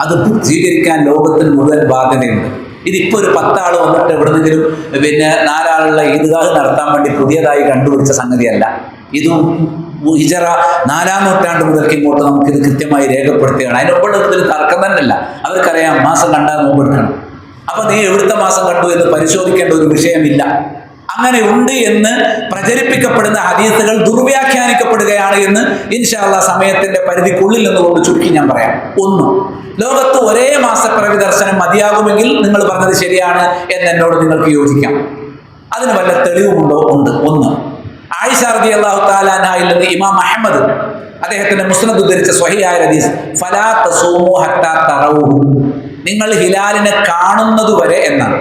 അത് സ്വീകരിക്കാൻ ലോകത്തിന് മുഴുവൻ ബാധ്യതയുണ്ട്. ഇതിപ്പോ ഒരു 10 ആൾ വന്നിട്ട് എവിടെന്നെങ്കിലും പിന്നെ 4 ആളുള്ള ഈദ്ഗാഹ് നടത്താൻ വേണ്ടി പുതിയതായി കണ്ടുപിടിച്ച സംഗതിയല്ല. ഇതും ഹിജറ 4-ാം നൂറ്റാണ്ട് മുതൽക്ക് ഇങ്ങോട്ട് നമുക്കിത് കൃത്യമായി രേഖപ്പെടുത്തുകയാണ്. അതിനൊപ്പം ഇതിൽ തർക്കം തന്നെയല്ല. അവർക്കറിയാം മാസം കണ്ടാൽ നോമ്പെടുക്കണം. അപ്പൊ നീ എവിടുത്തെ മാസം കണ്ടു എന്ന് പരിശോധിക്കേണ്ട ഒരു വിഷയമില്ല. അങ്ങനെ ഉണ്ട് എന്ന് പ്രചരിപ്പിക്കപ്പെടുന്ന ഹദീസുകൾ ദുർവ്യാഖ്യാനിക്കപ്പെടുകയാണ് എന്ന് ഇൻഷാ അല്ലാഹ് സമയത്തിന്റെ പരിധിക്കുള്ളിൽ നിന്നുകൊണ്ട് ചുരുക്കി ഞാൻ പറയാം. 1, ലോകത്ത് ഒരേ മാസപ്പിറവി ദർശനം മതിയാകുമെങ്കിൽ നിങ്ങൾ പറഞ്ഞത് ശരിയാണ് എന്ന് എന്നോട് നിങ്ങൾക്ക് യോജിക്കാം. അതിന് വല്ല തെളിവുമുണ്ടോ? ഉണ്ട്. 1, ആയിഷ റളിയല്ലാഹു തആല അൻഹയിൽ നിന്ന് ഇമാം അഹ്മദ് അദ്ദേഹത്തിന്റെ മുസ്നദ് ഉദ്ധരിച്ച സ്വഹീഹായ ഹദീസ്, ഫലാ തസൂമു ഹത്താ തറൗഹു, നിങ്ങൾ ഹിലാലിനെ കാണുന്നത് വരെ എന്നാണ്,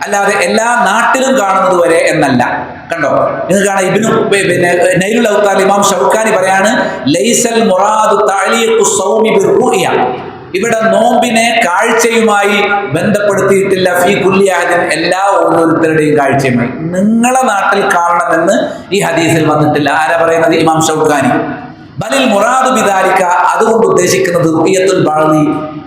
അല്ലാതെ എല്ലാ നാട്ടിലും കാണുന്നത് വരെ എന്നല്ല. കണ്ടോ? നിങ്ങൾ കാണാം, ഇബ്നു പിന്നെ നൈലുൽ ഔതാർ ഇമാം ഷൗക്കാനി പറയാണ്, ലൈസൽ മുറാദു തഅലീഖു സൗമി ബിർറുയ, ഇവിടെ നോമ്പിനെ കാഴ്ചയുമായി ബന്ധപ്പെടുത്തിയിട്ടില്ല. ഫീ കുല്ലി അഹദിൻ, എല്ലാ ഓരോരുത്തരുടെയും കാഴ്ചയുമായി. നിങ്ങളെ നാട്ടിൽ കാണണമെന്ന് ഈ ഹദീസിൽ വന്നിട്ടില്ല. ആരാ പറയുന്നത്? ഇമാം ഷൗക്കാനി. ബലിൽ മുറാദു ബിദാലിക, അതുകൊണ്ട് ഉദ്ദേശിക്കുന്നത് റുഖിയത്തുൽ ബഅദി,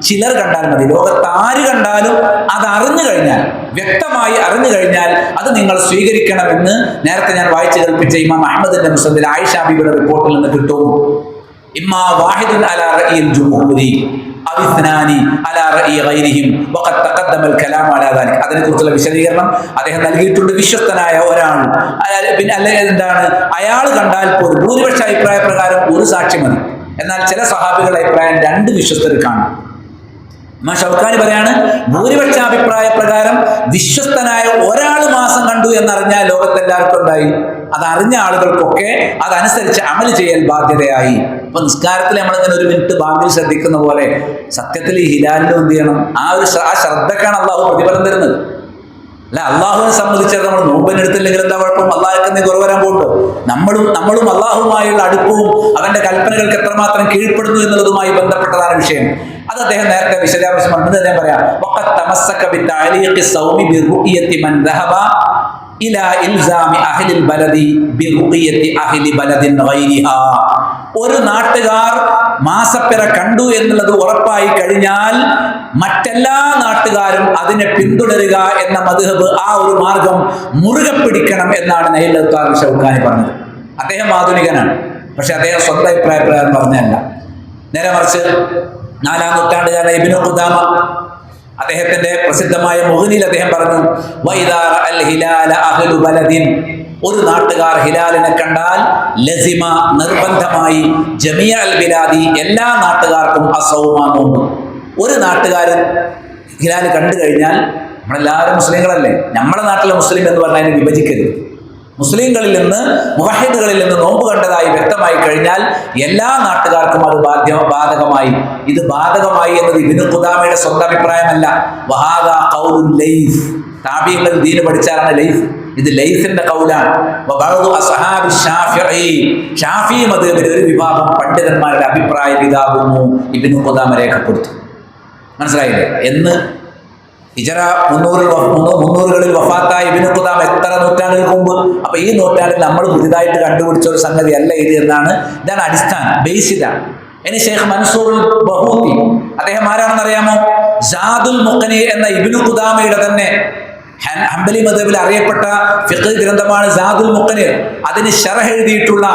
ചിലർ കണ്ടാൽ മതി. ലോകത്ത് ആര് കണ്ടാലും അത് അറിഞ്ഞു കഴിഞ്ഞാൽ, വ്യക്തമായി അറിഞ്ഞു കഴിഞ്ഞാൽ അത് നിങ്ങൾ സ്വീകരിക്കണമെന്ന് നേരത്തെ ഞാൻ വായിച്ചു കേൾപ്പിച്ച ഇമാം അഹ്മദിന്റെ മുസ്നദിൽ ആയിഷ ബീവിയുടെ റിപ്പോർട്ടിൽ നിന്ന് കിട്ടും. ഇമ്മാ വാഹിദുൻ അലാ റഅയിൽ ജുംഹൂരി അവ ഇസ്നാനി അലാ റഅയി ഗൈരിഹിം വഖദ് തഖദ്ദമ അൽ കലാം അലാ ദാലിക. അതിനെക്കുറിച്ചുള്ള വിശദീകരണം അദ്ദേഹം നൽകിയിട്ടുണ്ട്. വിശ്വസ്തനായ ഒരാൾ, പിന്നെ അല്ലെങ്കിൽ എന്താണ്, അയാൾ കണ്ടാൽ പോലും ഭൂരിപക്ഷ അഭിപ്രായ പ്രകാരം ഒരു സാക്ഷി മതി. എന്നാൽ ചില സഹാബികളുടെ അഭിപ്രായം 2 വിശ്വസ്തർ കാണും. ഇമാം ഷൗക്കാനി പറയാണ്, ഭൂരിപക്ഷ അഭിപ്രായ പ്രകാരം വിശ്വസ്തനായ ഒരാൾ മാസം കണ്ടു എന്നറിഞ്ഞാൽ ലോകത്തെല്ലാവർക്കും ഉണ്ടായി. അതറിഞ്ഞ ആളുകൾക്കൊക്കെ അതനുസരിച്ച് അമൽ ചെയ്യൽ ബാധ്യതയായി. ഇപ്പൊ നിസ്കാരത്തിൽ നമ്മളിങ്ങനെ ഒരു മിനിറ്റ് ബാങ്കിൽ ശ്രദ്ധിക്കുന്ന പോലെ സത്യത്തിൽ ഈ ഹിലാലിനും എന്ത് ചെയ്യണം? ആ ശ്രദ്ധക്കാണ് അള്ളാഹു പ്രതിഫലം തരുന്നത്. അല്ല, അള്ളാഹുവിനെ സംബന്ധിച്ച് നമ്മൾ നോമ്പിനെടുത്തില്ലെങ്കിൽ എന്താ കുഴപ്പം? അള്ളാഹുക്ക് നീ കുറവ് വരാൻ പോകുന്നുണ്ടോ? നമ്മളും അള്ളാഹുമായുള്ള അടുപ്പവും അവന്റെ കൽപ്പനകൾക്ക് എത്രമാത്രം കീഴ്പ്പെടുന്നു എന്നുള്ളതുമായി ബന്ധപ്പെട്ടതാണ് വിഷയം. അത് അദ്ദേഹം നേരത്തെ വിശദാംശം പറഞ്ഞത് ഞാൻ പറയാം. വഖദ് തമസ്സക ബിതഅലീഖി സൗമി ബിറുഇയതി മൻ ദഹബ ഇലാ ഇൽസാമി അഹ്ലിൽ ബലദി ബിറുഇയതി അഹ്ലി ബലദിൻ ഗൈരിഹാ. ഒരു നാട്ടുകാർ മാസപ്പിറ കണ്ടു എന്നുള്ളത് ഉറപ്പായി കഴിഞ്ഞാൽ മറ്റെല്ലാ നാട്ടുകാരും അതിനെ പിന്തുടരുക എന്ന മദ്ഹബ്, ആ ഒരു മാർഗം മുറുകെ പിടിക്കണം എന്നാണ് നൈൽ ഷൗക്കാനി പറഞ്ഞത്. അദ്ദേഹം ആധുനികനാണ്, പക്ഷെ അദ്ദേഹം സ്വന്തം അഭിപ്രായ പ്രകാരം പറഞ്ഞല്ല. നേരെ മറിച്ച് 4-ാം നൂറ്റാണ്ടുകാരൻ ഇബ്നു ഖുദാമ അദ്ദേഹത്തിന്റെ പ്രസിദ്ധമായ മുഗ്നിയിൽ അദ്ദേഹം പറഞ്ഞു, വൈദാ റഅൽ ഹിലാല അഹ്ലു ബലദിൻ, ഒരു നാട്ടുകാർ ഹിലാലിനെ കണ്ടാൽ ലസിമ, നിർബന്ധമായി, ജമിഅൽ ബിലാദി, എല്ലാ നാട്ടുകാർക്കും അസൗമ, നോമ്പ്. ഒരു നാട്ടുകാരൻ ഹിലാൽ കണ്ടു കഴിഞ്ഞാൽ, നമ്മളെല്ലാവരും മുസ്ലിങ്ങളല്ലേ, നമ്മുടെ നാട്ടിലെ മുസ്ലിം എന്ന് പറഞ്ഞാൽ വിഭജിക്കരുത്. മുസ്ലിങ്ങളിൽ നിന്ന്, മുവഹിദുകളിൽ നിന്ന് നോമ്പ് കണ്ടതായി വ്യക്തമായി കഴിഞ്ഞാൽ എല്ലാ നാട്ടുകാർക്കും അത് ബാധകമായി. ഇത് ബാധകമായി എന്നത് ഇബ്നു ഖുദാമയുടെ സ്വന്തം അഭിപ്രായമല്ല. വഹാദാ ഖൗലുൽ ലൈസ്, താബിഈങ്ങൾ ദീൻ പഠിച്ചാലാണ് ലൈസ്. ഇത് ലൈസിന്റെ ഖൗലാണ്. വബഅദു അസ്ഹാബി ഷാഫിഈ മദ്ഹബിലെ ഒരു വിഭാഗം പണ്ഡിതന്മാരുടെ അഭിപ്രായം ഇതാകുന്നു ഇബ്നു ഖുദാമ രേഖപ്പെടുത്തി. മനസ്സിലായില്ലേ? എന്ന് ഹിജറ 300-കളിൽ വഫാത്തായ ഇബ്നു ഖുദാമ എത്ര നൂറ്റാണ്ടുകൾക്ക് മുമ്പ്. അപ്പൊ ഈ നൂറ്റാണ്ടിൽ നമ്മൾ പുതിയതായിട്ട് കണ്ടുപിടിച്ച ഒരു സംഗതി അല്ല ഇത് എന്നാണ്. ഇതാണ് അടിസ്ഥാനം, ബേസ് ഇതാണ്. ഇനി ഷെയ്ഖ് മൻസൂർ ബഹൂത്തി, അദ്ദേഹം ആരാണെന്ന് അറിയാമോ? സാദുൽ മുഖ്നി എന്ന ഇബ്നു ഖുദാമയുടെ തന്നെ ഹംബലി മദ്ഹബിൽ അറിയപ്പെട്ട ഫിഖ് ഗ്രന്ഥമാണ് സാദുൽ മുഖ്നി. അതിന് ശറഹ് എഴുതിയിട്ടുള്ള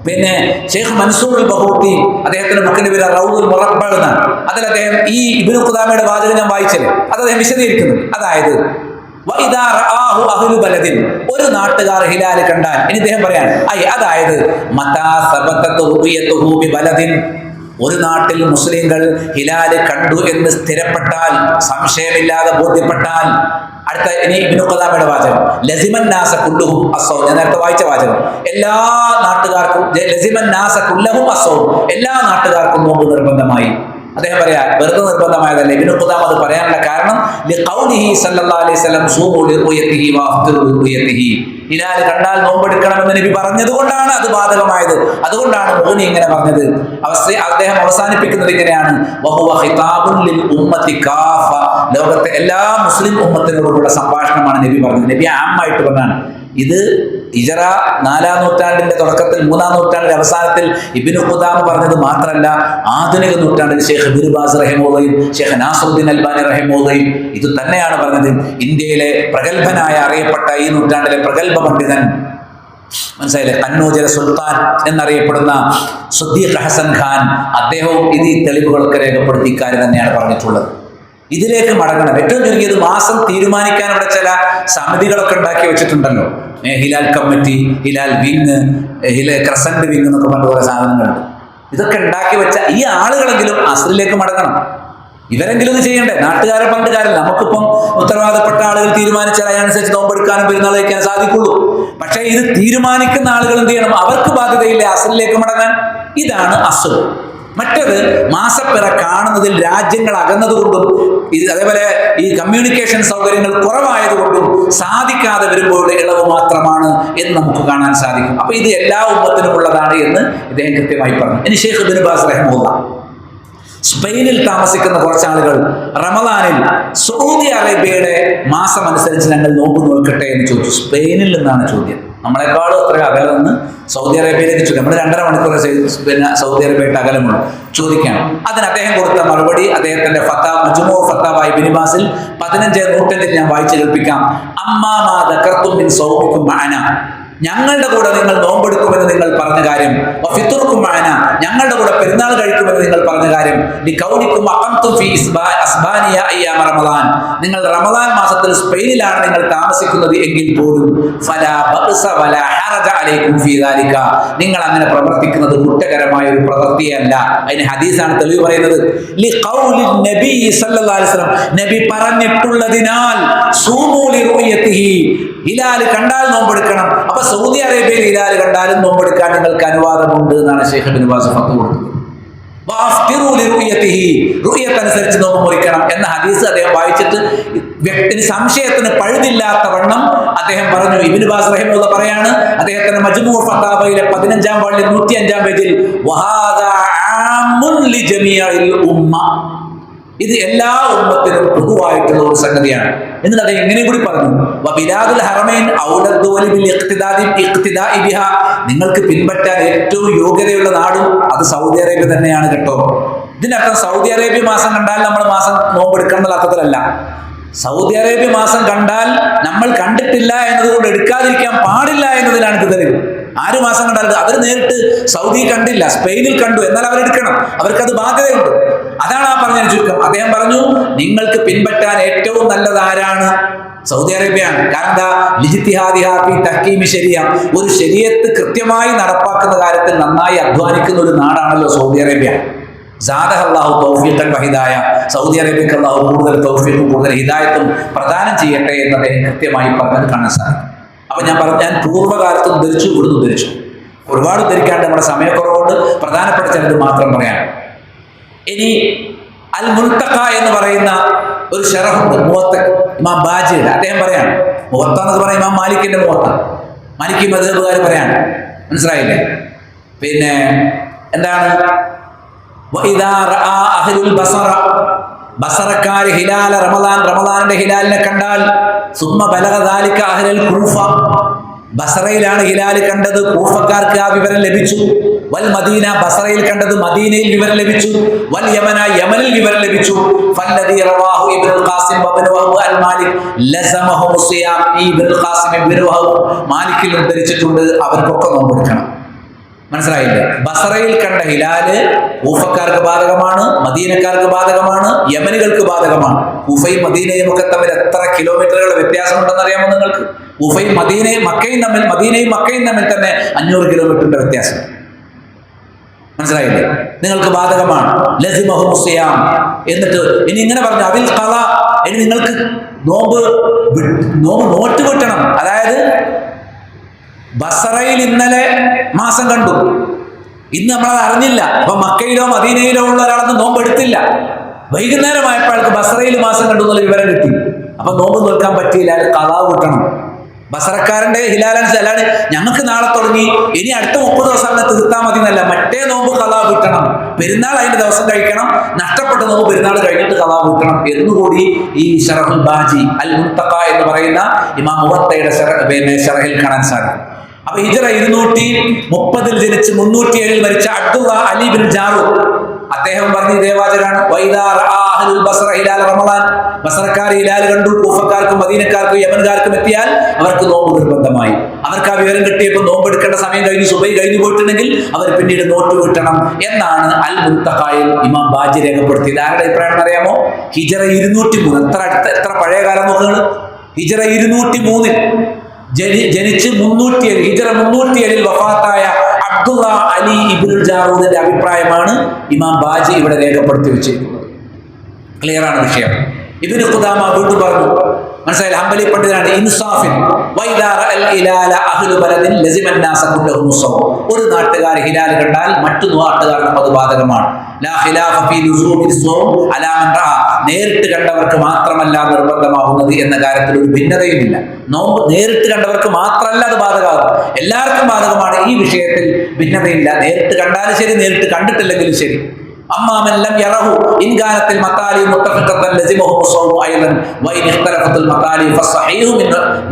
പിന്നെ ഷെയ്ഖ് മൻസൂർ ബഹൂത്തി, അദ്ദേഹത്തിന്റെ ബുക്കിന്റെ പേര് റൗദുൽ മുറബ്ബ എന്നാണ്. അതിൽ അദ്ദേഹം ഈ ഇബ്നു ഖുദാമയുടെ വാചകം ഞാൻ വായിച്ചത്, അത് അദ്ദേഹം വിശദീകരിക്കുന്നു. അതായത് വഇദാ റആഹു അഹ്ലു ബലദിൻ, ഒരു നാട്ടുകാർ ഹിലാൽ കണ്ടാൽ, ഇനി അദ്ദേഹം പറയാണ്, അതായത് മതാ സബതതു റുയതുഹു ബി ബലദിൻ, ഒരു നാട്ടിൽ മുസ്ലിങ്ങൾ ഹിലാൽ കണ്ടു എന്ന് സ്ഥിരപ്പെട്ടാൽ, സംശയമില്ലാതെ ബോധ്യപ്പെട്ടാൽ, അടുത്ത ഇനി ഇബ്നു ഖുദാമയുടെ വാചകം, ലസിമൻ നാസ കുല്ലുഹും അസ്സൗം, ഞാൻ നേരത്തെ വായിച്ച വാചകം, എല്ലാ നാട്ടുകാർക്കും, ലസിമൻ നാസ കുല്ലഹും അസ്സൗം, എല്ലാ നാട്ടുകാർക്കും നോമ്പ് നിർബന്ധമായി. അദ്ദേഹം പറയാ വെറുതെ നിർബന്ധമായതല്ല. ഇബ്നു ഖുദാമ അത് പറയാനുള്ള കാരണം ലിഖൗലിഹി സല്ലല്ലാഹു അലൈഹി വസല്ലം സൂമു ലിറുയതിഹി വഅഫ്തിറു ലിറുയതിഹി, ഹിലാൽ കണ്ടാൽ നോമ്പെടുക്കണമെന്ന് നബി പറഞ്ഞതുകൊണ്ടാണ് അത് ബാധകമായത്. അതുകൊണ്ടാണ് മുഗ്നി ഇങ്ങനെ പറഞ്ഞത്. അദ്ദേഹം അവസാനിപ്പിക്കുന്നത് ഇങ്ങനെയാണ്, വഹുവ ഖിതാബുൻ ലിൽ ഉമ്മത്തി കാഫ, ലോകത്തെ എല്ലാ മുസ്ലിം ഉമ്മത്തിനോടുള്ള സംഭാഷണമാണ് നബി പറഞ്ഞത്. നബി ആമായിട്ട് പറഞ്ഞാണ്. ഇത് ഹിജറ 4-ാം നൂറ്റാണ്ടിന്റെ തുടക്കത്തിൽ, 3-ാം നൂറ്റാണ്ടിന്റെ അവസാനത്തിൽ ഇബ്നു ഖുദാമ പറഞ്ഞത് മാത്രമല്ല, ആധുനിക നൂറ്റാണ്ടിൽ ഷെയ്ഖ് ഇബ്നു ബാസ് റഹിമഹുള്ളയും ഷെയ്ഖ് നാസറുദ്ദീൻ അൽബാനി റഹിമഹുള്ളയും ഇത് തന്നെയാണ് പറഞ്ഞത്. ഇന്ത്യയിലെ പ്രഗത്ഭനായ അറിയപ്പെട്ട ഈ നൂറ്റാണ്ടിലെ പ്രഗത്ഭ പണ്ഡിതൻ, മനസ്സിലായില്ലേ, കന്നൂജര സുൽത്താൻ എന്നറിയപ്പെടുന്ന സുദ്ദീഖ് ഹസൻ ഖാൻ, അദ്ദേഹവും ഇത് ഈ തെളിവുകളൊക്കെ രേഖപ്പെടുത്തി ഇക്കാര്യം തന്നെയാണ് പറഞ്ഞിട്ടുള്ളത്. ഇതിലേക്ക് മടങ്ങണം. ഏറ്റവും ചുരുങ്ങിയത് മാസം തീരുമാനിക്കാൻ ഇവിടെ ചില സമിതികളൊക്കെ ഉണ്ടാക്കി വെച്ചിട്ടുണ്ടല്ലോ. Hilal committee, Hilal wing, crescent wing എന്നൊക്കെ പറഞ്ഞ കുറെ സാധനങ്ങളുണ്ട്. ഇതൊക്കെ ഉണ്ടാക്കി വെച്ച ഈ ആളുകളെങ്കിലും അസ്റിലേക്ക് മടങ്ങണം. ഇവരെങ്കിലും ഇത് ചെയ്യണ്ടേ? നാട്ടുകാരെ പണ്ട് കാര്യമില്ല. നമുക്കിപ്പം ഉത്തരവാദപ്പെട്ട ആളുകൾ തീരുമാനിച്ചാൽ അതിനനുസരിച്ച് നോമ്പെടുക്കാനും പെരുന്നാൾ കഴിക്കാൻ സാധിക്കുള്ളൂ. പക്ഷേ ഇത് തീരുമാനിക്കുന്ന ആളുകൾ എന്ത് ചെയ്യണം? അവർക്ക് ബാധ്യതയില്ലേ അസ്റിലേക്ക് മടങ്ങാൻ? ഇതാണ് അസ്ർ. മറ്റത് മാസപ്പിറ കാണുന്നതിൽ രാജ്യങ്ങൾ അകന്നതുകൊണ്ടും അതേപോലെ ഈ കമ്മ്യൂണിക്കേഷൻ സൗകര്യങ്ങൾ കുറവായതുകൊണ്ടും സാധിക്കാതെ വരുമ്പോഴുള്ള ഇളവ് മാത്രമാണ് എന്ന് നമുക്ക് കാണാൻ സാധിക്കും. അപ്പൊ ഇത് എല്ലാ ഉമ്മത്തിനും ഉള്ളതാണ് എന്ന് ഇദ്ദേഹം കൃത്യമായി പറഞ്ഞു. ഇനി ഷെയ്ഖ് ഇബ്നു ബാസ് റഹിമഹുല്ലാഹ് സ്പെയിനിൽ താമസിക്കുന്ന കുറച്ചാളുകൾ റമദാനിൽ സൗദി അറേബ്യയുടെ മാസം അനുസരിച്ച് ഞങ്ങൾ നോമ്പ് നോക്കട്ടെ എന്ന് ചോദിച്ചു. സ്പെയിനിൽ നിന്നാണ് ചോദ്യം. നമ്മളെക്കാളും അത്ര അകലെ നിന്ന് സൗദി അറേബ്യയിലേക്ക് ചോദിക്കാം. നമ്മൾ 2.5 മണിക്കൂർ പിന്നെ സൗദി അറേബ്യയുടെ അകലമുള്ളൂ. ചോദിക്കണം. അതിന് അദ്ദേഹം കൊടുത്ത മറുപടി അദ്ദേഹത്തിന്റെ മജ്മൂ ഫത്താവ ഇബ്നു ബാസിൽ 15 നൂറ്റാണ്ടിൽ ഞാൻ വായിച്ചു കേൾപ്പിക്കാം. അമ്മാ മാ ദക്കർതും മിൻ സൗമികും മഅന, ഞങ്ങളുടെ കൂടെ നിങ്ങൾ നോമ്പെടുക്കുമെന്ന് നിങ്ങൾ പറഞ്ഞ കാര്യം, വഫിത്റുക്കും മഅന, ഞങ്ങളുടെ കൂടെ പെരുന്നാൾ കഴിക്കുമെന്ന് നിങ്ങൾ പറഞ്ഞ കാര്യം, ലികൗനികും അഖംതും ഫീ അസ്ബാനിയ അയ്യാമ റമദാൻ, നിങ്ങൾ റമദാൻ മാസത്തിൽ സ്പെയിനിലാണ് നിങ്ങൾ താമസിക്കുന്നത് എങ്കിൽ പോലും ഫലാ ബഅസ വലാ ഹറജ അലൈക്കും ഫീ ദാലിക, നിങ്ങൾ അങ്ങനെ പ്രവർത്തിക്കുന്നത് കുറ്റകരമായ ഒരു പ്രവൃത്തിയല്ല. അതിന് ഹദീസാണ് തെളിവ് പറയുന്നത്. ലിഖൗലി നബി സല്ലല്ലാഹു അലൈഹി വസല്ലം, നബി പറഞ്ഞിട്ടുള്ളതിനാൽ സൂമൂ ലിറുയതിഹി, ഹിലാൽ കണ്ടാൽ നോമ്പെടുക്കണം. അപ്പൊ സൗദി അറേബ്യയിൽ ഹിലാൽ കണ്ടാലും നോമ്പെടുക്കാൻ നിങ്ങൾക്ക് അനുവാദമുണ്ട് എന്നാണ് ശൈഖ് ഇബ്നു ബാസ് ഫത്വ കൊടുത്തത്. അനുസരിച്ച് നോമ്പ് മുറിക്കണം എന്ന ഹദീസ് അദ്ദേഹം വായിച്ചിട്ട് വ്യക്തിന് സംശയത്തിന് പഴുതില്ലാത്ത വണ്ണം അദ്ദേഹം പറഞ്ഞു. ഇബ്നു ബാസ് റഹിമഹുല്ലാഹ് പറയാണ്, അദ്ദേഹത്തിന്റെ മജ്മൂ ഫത്താവയിലെ 15-ാം വാള്യം 105-ാം പേജിൽ, വഹാദാ ആമുൻ ലിജമീഇൽ ഉമ്മ, ഇത് എല്ലാ ഉമ്മത്തിനും പൊതുവായിട്ടുള്ള ഒരു സംഗതിയാണ്. എന്നിട്ട് അദ്ദേഹം എങ്ങനെ കൂടി പറഞ്ഞു, വബിലാദുൽ ഹറമൈൻ ഔലദ് വലിൽ ഇഖ്തിദാഇ ബിഹാ, നിങ്ങൾക്ക് പിൻപറ്റാൻ ഏറ്റവും യോഗ്യതയുള്ള നാടും അത് സൗദി അറേബ്യ തന്നെയാണ് കേട്ടോ. ഇതിനർത്ഥം സൗദി അറേബ്യ മാസം കണ്ടാൽ നമ്മൾ മാസം നോമ്പെടുക്കണം എന്നുള്ള അർത്ഥത്തിലല്ല. സൗദി അറേബ്യ മാസം കണ്ടാൽ നമ്മൾ കണ്ടിട്ടില്ല എന്നതുകൊണ്ട് എടുക്കാതിരിക്കാൻ പാടില്ല എന്നതിനാണ് ഇത് തെളിവ്. 6 മാസം കണ്ടാൽ അവർ നേരിട്ട് സൗദി കണ്ടില്ല, സ്പെയിനിൽ കണ്ടു, എന്നാൽ അവരെടുക്കണം, അവർക്കത് ബാധ്യതയുണ്ട്. അതാണ് ആ പറഞ്ഞ ചുരുക്കം. അദ്ദേഹം പറഞ്ഞു, നിങ്ങൾക്ക് പിൻപറ്റാൻ ഏറ്റവും നല്ലത് ആരാണ്? സൗദി അറേബ്യയാണ്. കാരണം എന്താ? ഒരു ശരീഅത്ത് കൃത്യമായി നടപ്പാക്കുന്ന കാര്യത്തിൽ നന്നായി അധ്വാനിക്കുന്ന ഒരു നാടാണല്ലോ സൗദി അറേബ്യ. അല്ലാഹു തൗഫീഖൻ വഹിദായ, സൗദി അറേബ്യക്ക് അല്ലാഹു കൂടുതൽ തൗഫീഖും കൂടുതൽ ഹിദായത്തും പ്രദാനം ചെയ്യട്ടെ എന്ന് അദ്ദേഹം കൃത്യമായി പറഞ്ഞത് കാണാൻ സാധിക്കും. അപ്പൊ ഞാൻ പൂർവ്വകാലത്തും ധരിച്ചു, ഇവിടുന്ന് ധരിച്ചു. ഒരുപാട് ധരിക്കാണ്ട് നമ്മുടെ സമയക്കുറവുകൊണ്ട് പ്രധാനപ്പെട്ട ചിലത് മാത്രം പറയാം. ഇനി അൽ മുൽത്തഖ എന്ന് പറയുന്ന ഒരു ശറഹുണ്ട്, മുവത്ത ഇമാം ബാജിയുടെ. അദ്ദേഹം പറയാണ്, മുവത്ത എന്ന് പറയുന്ന ഇമാം മാലിക്കിന്റെ മുവത്ത, മാലിക്കി മദ്ഹബുകാർ പറയാണ്, മനസ്സിലായില്ലേ? പിന്നെ എന്താണ്? ബസറക്കാര് ഹിലാല റമദാനിന്റെ ഹിലാലിനെ കണ്ടാൽ സുമ്മ ബലഗ ദാലിക അഹ്ലൽ കൂഫ, ബസറയിലാണ് ഹിലാൽ കണ്ടത്, കൂഫക്കാർക്ക് ആ വിവരം ലഭിച്ചു. വൽ മദീന, ബസറയിൽ കണ്ടത് മദീനയിൽ വിവരം ലഭിച്ചു. വൽ യമന, യമനിൽ വിവരം ലഭിച്ചു. ഫല്ലദീ റവാഹു ഇബ്നുൽ ഖാസിം വബ്നു വഹബ് അൽ മാലിക് ലസമഹു സിയാം, ഈ ഇബ്നുൽ ഖാസിം ഇബ്നു വഹബ് മാലിക്കിൽ ഉദ്ധരിച്ചിട്ടുണ്ട്, അവർക്കൊക്കെ നോമ്പെടുക്കണം. മനസ്സിലായില്ലേ? ബസറയിൽ കണ്ട ഹിലാല് കൂഫക്കാർക്ക് ബാധകമാണ്, മദീനക്കാർക്ക് ബാധകമാണ്, യമനികൾക്ക് ബാധകമാണ്. കൂഫയും മദീനയും ഒക്കെ തമ്മിൽ എത്ര കിലോമീറ്ററുകളുടെ വ്യത്യാസമുണ്ടെന്ന് അറിയാമോ നിങ്ങൾക്ക്? കൂഫയും മദീനയും മക്കയും തമ്മിൽ തന്നെ 500 കിലോമീറ്ററിന്റെ വ്യത്യാസം. മനസ്സിലായില്ലേ? നിങ്ങൾക്ക് ബാധകമാണ്. ലസിമഹു സിയാം. എന്നിട്ട് ഇനി ഇങ്ങനെ പറഞ്ഞു, അവിൽ ഖള, ഇനി നിങ്ങൾക്ക് നോട്ട് വിട്ടണം. അതായത് ബസറയിൽ ഇന്നലെ മാസം കണ്ടു, ഇന്ന് നമ്മളത് അറിഞ്ഞില്ല. അപ്പൊ മക്കയിലോ മദീനയിലോ ഉള്ള ഒരാളൊന്നും നോമ്പ് എടുത്തില്ല. വൈകുന്നേരമായപ്പോഴേക്ക് ബസറയിൽ മാസം കണ്ടു എന്നുള്ള വിവരം കിട്ടി. അപ്പൊ നോമ്പ് നോക്കാൻ പറ്റിയില്ല, ഖളാ കൂട്ടണം. ബസറക്കാരന്റെ ഹിലാലനുസരിച്ചാണ് ഞങ്ങൾക്ക് നാളെ തുടങ്ങി, ഇനി അടുത്ത 30 ദിവസം തീർത്താൽ മതി എന്നല്ല, മറ്റേ നോമ്പ് ഖളാ കൂട്ടണം. പെരുന്നാൾ അതിന്റെ ദിവസം കഴിക്കണം, നഷ്ടപ്പെട്ട നോമ്പ് പെരുന്നാൾ കഴിഞ്ഞിട്ട് ഖളാ കൂട്ടണം എന്നുകൂടി ഈ ശറഹുൽ ബാജി അൽ മുൽത്തഖ എന്ന് പറയുന്ന ഇമാം മുവത്തയുടെ ശറഹിൽ കാണാൻ സാധിക്കും. അപ്പൊ ഹിജ്റ 230 ജനിച്ച് 307 മരിച്ച അബ്ദുള്ള അലി ബിൻ ജാറൂദ് അദ്ദേഹം പറഞ്ഞ ദേവാചരാണ്, ബസറക്കാർ ഹിലാൽ കണ്ടു, കൂഫക്കാർക്കും മദീനക്കാർക്കും യമൻകാർക്കും എത്തിയാൽ അവർക്ക് നോമ്പ് നിർബന്ധമായി. അവർക്ക് ആ വിവരം കിട്ടിയപ്പോൾ നോമ്പെടുക്കേണ്ട സമയം കഴിഞ്ഞ് സുബൈ കഴിഞ്ഞു പോയിട്ടുണ്ടെങ്കിൽ അവർ പിന്നീട് നോട്ട് വിട്ടണം എന്നാണ് അൽ മുൽത്തഖയിൽ ഇമാം ബാജി രേഖപ്പെടുത്തിയത്. ആരുടെ അഭിപ്രായം അറിയാമോ? ഹിജ്റ 203. എത്ര പഴയ കാലം നോക്കുന്നത്? ഹിജ്റ 203 ജനിച്ച് 307 ഹിജ്റ 307 വഫാത്തായ അബ്ദുള്ള അലി ഇബ്നുൽ ജാറൂദിന്റെ അഭിപ്രായമാണ് ഇമാം ബാജി ഇവിടെ രേഖപ്പെടുത്തി വെച്ചിരിക്കുന്നത്. ക്ലിയർ ആണ് വിഷയം. ഇബ്നു ഖുദാമ വീണ്ടും പറഞ്ഞു, മനസ്സിലായി, ഹംബലി പണ്ഡിതനാണ്, ഇൻസാഫിൻ ഒരു നാട്ടുകാർ ഹിലാൽ കണ്ടാൽ മറ്റു നാട്ടുകാർക്കും അത് ബാധകമാണ്. നേരിട്ട് കണ്ടവർക്ക് മാത്രമല്ല നിർബന്ധമാകുന്നത് എന്ന കാര്യത്തിൽ ഒരു ഭിന്നതയുമില്ല. നോമ്പ് നേരിട്ട് കണ്ടവർക്ക് മാത്രമല്ല അത് ബാധകമാകും, എല്ലാവർക്കും ബാധകമാണ്. ഈ വിഷയത്തിൽ ഭിന്നതയില്ല. നേരിട്ട് കണ്ടാലും ശരി, നേരിട്ട് കണ്ടിട്ടില്ലെങ്കിലും ശരി. أما من لم يره إن كانت المطالب متفقة لزمه الصوم أيضا وإن اختلفت المطالب فالصحيح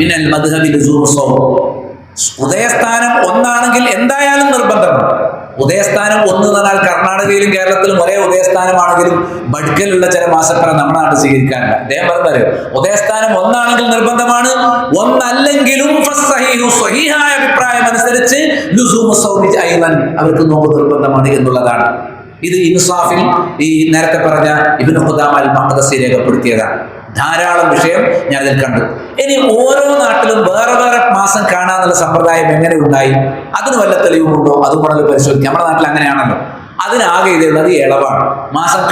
من المذهب لزوم الصوم. ഉദയസ്ഥാനം ഒന്നാണെങ്കിൽ എന്തായാലും നിർബന്ധമാണ്. ഉദയസ്ഥാനം ഒന്ന് എന്ന് പറഞ്ഞാൽ കർണാടകയിലും കേരളത്തിലും ഒരേ ഉദയസ്ഥാനമാണെങ്കിലും ബഡ്കലുള്ള ചില മാസപ്പറ നമ്മുടെ നാട്ടിൽ സ്വീകരിക്കാറില്ല. അദ്ദേഹം പറഞ്ഞത് ഉദയസ്ഥാനം ഒന്നാണെങ്കിൽ നിർബന്ധമാണ്, ഒന്നല്ലെങ്കിലും സ്വഹീഹായ അഭിപ്രായം അനുസരിച്ച് അവർക്ക് നോമ്പ് നിർബന്ധമാണ് എന്നുള്ളതാണ്. ഇത് ഇൻസാഫിൽ ഈ നേരത്തെ പറഞ്ഞ ഇബ്നു ഖുദാമ അൽ മഖ്ദസി രേഖപ്പെടുത്തിയതാണ്. ധാരാളം വിഷയം ഞാൻ അതിൽ കണ്ടു. ഇനി ഓരോ നാട്ടിലും വേറെ വേറെ മാസം കാണാന്നുള്ള സമ്പ്രദായം എങ്ങനെ ഉണ്ടായി, അതിന് വല്ല തെളിവുണ്ടോ? അതും കൂടെ പരിശോധിക്കാം. നമ്മുടെ നാട്ടിൽ അങ്ങനെയാണല്ലോ. അതിനാകെ ഇതുള്ളത് ഇളവാണ്. മാസം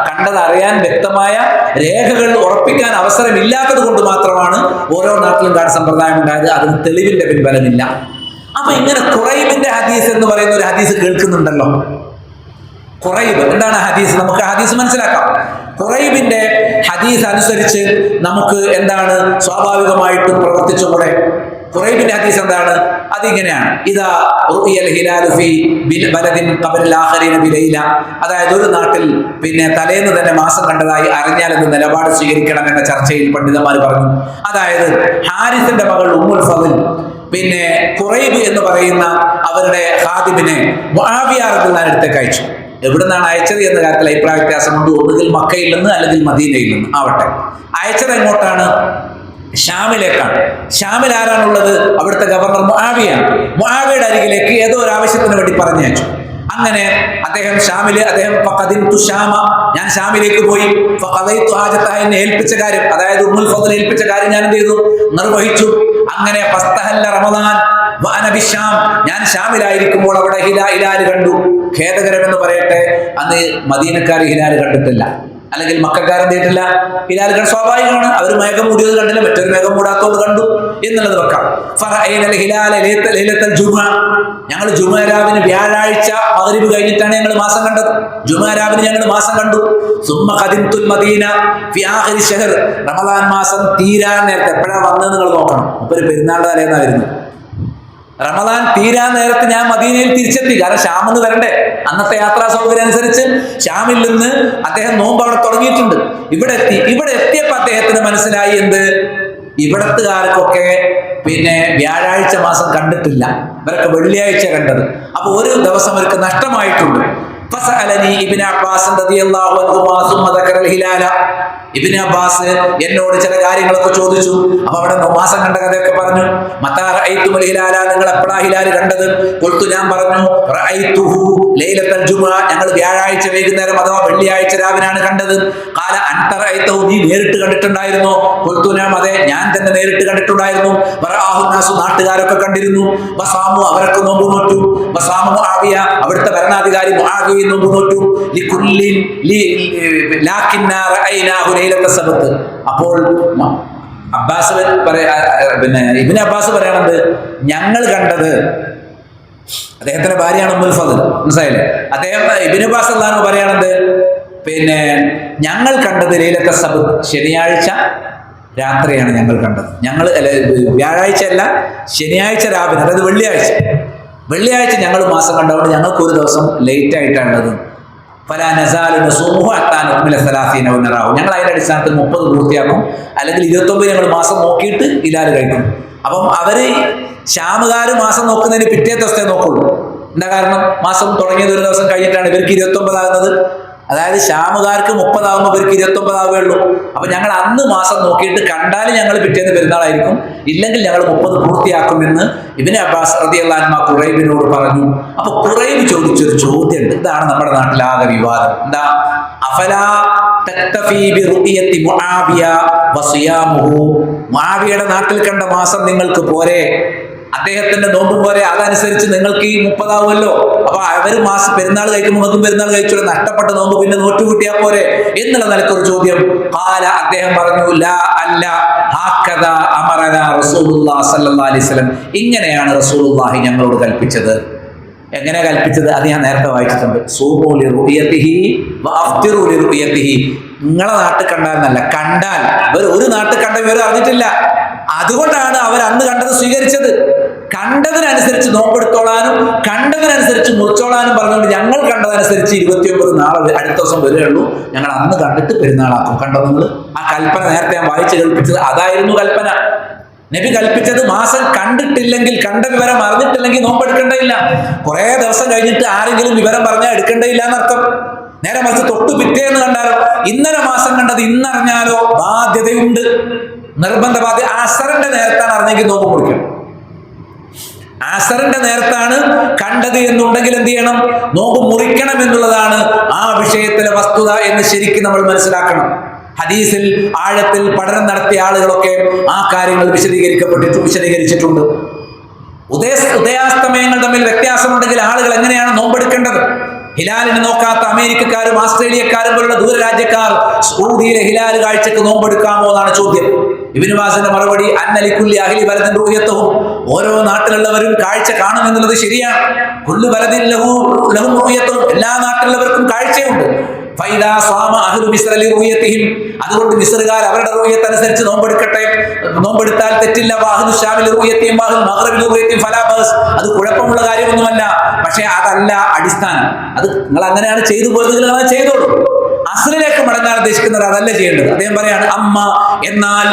കണ്ടതറിയാൻ വ്യക്തമായ രേഖകൾ ഉറപ്പിക്കാൻ അവസരമില്ലാത്തത് കൊണ്ട് മാത്രമാണ് ഓരോ നാട്ടിലും കാണാൻ സമ്പ്രദായം ഉണ്ടായത്. അതിന് തെളിവിന്റെ പിൻബലമില്ല. അപ്പൊ ഇങ്ങനെ ഖുറൈബിന്റെ ഹദീസ് എന്ന് പറയുന്ന ഒരു ഹദീസ് കേൾക്കുന്നുണ്ടല്ലോ. ഖുറൈബ് എന്താണ് ഹദീസ്? നമുക്ക് ഹദീസ് മനസ്സിലാക്കാം. ഖുറൈബിന്റെ ഹദീസ് അനുസരിച്ച് നമുക്ക് എന്താണ് സ്വാഭാവികമായിട്ടും പ്രവർത്തിച്ചുകൂടെ? ഖുറൈബിന്റെ ഹദീസ് എന്താണ്? അതിങ്ങനെയാണ്: ഇദാ റുഇയൽ ഹിലാലു ഫീ ബലദിൻ ഖബല ആഖരീന ബിലൈല, അതായത് ഒരു നാട്ടിൽ തലേന്ന് തന്നെ മാസം കണ്ടതായി അറിഞ്ഞാൽ എന്ന് നിലപാട് സ്വീകരിക്കണം എന്ന ചർച്ചയിൽ പണ്ഡിതന്മാർ പറഞ്ഞു. അതായത് ഹാരിസിന്റെ മകൾ ഉമ്മുൽ ഫളിൽ ഖുറൈബ് എന്ന് പറയുന്ന അവരുടെ ഖാദിമിനെ മുആവിയ റളിയല്ലാഹു അടുത്തേക്ക് അയച്ചു. എവിടെ നിന്നാണ് അയച്ചത് എന്ന കാര്യത്തിൽ അഭിപ്രായ വ്യത്യാസമുണ്ട്. ഒന്നുകിൽ മക്കയിൽ നിന്ന് അല്ലെങ്കിൽ മദീനയിൽ നിന്ന് ആവട്ടെ. അയച്ചത് എങ്ങോട്ടാണ്? ഷാമിലേക്കാണ്. ഷാമിൽ ആരാണുള്ളത്? അവിടുത്തെ ഗവർണർ മുആവിയാണ്. മുആവിയുടെ അരികിലേക്ക് ഏതോ ഒരു ആവശ്യത്തിന് വേണ്ടി പറഞ്ഞയച്ചു. അങ്ങനെ അദ്ദേഹം ഞാൻ ഷാമിലേക്ക് പോയി. എന്നെ ഏൽപ്പിച്ച കാര്യം, അതായത് ഉമ്മുൽ ഫദ്ൽ ഏൽപ്പിച്ച കാര്യം ഞാൻ എന്ത് ചെയ്തു? നിർവഹിച്ചു. അങ്ങനെ റമദാൻ ഞാൻ ഷാമിലായിരിക്കുമ്പോൾ അവിടെ ഹിലാല് കണ്ടു. ഖേദകരമെന്ന് പറയട്ടെ, അന്ന് മദീനക്കാർ ഹിലാല് കണ്ടിട്ടില്ല, അല്ലെങ്കിൽ മക്കാരൻ ചെയ്തിട്ടില്ല. ഹിലാൽ കണ്ട് സ്വാഭാവികമാണ്. അവർ മേഘം മൂടിയത് കണ്ടില്ല, മറ്റൊരു മേഘം മൂടാത്തോട് കണ്ടു എന്നുള്ളത് വെക്കാം. ഞങ്ങൾ ജുമഅരാവിന് വ്യാഴാഴ്ച മഗ്രിബ് കഴിഞ്ഞിട്ടാണ് ഞങ്ങൾ മാസം കണ്ടത്. ജുമഅരാവിന് ഞങ്ങൾ മാസം കണ്ടു. മദീന ഫി ആഖിരി ശഹർ, റമദാൻ മാസം തീരാൻ നേരത്തെ എപ്പോഴാണ് വന്നത് നിങ്ങൾ നോക്കണം. ഒരു പെരുന്നാളുടെ തലേന്നായിരുന്നു. റമദാൻ തീരാൻ നേരത്ത് ഞാൻ മദീനയിൽ തിരിച്ചെത്തി. കാരണം ഷാമിൽ വരണ്ടേ. അന്നത്തെ യാത്രാ സൗകര്യം അനുസരിച്ച് ഷാമിൽ നിന്ന് അദ്ദേഹം നോമ്പ് അവിടെ തുടങ്ങിയിട്ടുണ്ട്. ഇവിടെ എത്തിയപ്പോൾ അദ്ദേഹത്തിന് മനസ്സിലായി എന്ത്? ഇവിടത്തുകാർക്കൊക്കെ വ്യാഴാഴ്ച മാസം കണ്ടിട്ടില്ല, ഇവരൊക്കെ വെള്ളിയാഴ്ച കണ്ടത്. അപ്പൊ ഒരു ദിവസം അവർക്ക് നഷ്ടമായിട്ടുണ്ട്. ഇബ്നു അബ്ബാസ് എന്നോട് ചില കാര്യങ്ങളൊക്കെ ചോദിച്ചു. അപ്പൊ അവിടെ മാസം കണ്ട കഥയൊക്കെ പറഞ്ഞു. നിങ്ങൾ എപ്പോഴാ ഹിലാൽ കണ്ടത്? ഞാൻ പറഞ്ഞു ഞങ്ങൾ വ്യാഴാഴ്ച വൈകുന്നേരം അഥവാ വെള്ളിയാഴ്ച രാവിലാണ് കണ്ടത്. നീ നേരിട്ട് കണ്ടിട്ടുണ്ടായിരുന്നോ? അതെ, ഞാൻ തന്നെ നേരിട്ട് കണ്ടിട്ടുണ്ടായിരുന്നു. നാട്ടുകാരൊക്കെ കണ്ടിരുന്നു. അവരൊക്കെ നോമ്പ് നോറ്റു. അവിടുത്തെ ഭരണാധികാരി നോമ്പ് നോറ്റു. അപ്പോൾ ഇബ്നു അബ്ബാസ് പറയണത്, ഞങ്ങൾ കണ്ടത്, അദ്ദേഹത്തിന്റെ ഭാര്യയാണ് ഉമ്മുൽ ഫദ്ൽ, മനസ്സിലായില്ലേ? അദ്ദേഹം ഇബ്നു അബ്ബാസ് അല്ലാഹു പറയണത് ഞങ്ങൾ കണ്ടത് ലൈലത്തുൽ സബ്ത്, ശനിയാഴ്ച രാത്രിയാണ് ഞങ്ങൾ കണ്ടത്. വ്യാഴാഴ്ച അല്ല, ശനിയാഴ്ച രാവിലെ, അതായത് വെള്ളിയാഴ്ച ഞങ്ങൾ മാസം കണ്ടതുകൊണ്ട് ഞങ്ങൾക്ക് ഒരു ദിവസം ലേറ്റ് ആയിട്ടാണുള്ളത്. ഞങ്ങൾ അതിന്റെ അടിസ്ഥാനത്തിൽ 30 പൂർത്തിയാക്കും, അല്ലെങ്കിൽ 29 ഞങ്ങൾ മാസം നോക്കിയിട്ട് ഹിലാൽ കഴിക്കും. അപ്പം അവര് ഷാമുകാര് മാസം നോക്കുന്നതിന് പിറ്റേ ദിവസത്തെ നോക്കുള്ളൂ. എന്താ കാരണം? മാസം തുടങ്ങിയത് ഒരു ദിവസം കഴിഞ്ഞിട്ടാണ് ഇവർക്ക് 29 ആകുന്നത്. അതായത് ഷാമുകാർക്ക് 30 ആകുമ്പോൾ ഇവർക്ക് 29 ആവുകയുള്ളൂ. അപ്പൊ ഞങ്ങൾ അന്ന് മാസം നോക്കിയിട്ട് കണ്ടാൽ ഞങ്ങൾ പിറ്റേന്ന് പെരുന്നാളായിരിക്കും, ഇല്ലെങ്കിൽ ഞങ്ങൾ 30 പൂർത്തിയാക്കുമെന്ന് ഇബ്നു അബ്ബാസ് റളിയല്ലാഹു അൻഹു ഖുറൈബിനോട് പറഞ്ഞു. അപ്പൊ ഖുറൈബ് ചോദിച്ചൊരു ചോദ്യമുണ്ട്. ഇതാണ് നമ്മുടെ നാട്ടിലാകെ വിവാദം. എന്താ? അഫലാ തക്തഫീ ബിറുഇയത്തി മുആവിയ വസിയാമുഹു, മുആവിയയുടെ നാട്ടിൽ കണ്ട മാസം നിങ്ങൾക്ക് പോരെ? അദ്ദേഹത്തിന്റെ നോമ്പ് പോലെ അതനുസരിച്ച് നിങ്ങൾക്ക് ഈ 30 ആവുമല്ലോ. അപ്പൊ അവര് മാസം പെരുന്നാൾ കഴിക്കുമ്പോൾ നമുക്കും പെരുന്നാൾ കഴിച്ചോളൂ, നഷ്ടപ്പെട്ട നോമ്പ് പിന്നെ നോറ്റു കിട്ടിയാൽ പോരെ എന്നുള്ള നിലക്കൊരു ചോദ്യം. അദ്ദേഹം പറഞ്ഞു, ലാ അല്ല, ഹാക്കദാ അമറനാ റസൂലുള്ളാഹി സ്വല്ലല്ലാഹി അലൈഹി വസല്ലം, ഇങ്ങനെയാണ് റസൂലുള്ളാഹി ഞങ്ങളോട് കൽപ്പിച്ചത്. എങ്ങനെ കൽപ്പിച്ചത്? അത് ഞാൻ നേരത്തെ വായിച്ചിട്ടുണ്ട്. സൂമൂ ലിറുയതിഹി വഅഫ്തിറൂ ലിറുയതിഹി, നിങ്ങളെ നാട്ടിൽ കണ്ടാലെന്നല്ല, കണ്ടാൽ ഇവർ ഒരു നാട്ടിൽ കണ്ട ഇവർ അറിഞ്ഞിട്ടില്ല. അതുകൊണ്ടാണ് അവർ അന്ന് കണ്ടത് സ്വീകരിച്ചത്. കണ്ടതിനനുസരിച്ച് നോമ്പെടുത്തോളാനും കണ്ടതിനനുസരിച്ച് മുറിച്ചോളാനും പറഞ്ഞുകൊണ്ട് ഞങ്ങൾ കണ്ടതനുസരിച്ച് 29 നാളെ അടുത്ത ദിവസം വരികയുള്ളൂ, ഞങ്ങൾ അന്ന് കണ്ടിട്ട് പെരുന്നാളാക്കും. കണ്ടോ നിങ്ങൾ? ആ കൽപ്പന നേരത്തെ ഞാൻ വായിച്ചു കേൾപ്പിച്ചത് അതായിരുന്നു കൽപ്പന. നബി കൽപ്പിച്ചത് മാസം കണ്ടിട്ടില്ലെങ്കിൽ, കണ്ട വിവരം അറിഞ്ഞിട്ടില്ലെങ്കിൽ നോമ്പെടുക്കേണ്ടയില്ല. കുറെ ദിവസം കഴിഞ്ഞിട്ട് ആരെങ്കിലും വിവരം പറഞ്ഞാൽ എടുക്കേണ്ടയില്ല എന്നർത്ഥം. നേരെ മറിച്ച് തൊട്ടു പിറ്റേന്ന് കണ്ടാലോ, ഇന്നലെ മാസം കണ്ടത് ഇന്നറിഞ്ഞാലോ ബാധ്യതയുണ്ട്, നിർബന്ധ ബാധ്യത. അസറിന്റെ നേരത്താണ് അറിഞ്ഞെങ്കിൽ നോമ്പ് മുറിക്കണം. അസറിന്റെ നേരത്താണ് കണ്ടത് എന്നുണ്ടെങ്കിൽ എന്ത് ചെയ്യണം? നോമ്പ് മുറിക്കണം എന്നുള്ളതാണ് ആ വിഷയത്തിലെ വസ്തുത എന്ന് ശരിക്കും നമ്മൾ മനസ്സിലാക്കണം. ഹദീസിൽ ആഴത്തിൽ പഠനം നടത്തിയ ആളുകളൊക്കെ ആ കാര്യങ്ങൾ വിശദീകരിച്ചിട്ടുണ്ട്. ഉദയാസ്തമയങ്ങൾ തമ്മിൽ വ്യത്യാസമുണ്ടെങ്കിൽ ആളുകൾ എങ്ങനെയാണ് നോമ്പെടുക്കേണ്ടത്? ഹിലാലിനെ നോക്കാത്ത അമേരിക്കക്കാരും ആസ്ട്രേലിയക്കാരും പോലുള്ള ദൂരരാജ്യക്കാർ സൗദിയിലെ ഹിലാൽ കാഴ്ചക്ക് നോമ്പെടുക്കാമോ എന്നാണ് ചോദ്യം. ഇബ്നു ബാസിന്റെ മറുപടി അന്നലിക്കുല്ലി അഹ്ലി ബലദിൻ റൂയത്തുഹും, ഓരോ നാട്ടിലുള്ളവരും കാഴ്ച കാണുമെന്നുള്ളത് ശരിയാണ്. കുല്ലു ബലദിൻ ലഹു റൂയത്തുഹും, എല്ലാ നാട്ടിലുള്ളവർക്കും കാഴ്ചയുണ്ട്. ഫൈദാ സ്വാമ അഹ്ലു മിസ്ര ലിറൂയതിഹിം, അതുകൊണ്ട് മിസ്റുകാർ അവരുടെ റൂയത്ത് അനുസരിച്ച് നോമ്പെടുക്കട്ടെ, നോമ്പെടുത്താൽ തെറ്റില്ല. വാഹ്ലു ശാമിൽ റൂയതിഹിം വാഹ്ലു മഗ്രിബിൽ റൂയതിഹിം ഫലാ ബഅസ്, അത് കുഴപ്പമുള്ള കാര്യമൊന്നുമല്ല. പക്ഷേ അതല്ല അടിസ്ഥാനം. അത് നിങ്ങൾ അങ്ങനെയാണ് ചെയ്തു പോയത്, നിങ്ങൾ അങ്ങനെ ചെയ്തോളൂ. അസ്ലിലേക്ക് മടങ്ങാൻ ഉദ്ദേശിക്കുന്നത് അതല്ല ചെയ്യേണ്ടത്. അദ്ദേഹം പറയാണ് അമ്മ എന്നാൽ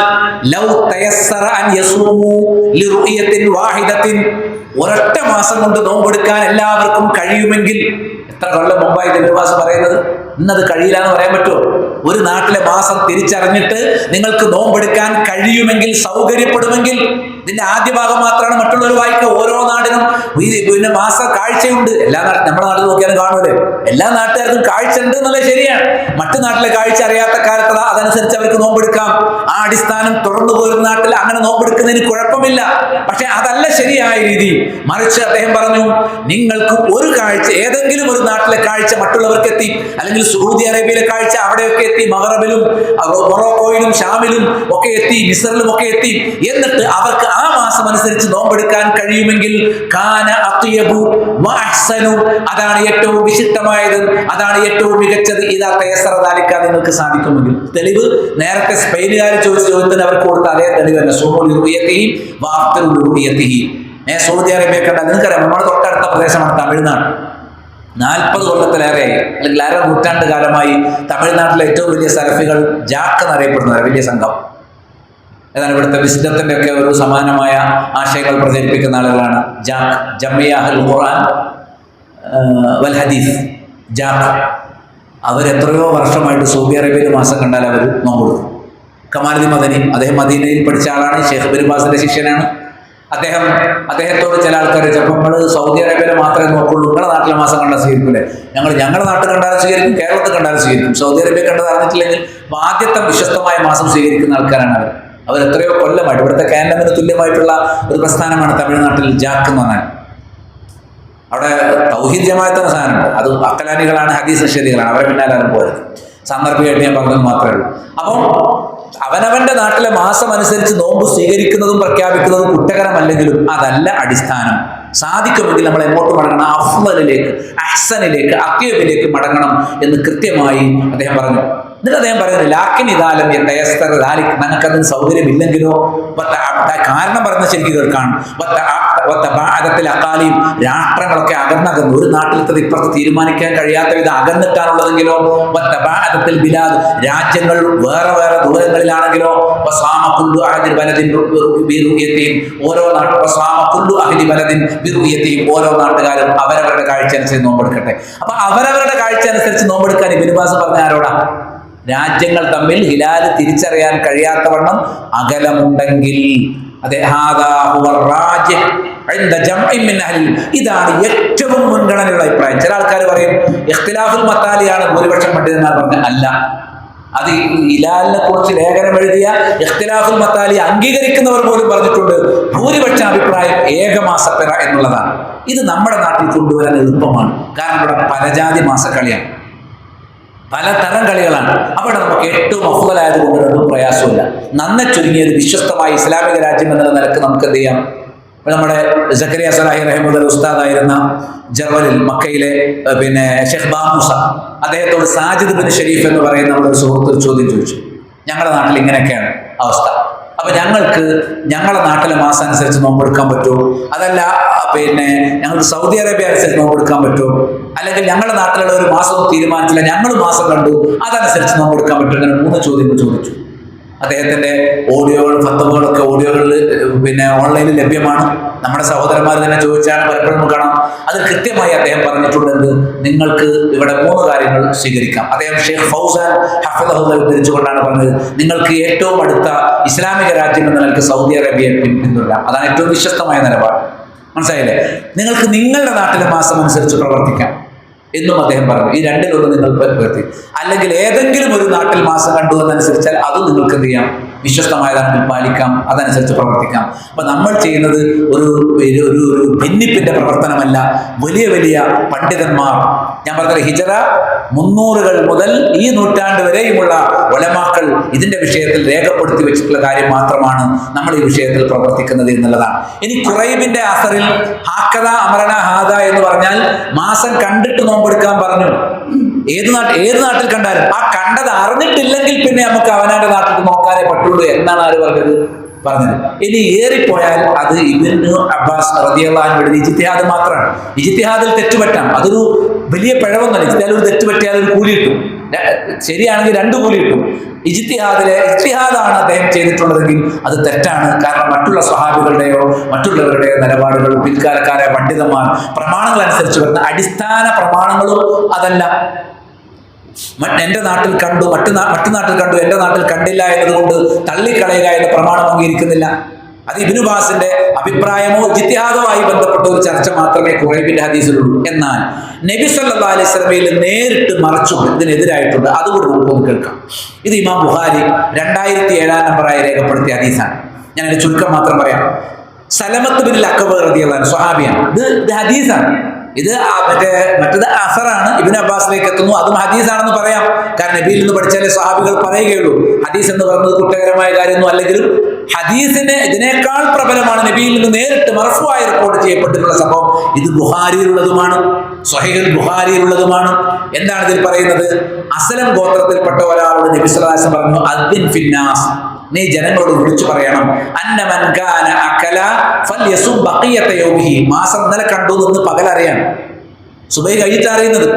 ലൗ തയസ്സറ അൻ യസൂമു ലിറുയത്തിൻ വാഹിദത്തിൻ, ഒരൊറ്റ മാസം കൊണ്ട് നോമ്പെടുക്കാൻ എല്ലാവർക്കും കഴിയുമെങ്കിൽ, എത്ര കൊല്ലം മുമ്പായി ഇബ്നു ബാസ് പറയുന്നത്, ഇന്നത് കഴിയില്ല എന്ന് പറയാൻ പറ്റുമോ? ഒരു നാട്ടിലെ മാസം തിരിച്ചറിഞ്ഞിട്ട് നിങ്ങൾക്ക് നോമ്പെടുക്കാൻ കഴിയുമെങ്കിൽ, സൗകര്യപ്പെടുമെങ്കിൽ, ഇതിന്റെ ആദ്യ ഭാഗം മാത്രമാണ് മറ്റുള്ളവർ വായിക്കുക. ഓരോ നാടിനും പിന്നെ മാസ കാഴ്ചയുണ്ട്. എല്ലാ നാട്ടിൽ, നമ്മുടെ നാട്ടിൽ നോക്കിയാലും കാണൂലേ, എല്ലാ നാട്ടുകാർക്കും കാഴ്ച ഉണ്ട് എന്നുള്ളത് ശരിയാണ്. മറ്റു നാട്ടിലെ കാഴ്ച അറിയാത്ത കാലത്ത് അതനുസരിച്ച് അവർക്ക് നോമ്പെടുക്കാം. ആ അടിസ്ഥാനം തുടർന്നു പോരുന്ന നാട്ടിൽ അങ്ങനെ നോമ്പെടുക്കുന്നതിന് കുഴപ്പമില്ല. പക്ഷെ അതല്ല ശരിയായ രീതി. മറിച്ച് അദ്ദേഹം പറഞ്ഞു, നിങ്ങൾക്ക് ഒരു കാഴ്ച, ഏതെങ്കിലും ഒരു നാട്ടിലെ കാഴ്ച മറ്റുള്ളവർക്ക് എത്തി, അല്ലെങ്കിൽ സൗദി അറേബ്യയിലെ കാഴ്ച അവിടെയൊക്കെ എത്തി, മഗ്‌റിബിലും മൊറോക്കോയിലും ഷാമിലും ഒക്കെ എത്തി, മിസ്റിലും ഒക്കെ എത്തി, എന്നിട്ട് അവർക്ക് ആ മാസം അനുസരിച്ച് നോമ്പെടുക്കാൻ കഴിയുമെങ്കിൽ കാന അത്യബു വഅഹ്സനു, അതാണ് ഏറ്റവും വിശിഷ്ടമായത്, അതാണ് ഏറ്റവും മികച്ചത്. ഇതാ തയസ്സറ ദാലിക, നിങ്ങൾക്ക് സാധിക്കുമെങ്കിൽ. തെളിവ് നേരത്തെ സ്പെയിനുകാർ ചോദിച്ച ചോദ്യത്തിന് അവർക്ക് കൊടുത്ത അതേ തെളിവ് തന്നെ. സൂമു ലിറുയതിഹി വഅഫ്തിറു ലിറുയതിഹി. സൗദി അറേബ്യ കണ്ടാൽ നിങ്ങൾക്കറിയാം, നമ്മുടെ തൊട്ടടുത്ത പ്രദേശമാണ് തമിഴ്നാട്. 40 കൊല്ലത്തിലേറെയായി, അല്ലെങ്കിൽ അര നൂറ്റാണ്ട് കാലമായി തമിഴ്നാട്ടിലെ ഏറ്റവും വലിയ സലഫികൾ ജാക്ക് എന്നറിയപ്പെടുന്നത് വലിയ സംഘം. ഏതാണ് ഇവിടുത്തെ വിസ്ഡത്തിന്റെ ഒക്കെ ഒരു സമാനമായ ആശയങ്ങൾ പ്രചരിപ്പിക്കുന്ന ആളുകളാണ് ജാക്ക്, ജമിയ അൽ ഖുർആൻ വൽ ഹദീസ്, ജാക്ക്. അവരെത്രയോ വർഷമായിട്ട് സൗദി അറേബ്യയിൽ മാസം കണ്ടാൽ അവർ നോമ്പെടുക്കും. കമാലുദ്ദീൻ മദനി, അദ്ദേഹം മദീനയിൽ പഠിച്ച ആളാണ്, ഷെയ്ഖ് ഇബ്നു ബാസിന്റെ ശിഷ്യനാണ്. അദ്ദേഹത്തോട് ചില ആൾക്കാർ ചിലപ്പോൾ നമ്മൾ സൗദി അറേബ്യയിലെ മാത്രമേ നോക്കുള്ളൂ, നിങ്ങളുടെ നാട്ടിലെ മാസം കണ്ടാൽ സ്വീകരിക്കൂലേ? ഞങ്ങളുടെ നാട്ടിൽ കണ്ടാലും സ്വീകരിക്കും, കേരളത്തിൽ കണ്ടാലും സ്വീകരിക്കും. സൗദി അറേബ്യ കണ്ടത് അറിഞ്ഞിട്ടില്ലെങ്കിൽ ആദ്യത്തെ വിശ്വസ്തമായ മാസം സ്വീകരിക്കുന്ന ആൾക്കാരാണ് അവർ എത്രയോ കൊല്ലമായിട്ട്. ഇവിടുത്തെ കാൻഡമിന് തുല്യമായിട്ടുള്ള ഒരു പ്രസ്ഥാനമാണ് തമിഴ്നാട്ടിൽ ജാക്ക് എന്ന് പറഞ്ഞാൽ. അവിടെ തൗഹീദ് ജമാഅത്ത് എന്ന സാധനമുണ്ട്. അത് അക്കലാനികളാണ്, ഹദീസ് നിഷേധികളാണ്, അവരെ പിന്നാലെ പോയത്. സാന്ദർഭികമായിട്ട് ഞാൻ പറഞ്ഞത് മാത്രമേ ഉള്ളൂ. അപ്പം അവനവന്റെ നാട്ടിലെ മാസം അനുസരിച്ച് നോമ്പ് സ്വീകരിക്കുന്നതും പ്രഖ്യാപിക്കുന്നതും കുറ്റകരമല്ലെങ്കിലും അതല്ല അടിസ്ഥാനം. സാധിക്കുമെങ്കിൽ നമ്മൾ എങ്ങോട്ട് മടങ്ങണം? അഫ്ളലിലേക്ക്, അഹ്സനിലേക്ക്, അത്യബിലേക്ക് മടങ്ങണം എന്ന് കൃത്യമായി അദ്ദേഹം പറഞ്ഞു. എന്നിട്ട് അദ്ദേഹം പറയുന്നത് ലാക്കിൻ ഇതാലം തയസ്സറ ദാലിക, ഞങ്ങൾക്കതിന് സൗകര്യമില്ലെങ്കിലോ, കാരണം പറഞ്ഞ ശരിക്കും കേൾക്കാണ്. അക്കാലിയും, രാഷ്ട്രങ്ങളൊക്കെ അകന്നകന്നു, ഒരു നാട്ടിലത്തത് ഇപ്പുറത്ത് തീരുമാനിക്കാൻ കഴിയാത്ത വിധം അകന്നിട്ടാണുള്ളതെങ്കിലോ, ബിലാദ്, രാജ്യങ്ങൾ വേറെ വേറെ ദൂരങ്ങളിലാണെങ്കിലോ, ഓരോ നാട്ടുകാരും അവരവരുടെ കാഴ്ച അനുസരിച്ച് നോമ്പെടുക്കട്ടെ. അപ്പൊ അവരവരുടെ കാഴ്ച അനുസരിച്ച് നോമ്പെടുക്കാൻ ഇബ്നു ബാസ് പറഞ്ഞ ആരോടാ? രാജ്യങ്ങൾ തമ്മിൽ ഹിലാൽ തിരിച്ചറിയാൻ കഴിയാത്തവണ്ണം അകലമുണ്ടെങ്കിൽ. ഇതാണ് ഏറ്റവും മുൻഗണനയുള്ള അഭിപ്രായം. ചില ആൾക്കാർ പറയും ഇഖ്തിലാഫുൽ മത്താലിയാണ് ഭൂരിപക്ഷം പണ്ഡിതന്മാർ പറഞ്ഞത്. അല്ല, അത് ഹിലാലിനെ കുറിച്ച് ലേഖനം എഴുതിയ ഇഖ്തിലാഫുൽ മത്താലി അംഗീകരിക്കുന്നവർ പോലും പറഞ്ഞിട്ടുണ്ട് ഭൂരിപക്ഷ അഭിപ്രായം ഏകമാസപ്പെറ എന്നുള്ളതാണ്. ഇത് നമ്മുടെ നാട്ടിൽ കൊണ്ടുവരാൻ എളുപ്പമാണ്. കാരണം ഇവിടെ പലജാതി മാസക്കളിയാണ്, പലതരം കളികളാണ്. അവിടെ നമുക്ക് ഏറ്റവും അഫ്ളലായത് കൊണ്ടുവരാനും പ്രയാസമില്ല. നന്നെ ചുരുങ്ങിയത് വിശ്വസ്തമായ ഇസ്ലാമിക രാജ്യം എന്നുള്ള നിലക്ക് നമുക്ക് എന്ത് ചെയ്യാം? നമ്മുടെ സക്കരിയ സലാഹി റഹ്മത്തുള്ളാഹി ഉസ്താദായിരുന്ന ജർവലിൽ മക്കയിലെ ഷെയ്ഖ് ബാമൂസ അദ്ദേഹത്തോട് സാജിദ് ബിൻ ഷരീഫ് എന്ന് പറയുന്ന നമ്മുടെ ഒരു സുഹൃത്ത് ചോദ്യം ചോദിച്ചു. ഞങ്ങളുടെ നാട്ടിൽ ഇങ്ങനെയൊക്കെയാണ് അവസ്ഥ, അപ്പൊ ഞങ്ങളുടെ നാട്ടിലെ മാസം അനുസരിച്ച് നോമ്പെടുക്കാൻ പറ്റുമോ, അതല്ല ഞങ്ങൾക്ക് സൗദി അറേബ്യ അനുസരിച്ച് നോമ്പെടുക്കാൻ പറ്റുമോ, അല്ലെങ്കിൽ ഞങ്ങളുടെ നാട്ടിലുള്ള ഒരു മാസം തീരുമാനിച്ചില്ല ഞങ്ങൾ മാസം കണ്ടു അതനുസരിച്ച് നോമ്പെടുക്കാൻ പറ്റുമോ, അങ്ങനെ 3 ചോദ്യങ്ങൾ ചോദിച്ചു. അദ്ദേഹത്തിന്റെ ഫത്വകളൊക്കെ ഓഡിയോകളിൽ ഓൺലൈനിൽ ലഭ്യമാണ്. നമ്മുടെ സഹോദരന്മാർ തന്നെ ചോദിച്ചാണ് പലപ്പോഴും കാണാം. അത് കൃത്യമായി അദ്ദേഹം പറഞ്ഞിട്ടുള്ളത് നിങ്ങൾക്ക് ഇവിടെ 3 കാര്യങ്ങൾ സ്വീകരിക്കാം. അദ്ദേഹം ഷെയ്ഖ് ഫൗസാൻ ഹഫിളഹുല്ലാഹ് ഉദ്ധരിച്ചുകൊണ്ടാണ് പറഞ്ഞത്, നിങ്ങൾക്ക് ഏറ്റവും അടുത്ത ഇസ്ലാമിക രാജ്യം എന്ന നിലക്ക് സൗദി അറേബ്യയെ പിന്തുടരാം. അതാണ് ഏറ്റവും വിശ്വസ്തമായ നിലപാട്. മനസ്സിലായില്ലേ? നിങ്ങൾക്ക് നിങ്ങളുടെ നാട്ടിലെ മാസം അനുസരിച്ച് പ്രവർത്തിക്കാം എന്നും അദ്ദേഹം പറഞ്ഞു. ഈ 2-ൽ 1 നിങ്ങൾ പ്രവർത്തി, അല്ലെങ്കിൽ ഏതെങ്കിലും ഒരു നാട്ടിൽ മാസം കണ്ടു എന്നനുസരിച്ചാൽ അത് നിങ്ങൾക്ക് എന്ത് ചെയ്യാം, വിശ്വസ്തമായതാണ് പാലിക്കാം, അതനുസരിച്ച് പ്രവർത്തിക്കാം. അപ്പൊ നമ്മൾ ചെയ്യുന്നത് ഒരു ഭിന്നിപ്പിന്റെ പ്രവർത്തനമല്ല. വലിയ വലിയ പണ്ഡിതന്മാർ, ഞാൻ പറഞ്ഞത് ഹിജറ 300-കൾ മുതൽ ഈ നൂറ്റാണ്ട് വരെയുമുള്ള ഉലമാക്കൾ ഇതിന്റെ വിഷയത്തിൽ രേഖപ്പെടുത്തി വെച്ചിട്ടുള്ള കാര്യം മാത്രമാണ് നമ്മൾ ഈ വിഷയത്തിൽ പ്രവർത്തിക്കുന്നത് എന്നുള്ളതാണ്. ഇനി ഖുറൈബിന്റെ അസറിൽ ഹാക്കദ അമറന ഹാദ എന്ന് പറഞ്ഞാൽ മാസം കണ്ടിട്ട് നോമ്പെടുക്കാൻ പറഞ്ഞു. ഏത് നാട്ടിൽ കണ്ടാലും ആ കണ്ടത് അറിഞ്ഞിട്ടില്ലെങ്കിൽ പിന്നെ നമുക്ക് അവനാന്റെ നാട്ടിൽ നോക്കാനേ പറ്റുള്ളൂ എന്നാണ് ആര് പറഞ്ഞത്. ഇനി ഏറിപ്പോയാൽ അത് ഇബ്നു അബ്ബാസ് റളിയല്ലാഹു അൻഹുവിന്റെ ഇജ്തിഹാദ് മാത്രമാണ്. ഇജ്തിഹാദിൽ തെറ്റുപറ്റാം, അതൊരു വലിയ പിഴവൊന്നുമല്ല. ഇജ്തിഹാദിൽ ഒരു തെറ്റ് പറ്റിയാൽ ഒരു കൂലി കിട്ടും, ശരിയാണെങ്കിൽ 2 കൂലി കിട്ടും. ഇജ്തിഹാദാണ് അദ്ദേഹം ചെയ്തിട്ടുള്ളതെങ്കിൽ അത് തെറ്റാണ്. കാരണം മറ്റുള്ള സ്വഹാബികളുടെയോ മറ്റുള്ളവരുടെയോ നിലപാടുകൾ, പിൽക്കാലക്കാരായ പണ്ഡിതന്മാർ പ്രമാണങ്ങൾ അനുസരിച്ച് വരുന്ന അടിസ്ഥാന പ്രമാണങ്ങളും അതല്ല. എന്റെ നാട്ടിൽ കണ്ടു മറ്റു നാട്ടിൽ കണ്ടു എന്റെ നാട്ടിൽ കണ്ടില്ല എന്നതുകൊണ്ട് തള്ളിക്കളയുക എന്ന പ്രമാണം അംഗീകരിക്കുന്നില്ല. അത് ഇബ്നു ബാസിന്റെ അഭിപ്രായമോ ഇജ്തിഹാദുമായി ബന്ധപ്പെട്ട ഒരു ചർച്ച മാത്രമേ ഖുറൈബിന്റെ ഹദീസിലുള്ളൂ. എന്നാൽ നബി സല്ലല്ലാഹു അലൈഹി വസല്ലമയിൽ നേരിട്ട് മറിച്ചു ഇതിനെതിരായിട്ടുണ്ട്. അതുകൂടി നമുക്കൊന്ന് കേൾക്കാം. ഇത് ഇമാം ബുഖാരി 2007 നമ്പറായി രേഖപ്പെടുത്തിയ ഹദീസാണ്. ഞാൻ അതിന്റെ ചുരുക്കം മാത്രം പറയാം. സലമത്ത് ബിൻ അക്ബർ റളിയല്ലാഹു അൻഹു സ്വഹാബിയാണ്. ഇത് ഹദീസാണ്. ഇത് മറ്റേത് അസറാണ്, ഇബ്നു അബ്ബാസിലേക്ക് എത്തുന്നു, അതും ഹദീസാണെന്ന് പറയാം. കാരണം നബിയിൽ നിന്ന് പഠിച്ചാലേ സ്വഹാബികൾ പറയുകയുള്ളൂ. ഹദീസ് എന്ന് പറയുന്നത് കുറ്റകരമായ കാര്യമൊന്നും അല്ലെങ്കിലും ഹദീസിന് ഇതിനേക്കാൾ പ്രബലമാണ് നബിയിൽ നിന്ന് നേരിട്ട് മർഫുആയി റിപ്പോർട്ട് ചെയ്യപ്പെട്ടിട്ടുള്ള സംഭവം. ഇത് ബുഖാരിയിലുള്ളതുമാണ്, സ്വഹീഹുൽ ബുഖാരിയിലുള്ളതുമാണ്. എന്താണ് ഇതിൽ പറയുന്നത്? അസ്ലം ഗോത്രത്തിൽപ്പെട്ട ഒരാളോട് നബി സല്ലല്ലാഹു അലൈഹി വസല്ലം പറഞ്ഞു, അദ്ദിൻ ഫിന്നാസ്, നീ ജനങ്ങളോട് വിളിച്ചു പറയണം, അന്നമൻ കാന അകല ഫൽയസും ബഖിയത യൗമിഹി, മാസം ഇന്നലെ കണ്ടു എന്ന് പകലറിയാം, സുബഹി കഴിച്ചിട്ട് അറിയുന്നത്.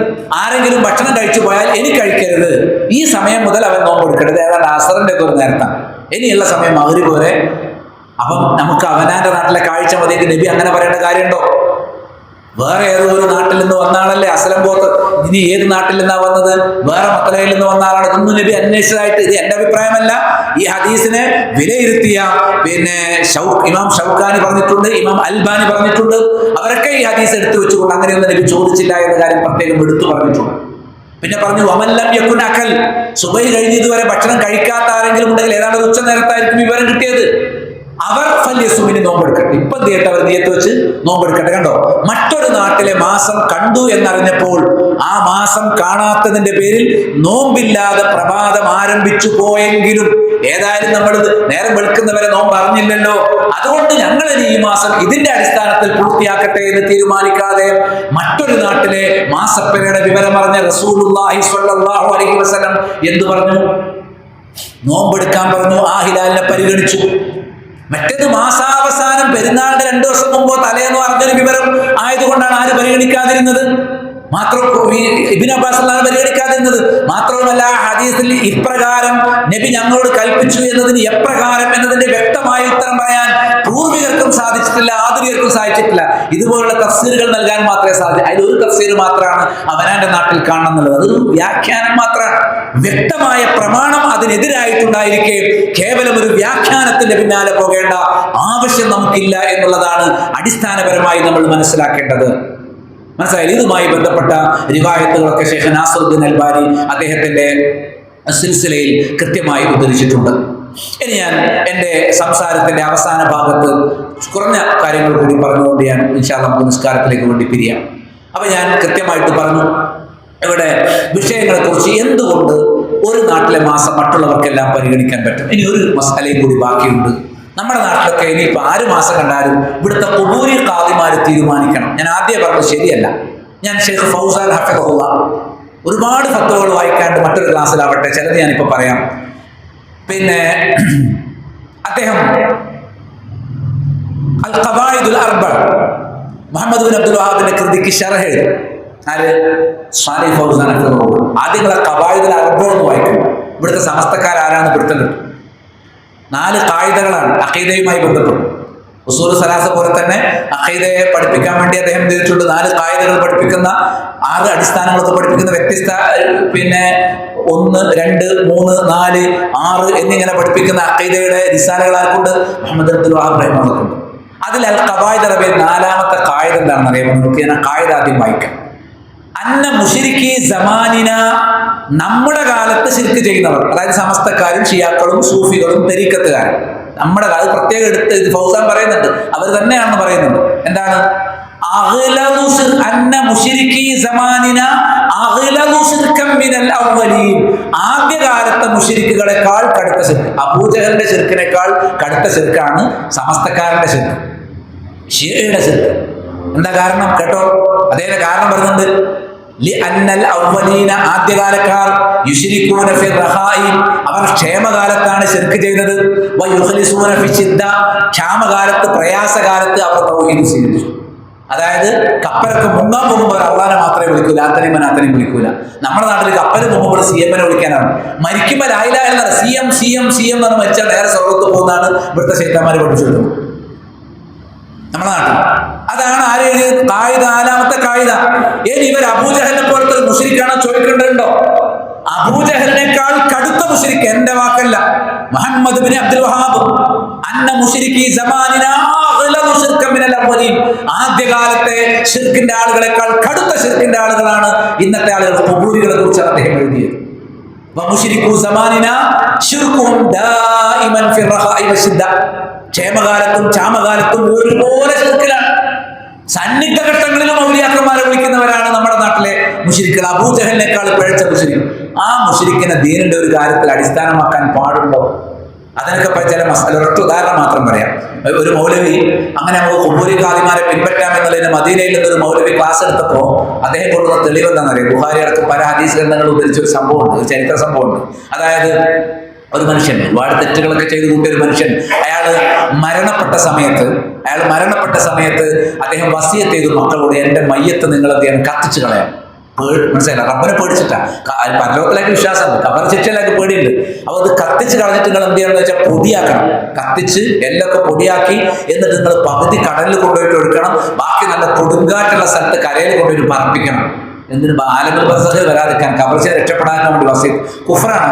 ആരെങ്കിലും ഭക്ഷണം കഴിച്ചു പോയാൽ ഇനി കഴിക്കരുത്, ഈ സമയം മുതൽ അവൻ നോമ്പെടുക്കരുത്. ഏതാണ്ട് അസറിന്റെ ഒക്കെ ഒരു നേരത്താണ്, ഇനിയുള്ള സമയം മഗ്രിബ് വരെ. അപ്പം നമുക്ക് അവനാന്റെ നാട്ടിലെ കാഴ്ച മതിയെങ്കിൽ നബി അങ്ങനെ പറയേണ്ട കാര്യമുണ്ടോ? വേറെ ഏതോ ഒരു നാട്ടിൽ നിന്ന് വന്ന ആളല്ലേ അസ്ലം ഗോത്ര. ഇനി ഏത് നാട്ടിൽ നിന്നാ വന്നത്? വേറെ മക്കളയിൽ നിന്ന് വന്ന ആളാണ്. ഇതൊന്നും നബി അന്വേഷിച്ചതായിട്ട് ഇത് എന്റെ അഭിപ്രായമല്ല. ഈ ഹദീസിനെ വിലയിരുത്തിയ ഇമാം ഷൗക്കാനി പറഞ്ഞിട്ടുണ്ട്, ഇമാം അൽബാനി പറഞ്ഞിട്ടുണ്ട്. അവരൊക്കെ ഈ ഹദീസ് എടുത്തു വെച്ചുകൊണ്ട് അങ്ങനെയൊന്നും നബി ചോദിച്ചില്ല എന്ന കാര്യം പ്രത്യേകം എടുത്തു പറഞ്ഞിട്ടുണ്ട്. പിന്നെ പറഞ്ഞു, വമല്ലം യകുൻ അകൽ, സുബഹി കഴിഞ്ഞ് ഇതുവരെ ഭക്ഷണം കഴിക്കാത്ത ആരെങ്കിലും ഉണ്ടെങ്കിൽ ഏതാണ്ട് ഉച്ച നേരത്തായിരിക്കും വിവരം കിട്ടിയത്, അവർ ഫല്യസുമിന് നോമ്പെടുക്കട്ടെ. ഇപ്പം തീയട്ട് അവർ നീയത്ത് വെച്ച് നോമ്പെടുക്കട്ടെ. കണ്ടോ, മറ്റൊരു നാട്ടിലെ മാസം കണ്ടു എന്നറിഞ്ഞപ്പോൾ ആ മാസം കാണാത്തതിന്റെ പേരിൽ നോമ്പില്ലാതെ പ്രഭാതം ആരംഭിച്ചു പോയെങ്കിലും ഏതായാലും നമ്മൾ നേരം വെളുക്കുന്നവരെ നോമ്പ് അറിഞ്ഞില്ലല്ലോ, അതുകൊണ്ട് ഞങ്ങൾ ഈ മാസം ഇതിന്റെ അടിസ്ഥാനത്തിൽ പൂർത്തിയാക്കട്ടെ എന്ന് തീരുമാനിക്കാതെ മറ്റൊരു നാട്ടിലെ മാസപ്പിരയുടെ വിവരം അറിഞ്ഞ റസൂലുള്ളാഹി സ്വല്ലല്ലാഹു അലൈഹി വസല്ലം എന്തു പറഞ്ഞു? നോമ്പെടുക്കാൻ പറഞ്ഞു. ആ ഹിലാലിനെ പരിഗണിച്ചു. മറ്റേത് മാസാവസാനം പെരുന്നാളിന്റെ 2 ദിവസം മുമ്പോ തലേന്നോ അറിഞ്ഞൊരു വിവരം ആയതുകൊണ്ടാണ് ആര് പരിഗണിക്കാതിരുന്നത്? ഇബ്നു അബ്ബാസ് പരിഗണിക്കാതിരുന്നത് മാത്രവുമല്ല, ഹദീസിൽ ഇപ്രകാരം നബി ഞങ്ങളോട് കൽപ്പിച്ചു എന്നതിന് എപ്രകാരം എന്നതിന്റെ വ്യക്തമായ ഉത്തരം പറയാൻ പൂർവികർക്കും സാധിച്ചിട്ടില്ല, ആധുനികർക്കും സാധിച്ചിട്ടില്ല. ഇതുപോലുള്ള തഫ്സീറുകൾ നൽകാൻ മാത്രമേ സാധിച്ചു. അതിലൊരു തഫ്സീർ മാത്രമാണ് അവനാന്റെ നാട്ടിൽ കാണുന്നുള്ളത്. അതൊരു വ്യാഖ്യാനം മാത്രമാണ്. വ്യക്തമായ പ്രമാണം അതിനെതിരായിട്ടുണ്ടായിരിക്കെ കേവലം ഒരു വ്യാഖ്യാനത്തിന്റെ പിന്നാലെ പോകേണ്ട ആവശ്യം നമുക്കില്ല എന്നുള്ളതാണ് അടിസ്ഥാനപരമായി നമ്മൾ മനസ്സിലാക്കേണ്ടത്. മനസ്സിലായി? ഇതുമായി ബന്ധപ്പെട്ട റിവായത്തുകളൊക്കെ ഷെയ്ഖ് നാസറുദ്ദീൻ അൽബാനി അദ്ദേഹത്തിന്റെ സിൽസിലയിൽ കൃത്യമായി ഉദ്ധരിച്ചിട്ടുണ്ട്. ഇനി ഞാൻ എൻ്റെ സംസാരത്തിന്റെ അവസാന ഭാഗത്ത് കുറഞ്ഞ കാര്യങ്ങൾ കൂടി പറഞ്ഞുകൊണ്ട് ഞാൻ ഇൻഷാ അല്ലാഹ് നമുക്ക് നിസ്കാരത്തിലേക്ക് വേണ്ടി പിരിയാം. അപ്പൊ ഞാൻ കൃത്യമായിട്ട് പറഞ്ഞു ഇവിടെ വിഷയങ്ങളെ കുറിച്ച്, എന്തുകൊണ്ട് ഒരു നാട്ടിലെ മാസം മറ്റുള്ളവർക്കെല്ലാം പരിഗണിക്കാൻ പറ്റും. ഇനി ഒരു മസാലയും കൂടി ബാക്കിയുണ്ട്. നമ്മുടെ നാട്ടിലൊക്കെ ഇനിയിപ്പോൾ 6 മാസം കണ്ടാലും ഇവിടുത്തെ ഖുബൂരി ഖാദിമാർ തീരുമാനിക്കണം. ഞാൻ ആദ്യം പറഞ്ഞത് ശരിയല്ല. ഞാൻ ഷെയ്ഖ് ഫൗസാൻ ഹഫിദഹുല്ലാ ഒരുപാട് ഫത്വകൾ വായിക്കാണ്ട് മറ്റൊരു ക്ലാസ്സിലാവട്ടെ, ചിലത് ഞാനിപ്പോൾ പറയാം. പിന്നെ അദ്ദേഹം അൽ ഖവായിദുൽ അർബഅ മുഹമ്മദ് ബിൻ അബ്ദുൽ വഹാബിന്റെ കൃതിക്ക് ശറഹ് എഴുതി. ആര്? സാലിഹ് ഫൗസാൻ ഹഫിദഹുല്ലാ. ആദ്യം ഖവായിദുൽ അർബഅ എന്ന് വായിക്കും. ഇവിടുത്തെ സമസ്തക്കാരാരാണ് പിടുത്തം കിട്ടും. 4 ഖായിദകളാണ് അഖീദയുമായി ബന്ധപ്പെട്ട്. ഉസൂൽ സലാസ പോലെ തന്നെ അഖീദയെ പഠിപ്പിക്കാൻ വേണ്ടി അദ്ദേഹം ചെയ്തിട്ടുണ്ട്. 4 ഖായിദകൾ പഠിപ്പിക്കുന്ന 6 അടിസ്ഥാനങ്ങളൊക്കെ പഠിപ്പിക്കുന്ന വ്യത്യസ്ത 1, 2, 3, 4, 6 എന്നിങ്ങനെ പഠിപ്പിക്കുന്ന അഖീദയുടെ റിസാലകൾ ആർക്കുണ്ട്? മുഹമ്മദ് അബ്ദുൽ വഹാബ് റഹിമഹുല്ലാഹുണ്ട്. അതിൽ അൽ ഖവായിദ് അറബിയിൽ 4ാമത്തെ ഖായിദ എന്താണെന്ന് അറിയാമോ? നമുക്ക് ഞാൻ ഖായിദ ആദ്യം വായിക്കാം. അന്ന മുശ്രിക്കി സമാനിന, നമ്മുടെ കാലത്ത് ശിർക്ക് ചെയ്യുന്നവർ, അതായത് സമസ്തക്കാരും ഷിയാക്കളും സൂഫികളും തരീക്കത്തുകാരും, നമ്മുടെ കാലത്ത് പ്രത്യേകം എടുത്ത് ഇത് ഫൗസാൻ പറയുന്നുണ്ട്, അവർ തന്നെയാണെന്ന് പറയുന്നുണ്ട്. എന്താണ്? അന്ന മുശ്രിക്കി സമാനിന അഗ്ലദു ശിർകൻ മിനൽ അവ്വലീൻ, ആദ്യകാലത്തെ മുശ്രിക്കുകളെക്കാൾ കടുത്ത ശിർക്ക്, അബൂജഹലിന്റെ ശിർക്കിനേക്കാൾ കടുത്ത ശിർക്കാണ് സമസ്തക്കാരന്റെ ശിർക്ക്, ഷിയയുടെ ശിർക്ക്. എന്താ കാരണം? കേട്ടോ, അദ്ദേഹത്തിന്റെ കാരണം പറയുന്നുണ്ട്. ആദ്യകാലക്കാർ അവർ ക്ഷേമകാലത്താണ് ശിർക്ക് ചെയ്തത്. ക്ഷാമകാലത്ത്, പ്രയാസകാലത്ത് അവർ തൗഹീദ് സ്വീകരിച്ചു. അതായത് കപ്പലൊക്കെ മുങ്ങാൻ പോകുമ്പോൾ അള്ളാനെ മാത്രമേ വിളിക്കൂല, അത്തനെയും മനാത്തനെയും വിളിക്കൂല. നമ്മുടെ നാട്ടിൽ കപ്പൽ പോകുമ്പോൾ CM-നെ വിളിക്കാനാണ്. മരിക്കുമ്പോൾ ലായിലാ ഇല്ലല്ലാഹ് CM എന്ന് പറഞ്ഞ് മരിച്ചാൽ നേരെ സ്വർഗ്ഗത്ത് പോകുന്നതാണ് ഇവിടുത്തെ ശൈത്താന്മാർ പഠിപ്പിച്ചത് നമ്മുടെ നാട്ടിൽ. അതാണ് ആര് എഴുതിയത്? ഖായിദ, 4ാമത്തെ ഖായിദ. ഇനി ഇവർ അബൂജഹലിനെ പോലത്തെ മുശ്രിക്കാണോ ചോദിക്കേണ്ടതുണ്ടോ? അബൂജഹലിനേക്കാൾ കടുത്ത മുശ്രിക്ക്, എന്റെ വാക്കല്ല, മുഹമ്മദ് ബിൻ അബ്ദുൽ വഹാബ്, അന്ന മുശ്രിക്കി സമാനിന അഗ്ലദു ശിർകൻ മിനൽ അവ്വലീൻ, ആദ്യകാലത്തെ ശിർക്കിന്റെ ആളുകളെക്കാൾ കടുത്ത ശിർക്കിന്റെ ആളുകളാണ് ഇന്നത്തെ ആളുകൾ. ഖുബൂരികളെ കുറിച്ചാണ് അദ്ദേഹം എഴുതിയത്. വമുശ്രിക്കു സമാനിന ശിർകുഹും ദായിമൻ ഫി റഖാഇ വശിദ്ദ, ക്ഷേമകാലത്തും ക്ഷാമകാലത്തും ഒരുപോലെ ശിർക്കിലാണ്. സന്നിഗ്ധ ഘട്ടങ്ങളിലും ഔലിയാക്കന്മാരെ വിളിക്കുന്നവരാണ് നമ്മുടെ നാട്ടിലെ മുശ്രിക്കുകൾ. അബൂജഹലിനേക്കാൾ പിഴച്ച മുശ്രിക്ക്. ആ മുശ്രിക്കിനെ ദീനിന്റെ ഒരു കാര്യത്തിൽ അടിസ്ഥാനമാക്കാൻ പാടുണ്ടോ? അതിനൊക്കെ ചില ഒരൊറ്റ ഉദാഹരണം മാത്രം പറയാം. ഒരു മൗലവി, അങ്ങനെ നമുക്ക് ഖുബൂരി ഖാദിമാരെ പിൻപറ്റാം എന്നുള്ളതിന് മദീനയിൽ നിന്നൊരു മൗലവി ക്ലാസ് എടുത്തപ്പോൾ അദ്ദേഹം കൊണ്ടുവന്ന തെളിവ് എന്താണെന്നറിയാം? ബുഖാരി അടക്കം പല ഹദീസ് ഗ്രന്ഥങ്ങൾ ഉദ്ധരിച്ച ഒരു സംഭവമുണ്ട്, ഒരു ചരിത്ര സംഭവമുണ്ട്. അതായത് ഒരു മനുഷ്യൻ, ഒരുപാട് തെറ്റുകളൊക്കെ ചെയ്തു കൂട്ടിയ ഒരു മനുഷ്യൻ, അയാൾ മരണപ്പെട്ട സമയത്ത് അദ്ദേഹം വസിയത്ത് ചെയ്തു മക്കളോട്, എന്റെ മയ്യത്ത് നിങ്ങൾ എന്ത് ചെയ്യാൻ? കത്തിച്ചു കളയാം. മനസ്സിലായില്ല, റബ്ബനെ പേടിച്ചിട്ടാ. പരലോകത്തിലേക്ക് വിശ്വാസമുണ്ട്, കബർ ശിക്ഷയിലേക്ക് പേടിയുണ്ട്. അപ്പൊ അത് കത്തിച്ച് കളഞ്ഞിട്ട് നിങ്ങൾ എന്ത് ചെയ്യണമെന്ന് വെച്ചാൽ പൊടിയാക്കണം. കത്തിച്ച് എല്ലൊക്കെ പൊടിയാക്കി എന്നിട്ട് നിങ്ങൾ പകുതി കടലിൽ കൊണ്ടുപോയിട്ട് ഒഴുക്കണം, ബാക്കി നല്ല കൊടുങ്കാറ്റുള്ള സ്ഥലത്ത് കരയിൽ കൊണ്ടുപോയിട്ട് പറപ്പിക്കണം. എന്തിന്? ആലങ്ങൾ ബർസഖ് വരാതിരിക്കാൻ, കബർച്ച രക്ഷപ്പെടാൻ വേണ്ടി വസീത്. കുഫറാണ്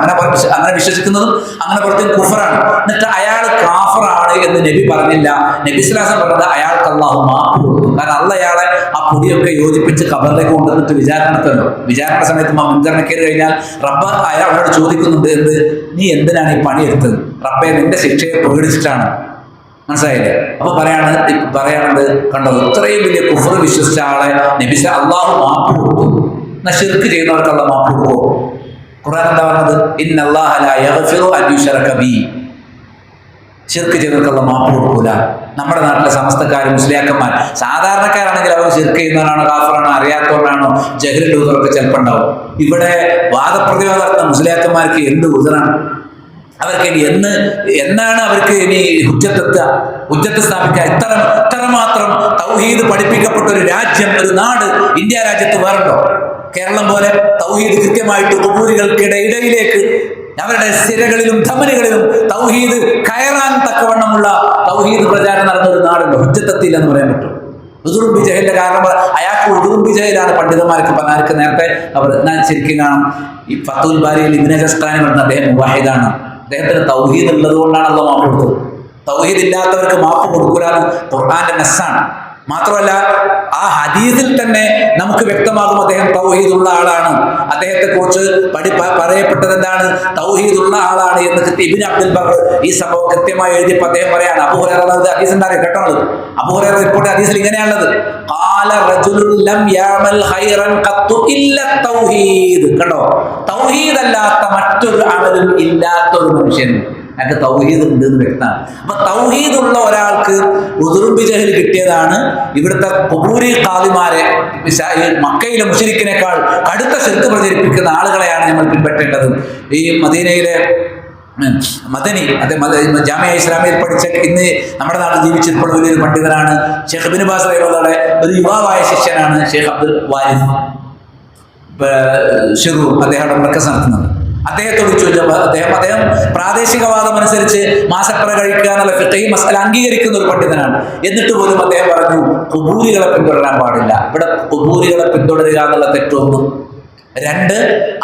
അങ്ങനെ വിശ്വസിക്കുന്നതും അങ്ങനെ പുറത്തും കുഫറാണ്. എന്നിട്ട് അയാൾ കാഫറാണ് എന്ന് നബി പറഞ്ഞില്ല. നബി സ്വല്ലല്ലാഹു അലൈഹി വസല്ലം പറഞ്ഞത് അയാൾക്ക് അല്ലാഹു മാപ്പ് കൊടുത്തു. കാരണം അല്ലാഹ് അയാളെ ആ പൊടിയൊക്കെ യോജിപ്പിച്ച് കബറിലേക്ക് കൊണ്ടുവന്നിട്ട് വിചാരണ നടത്തുമല്ലോ. വിചാരണ സമയത്ത് മുൻഗണന കയറി കഴിഞ്ഞാൽ റബ്ബ് അയാളോട് ചോദിക്കുന്നുണ്ട്, നീ എന്തിനാണ് ഈ പണിയെടുത്തത്? റബ്ബെ, നിന്റെ ശിക്ഷയെ പേടിച്ചിട്ടാണ്. മനസ്സിലായില്ലേ? അപ്പൊ പറയാണത് കണ്ടോ, ഇത്രയും വലിയ കുഫർ വിശ്വസിച്ച ആളെ നബി അല്ലാഹു മാപ്പ് കൊടുത്തു. എന്നാൽ ശിർക്ക് ചെയ്യുന്നവർക്ക് അല്ലാഹു മാപ്പ് കൊടുക്കുമോ? ഖുർആൻ എന്താ പറഞ്ഞത്? ഇന്നല്ലാഹ ലാ യഗ്ഫിറു അൻ യുശ്റക ബിഹി, ശിർക്ക് ചെയ്തവർക്ക് അല്ലാഹു മാപ്പ് കൊടുക്കൂല. നമ്മുടെ നാട്ടിലെ സമസ്തക്കാരും മുസ്ലിയാക്കന്മാർ സാധാരണക്കാരാണെങ്കിൽ അവർ ശിർക്ക് ചെയ്യുന്നവരാണോ കാഫറാണോ അറിയാത്തവരാണോ ജഹലിന്റെ ഉദറൊക്കെ ചിലപ്പോൾ ഉണ്ടാവും. ഇവിടെ വാദപ്രതിവാദം നടത്തുന്ന മുസ്ലിയാക്കന്മാർക്ക് എന്ത് ഉദറാണ്? അവർക്ക് ഇനി എന്നാണ് അവർക്ക് ഇനി ഹുജ്ജത്ത് സ്ഥാപിക്കുക? ഇത്രമാത്രം തൗഹീദ് പഠിപ്പിക്കപ്പെട്ട ഒരു രാജ്യം, ഒരു നാട് ഇന്ത്യ രാജ്യത്ത് വേറുണ്ടോ? കേരളം പോലെ തൗഹീദ് കൃത്യമായിട്ട് ഖുബൂരികൾക്കിടയിലേക്ക് അവരുടെ സ്ഥിരകളിലും ധമനികളിലും തൗഹീദ് കയറാൻ തക്കവണ്ണമുള്ള തൗഹീദ് പ്രചാരം നടന്ന ഒരു നാടുണ്ടോ? ഹുജ്ജത്തെത്തിയില്ല എന്ന് പറയാൻ പറ്റും. ഉദുറുബി ജഹലിന്റെ കാരണം അയാൾക്ക് ഉദുറുബി ജഹലാണ് പണ്ഡിതന്മാർക്ക് പറഞ്ഞാർക്ക് നേരത്തെ അവർ ശരിക്കും കാണാം. ഈ ഫത്തുൽ ബാരിയിൽ ഇബ്നു ജസ്താനി പറഞ്ഞ അദ്ദേഹം മുവാഹിദാണ്. അദ്ദേഹത്തിന് തൗഹീദ് ഉള്ളത് കൊണ്ടാണ് അല്ലാഹു മാപ്പ് കൊടുത്തത്. തൗഹീദ് ഇല്ലാത്തവർക്ക് മാപ്പ് കൊടുക്കൂലാന്ന് ഖുർആന്റെ നസ്സാണ്. മാത്രമല്ല ആ ഹദീസിൽ തന്നെ നമുക്ക് വ്യക്തമാകും അദ്ദേഹം തൗഹീദുള്ള ആളാണ്. അദ്ദേഹത്തെ കുറിച്ച് പറയപ്പെട്ടത് എന്താണ്? തൗഹീദുള്ള ആളാണ് എന്ന് ഇബ്നു അബ്ദുൽ ബർ ഈ സംഭവം കൃത്യമായി എഴുതിയപ്പോൾ അദ്ദേഹം പറയാണ്. അബൂ ഹുറൈറ ഹദീസ് എന്താ കേട്ടോ? അബൂ ഹുറൈറ റിപ്പോർട്ട് ഹദീസിൽ ഇങ്ങനെയാണുള്ളത്, ഖാല റജുലുൻ ലം യഅമൽ ഖൈറൻ ഖത്തു ഇല്ല തൗഹീദ്. കണ്ടോ, തൗഹീദ് അല്ലാത്ത മറ്റൊരു അമലും ഇല്ലാത്ത ഒരു മനുഷ്യൻ. ഞങ്ങൾക്ക് തൗഹീദ് ഉണ്ട് എന്ന് വ്യക്തമാണ്. അപ്പൊ തൗഹീദുള്ള ഒരാൾക്ക് ഉദുറുബി ജഹൽ കിട്ടിയതാണ് ഇവിടുത്തെ ഖുബൂരി ഖാദിമാരെ, മക്കയിലെ മുശ്രിക്കിനേക്കാൾ കടുത്ത ശിർക്ക് പ്രചരിപ്പിക്കുന്ന ആളുകളെയാണ് നമ്മൾ പിൻപറ്റേണ്ടത്. ഈ മദീനയിലെ മദനി, ജാമിയ ഇസ്ലാമിയിൽ പഠിച്ച ഇന്ന് നമ്മുടെ നാട്ടിൽ ജീവിച്ചിട്ടുള്ള വലിയൊരു പണ്ഡിതനാണ് ഷെയ്ഖ് ഇബ്നു ബാസ് റഹിമഹുള്ളാഹുവിന്റെ ഒരു യുവാവായ ശിഷ്യനാണ് ഷെയ്ഖ് അബ്ദുൽ വാരിദ് ഷിറൂർ. അദ്ദേഹം മർക്കസ് നടത്തുന്നത്. അദ്ദേഹത്തോട് ചോദിച്ചപ്പോൾ അദ്ദേഹം പ്രാദേശികവാദം അനുസരിച്ച് മാസപ്പറ കഴിക്കുക എന്നുള്ള ഫിഖ്ഹി മസ്അല അംഗീകരിക്കുന്ന ഒരു പണ്ഡിതനാണ്. എന്നിട്ട് പോലും അദ്ദേഹം പറഞ്ഞു ഖുബൂരികളെ പിന്തുടരാൻ പാടില്ല. ഇവിടെ ഖുബൂരികളെ പിന്തുടരുക എന്നുള്ള തെറ്റൊന്നും. 2,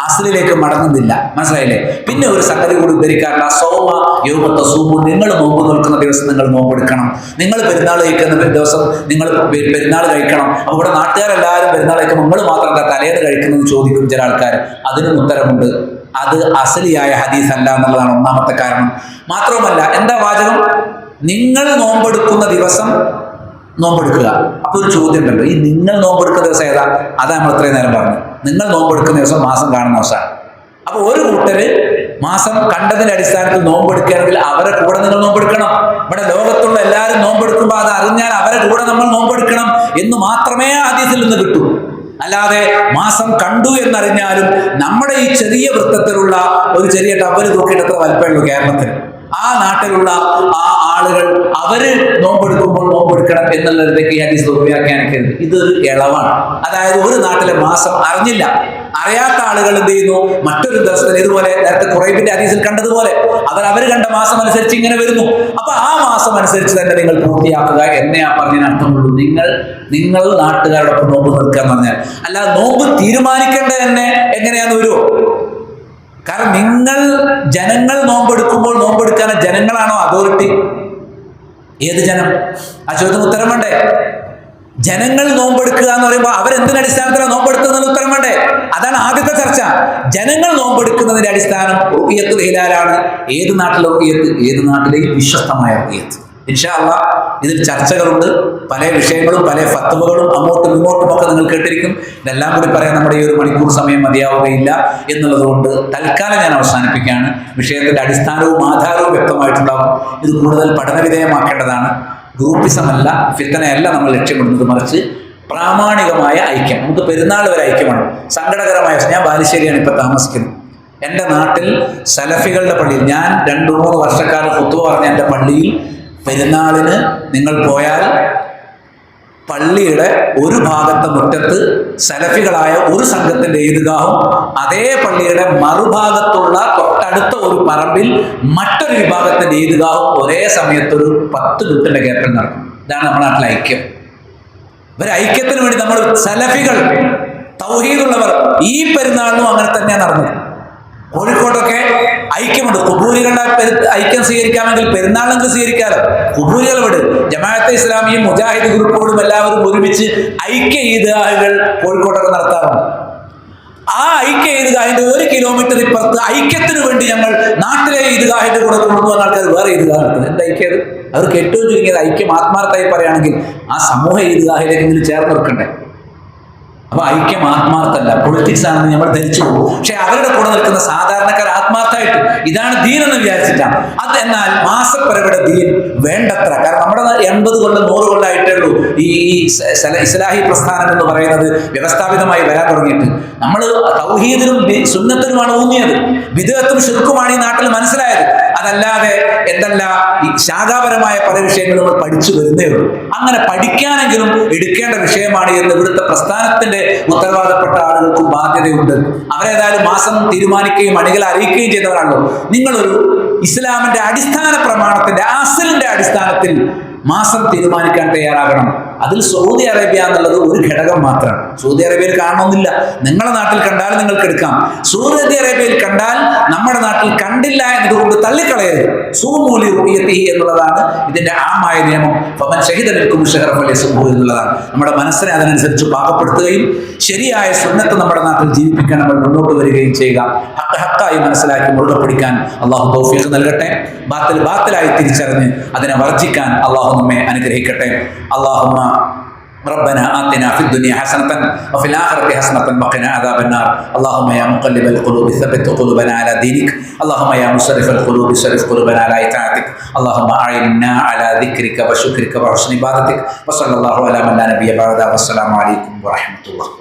അസ്ലിലേക്ക് മടങ്ങുന്നില്ല. മനസ്സിലായില്ലേ? പിന്നെ ഒരു സംഗതി കൂടി ഉദ്ധരിക്കാറുണ്ട്. സൗമ യൗമത്ത സൂമു, നിങ്ങൾ നോമ്പ് നിൽക്കുന്ന ദിവസം നിങ്ങൾ നോമ്പെടുക്കണം. നിങ്ങൾ പെരുന്നാൾ കഴിക്കുന്ന ദിവസം നിങ്ങൾ പെരുന്നാൾ കഴിക്കണം. അപ്പോൾ ഇവിടെ നാട്ടുകാരെല്ലാവരും പെരുന്നാൾ കഴിക്കുമ്പോൾ നിങ്ങൾ മാത്രം എന്താ തലേന്ന് കഴിക്കുന്നത് ചോദിക്കും ചില ആൾക്കാർ. അതിനും ഉത്തരമുണ്ട്. അത് അസ്ലിയായ ഹദീസ് അല്ല എന്നുള്ളതാണ് ഒന്നാമത്തെ കാരണം. മാത്രവുമല്ല, എന്താ വാചകം? നിങ്ങൾ നോമ്പെടുക്കുന്ന ദിവസം നോമ്പെടുക്കുക. അപ്പൊ ഒരു ചോദ്യം ഉണ്ടല്ലോ, ഈ നിങ്ങൾ നോമ്പെടുക്കുന്ന ദിവസം ഏതാ? അതാ നമ്മൾ ഇത്രയും നേരം പറഞ്ഞു. നിങ്ങൾ നോമ്പെടുക്കുന്ന ദിവസം മാസം കാണുന്ന ദിവസമാണ്. അപ്പൊ ഒരു കൂട്ടര് മാസം കണ്ടതിന്റെ അടിസ്ഥാനത്തിൽ നോമ്പെടുക്കുകയാണെങ്കിൽ അവരെ കൂടെ നിങ്ങൾ നോമ്പെടുക്കണം. ഇവിടെ ലോകത്തുള്ള എല്ലാവരും നോമ്പെടുക്കുമ്പോൾ അത് അറിഞ്ഞാൽ അവരെ കൂടെ നമ്മൾ നോമ്പെടുക്കണം എന്ന് മാത്രമേ ഹദീസിൽ നിന്ന് കിട്ടൂ. അല്ലാതെ മാസം കണ്ടു എന്നറിഞ്ഞാലും നമ്മുടെ ഈ ചെറിയ വൃത്തത്തിലുള്ള ഒരു ചെറിയ ടവല് തൂക്കിയിട്ട് എത്ര വലിപ്പമുള്ളൂ കേരളത്തിൽ, ആ നാട്ടിലുള്ള ആ ആളുകൾ അവര് നോമ്പെടുക്കുമ്പോൾ നോമ്പെടുക്കണം എന്നുള്ളതിലേക്ക് ഈ ഹദീസ് വ്യാഖ്യാനിക്കരുത്. ഇതൊരു ഇളവാണ്. അതായത് ഒരു നാട്ടിലെ മാസം അറിഞ്ഞില്ല, അറിയാത്ത ആളുകൾ എന്ത് ചെയ്യുന്നു, മറ്റൊരു ദിവസത്തിൽ ഇതുപോലെ നേരത്തെ ഖുറൈബിന്റെ ഹദീസിൽ കണ്ടതുപോലെ അവർ കണ്ട മാസം അനുസരിച്ച് ഇങ്ങനെ വരുന്നു. അപ്പൊ ആ മാസം അനുസരിച്ച് തന്നെ നിങ്ങൾ പൂർത്തിയാക്കുക എന്നേ ആ പറഞ്ഞതിന് അർത്ഥമുള്ളൂ. നിങ്ങൾ നാട്ടുകാരോടൊപ്പം നോമ്പ് നിൽക്കുക എന്ന് പറഞ്ഞാൽ, അല്ലാതെ നോമ്പ് തീരുമാനിക്കേണ്ടത് തന്നെ എങ്ങനെയാന്ന് വരുമോ? കാരണം ജനങ്ങൾ നോമ്പെടുക്കുമ്പോൾ നോമ്പെടുക്കാൻ ജനങ്ങളാണോ അതോറിറ്റി? ഏത് ജനം? ആ ചോദ്യത്തിന് ഉത്തരം വേണ്ടേ? ജനങ്ങൾ നോമ്പെടുക്കുക എന്ന് പറയുമ്പോൾ അവരെന്തിനടിസ്ഥാനത്തിലാണ് നോമ്പെടുക്കുന്നത് ഉത്തരം വേണ്ടേ? അതാണ് ആദ്യത്തെ ചർച്ച. ജനങ്ങൾ നോമ്പെടുക്കുന്നതിന്റെ അടിസ്ഥാനം റുഇയത്തുൽ ഹിലാലാണ്. ഏത് നാട്ടിലെ റുഇയത്ത്? ഏത് നാട്ടിലെയും വിശ്വസ്തമായ റുഇയത്ത്. ഇൻഷാ അല്ലാഹ് ഇതിൽ ചർച്ചകളുണ്ട്, പല വിഷയങ്ങളും പല ഫത്വകളും അങ്ങോട്ടും ഇങ്ങോട്ടും ഒക്കെ നിങ്ങൾ കേട്ടിരിക്കും. ഇതെല്ലാം കൂടി പറയാൻ നമ്മുടെ ഈ 1 മണിക്കൂർ സമയം മതിയാവുകയില്ല എന്നുള്ളത് കൊണ്ട് തൽക്കാലം ഞാൻ അവസാനിപ്പിക്കുകയാണ്. വിഷയത്തിന്റെ അടിസ്ഥാനവും ആധാരവും വ്യക്തമായിട്ടുണ്ടാവും. ഇത് കൂടുതൽ പഠനവിധേയമാക്കേണ്ടതാണ്. ഗ്രൂപ്പിസമല്ല, ഫിത്തനയല്ല നമ്മൾ ലക്ഷ്യമിടുന്നത്, മറിച്ച് പ്രാമാണികമായ ഐക്യം. നമുക്ക് പെരുന്നാൾ വരെ ഐക്യമാണ്. സങ്കടകരമായ, ഞാൻ ബാലുശ്ശേരിയാണ് ഇപ്പൊ താമസിക്കുന്നത്. എൻ്റെ നാട്ടിൽ സലഫികളുടെ പള്ളിയിൽ ഞാൻ 2-3 വർഷക്കാലം ഫത്വ പറഞ്ഞ എൻ്റെ പള്ളിയിൽ പെരുന്നാളിന് നിങ്ങൾ പോയാൽ പള്ളിയുടെ ഒരു ഭാഗത്തെ മുറ്റത്ത് സലഫികളായ ഒരു സംഘത്തിന്റെ ഈദ്ഗാഹും അതേ പള്ളിയുടെ മറുഭാഗത്തുള്ള തൊട്ടടുത്ത ഒരു പറമ്പിൽ മറ്റൊരു വിഭാഗത്തിന്റെ ഈദ്ഗാഹും ഒരേ സമയത്തൊരു 10 മിനിറ്റിന്റെ ഗ്യാപ്പിൽ നടക്കും. ഇതാണ് നമ്മുടെ നാട്ടിലെ ഐക്യം. ഒരു ഐക്യത്തിന് വേണ്ടി നമ്മൾ സലഫികൾ, തൗഹീദുള്ളവർ ഈ പെരുന്നാളിനും അങ്ങനെ തന്നെയാണ് നടന്നത്. കോഴിക്കോട്ടൊക്കെ ഐക്യമുണ്ട്. ഖുബൂരികളുടെ ഐക്യം സ്വീകരിക്കാമെങ്കിൽ പെരുന്നാളെങ്കിലും സ്വീകരിക്കാമല്ലോ. ഖുബൂരികൾ വിട്. ജമാഅത്തെ ഇസ്ലാമിയും മുജാഹിദ് ഗ്രൂപ്പുകളും എല്ലാവരും ഒരുമിച്ച് ഐക്യ ഈദ്ഗാഹുകൾ കോഴിക്കോട്ടൊക്കെ നടത്താറുണ്ട്. ആ ഐക്യ ഈദ്ഗാഹിന്റെ 1 കിലോമീറ്റർ ഇപ്പുറത്ത് ഐക്യത്തിന് വേണ്ടി ഞങ്ങൾ നാട്ടിലെ ഈദ്ഗാഹിന്റെ കൂടെ കൊണ്ടുവന്ന ആൾക്കാർ വേറെ ഈദ്ഗാഹ് നടത്തുന്നത്. എന്താ ഐക്യത്? അവർക്ക് ഏറ്റവും ചുരുങ്ങിയത് ഐക്യം ആത്മാർത്ഥമായി പറയുകയാണെങ്കിൽ ആ സമൂഹ ഈദ്ഗാഹിലേക്കെങ്കിലും ചേർന്ന് വെക്കണ്ടേ? അപ്പൊ ഐക്യം ആത്മാർത്ഥല്ല, പൊളിറ്റിക്സ് ആണെന്ന് നമ്മൾ ധരിച്ചു പോകും. പക്ഷെ അവരുടെ കൂടെ നിൽക്കുന്ന സാധാരണക്കാർ ആത്മാർത്ഥമായിട്ട് ഇതാണ് ദീൻ എന്ന് വിചാരിച്ചിട്ടാണ്. എന്നാൽ മാസപ്പരവയുടെ ദീൻ വേണ്ടത്ര, കാരണം നമ്മുടെ 80 കൊല്ലം 100 കൊല്ലമായിട്ടേ ഉള്ളൂ ഈ ഇസ്ലാഹി പ്രസ്ഥാനം എന്ന് പറയുന്നത് വ്യവസ്ഥാപിതമായി വരാൻ തുടങ്ങിയിട്ട്. നമ്മൾ തൗഹീദിനും സുന്നത്തിനുമാണ് ഊന്നിയത്. ബിദ്അത്തും ശിർക്കുമാണ് ഈ നാട്ടിൽ മനസ്സിലായത്. അതല്ലാതെ എന്തല്ല, ഈ ശാഖാപരമായ പല വിഷയങ്ങളും നമ്മൾ പഠിച്ചു വരുന്നേ ഉള്ളൂ. അങ്ങനെ പഠിക്കാനെങ്കിലും എടുക്കേണ്ട വിഷയമാണ് എന്ന് ഇവിടുത്തെ പ്രസ്ഥാനത്തിന്റെ ഉത്തരവാദപ്പെട്ട ആളുകൾക്കും ബാധ്യതയുണ്ട്. അവരേതായാലും മാസം തീരുമാനിക്കുകയും അണികളെ അറിയിക്കുകയും ചെയ്തവരാണല്ലോ. നിങ്ങളൊരു ഇസ്ലാമിന്റെ അടിസ്ഥാന പ്രമാണത്തിന്റെ അസലിന്റെ അടിസ്ഥാനത്തിൽ മാസം തീരുമാനിക്കാൻ തയ്യാറാകണം. അതിൽ സൗദി അറേബ്യ എന്നുള്ളത് ഒരു ഘടകം മാത്രമാണ്. സൗദി അറേബ്യയിൽ കാണണമെന്നില്ല. നിങ്ങളുടെ നാട്ടിൽ കണ്ടാൽ നിങ്ങൾക്ക് എടുക്കാം. സൗദി അറേബ്യയിൽ കണ്ടാൽ നമ്മുടെ നാട്ടിൽ കണ്ടില്ല എന്നതുകൊണ്ട് തള്ളിക്കളയരുത്. സൂമൂലി റുഇയത്തിഹി എന്നുള്ളതാണ് ഇതിന്റെ ആമായ നിയമം. ഫമൻ ശഹിദ മിൻകും ശഹറ ഫലയസുംഹു എന്നുള്ളതാണ്. നമ്മുടെ മനസ്സിനെ അതിനനുസരിച്ച് പാകപ്പെടുത്തുകയും ശരിയായ സുന്നത്ത് നമ്മുടെ നാട്ടിൽ ജീവിപ്പിക്കാൻ നമ്മൾ മുന്നോട്ട് വരികയും ചെയ്യുക. ഹക്കായി മനസ്സിലാക്കി മുറുകെ പിടിക്കാൻ അള്ളാഹു തൗഫീഖ് നൽകട്ടെ. ബാത്തിലായി തിരിച്ചറിഞ്ഞ് അതിനെ വർജിക്കാൻ അള്ളാഹു നമ്മെ അനുഗ്രഹിക്കട്ടെ. അല്ലാഹുമ്മ ربنا آتنا في الدنيا حسنة وفي الآخرة حسنة وقنا عذاب النار اللهم يا مقلب القلوب ثبت قلوبنا على دينك اللهم يا مصرف القلوب صرف قلوبنا على إطاعتك اللهم أعنا على ذكرك وشكرك وحسن عبادتك وصلى الله على من لا نبي بعده والسلام عليكم ورحمة الله.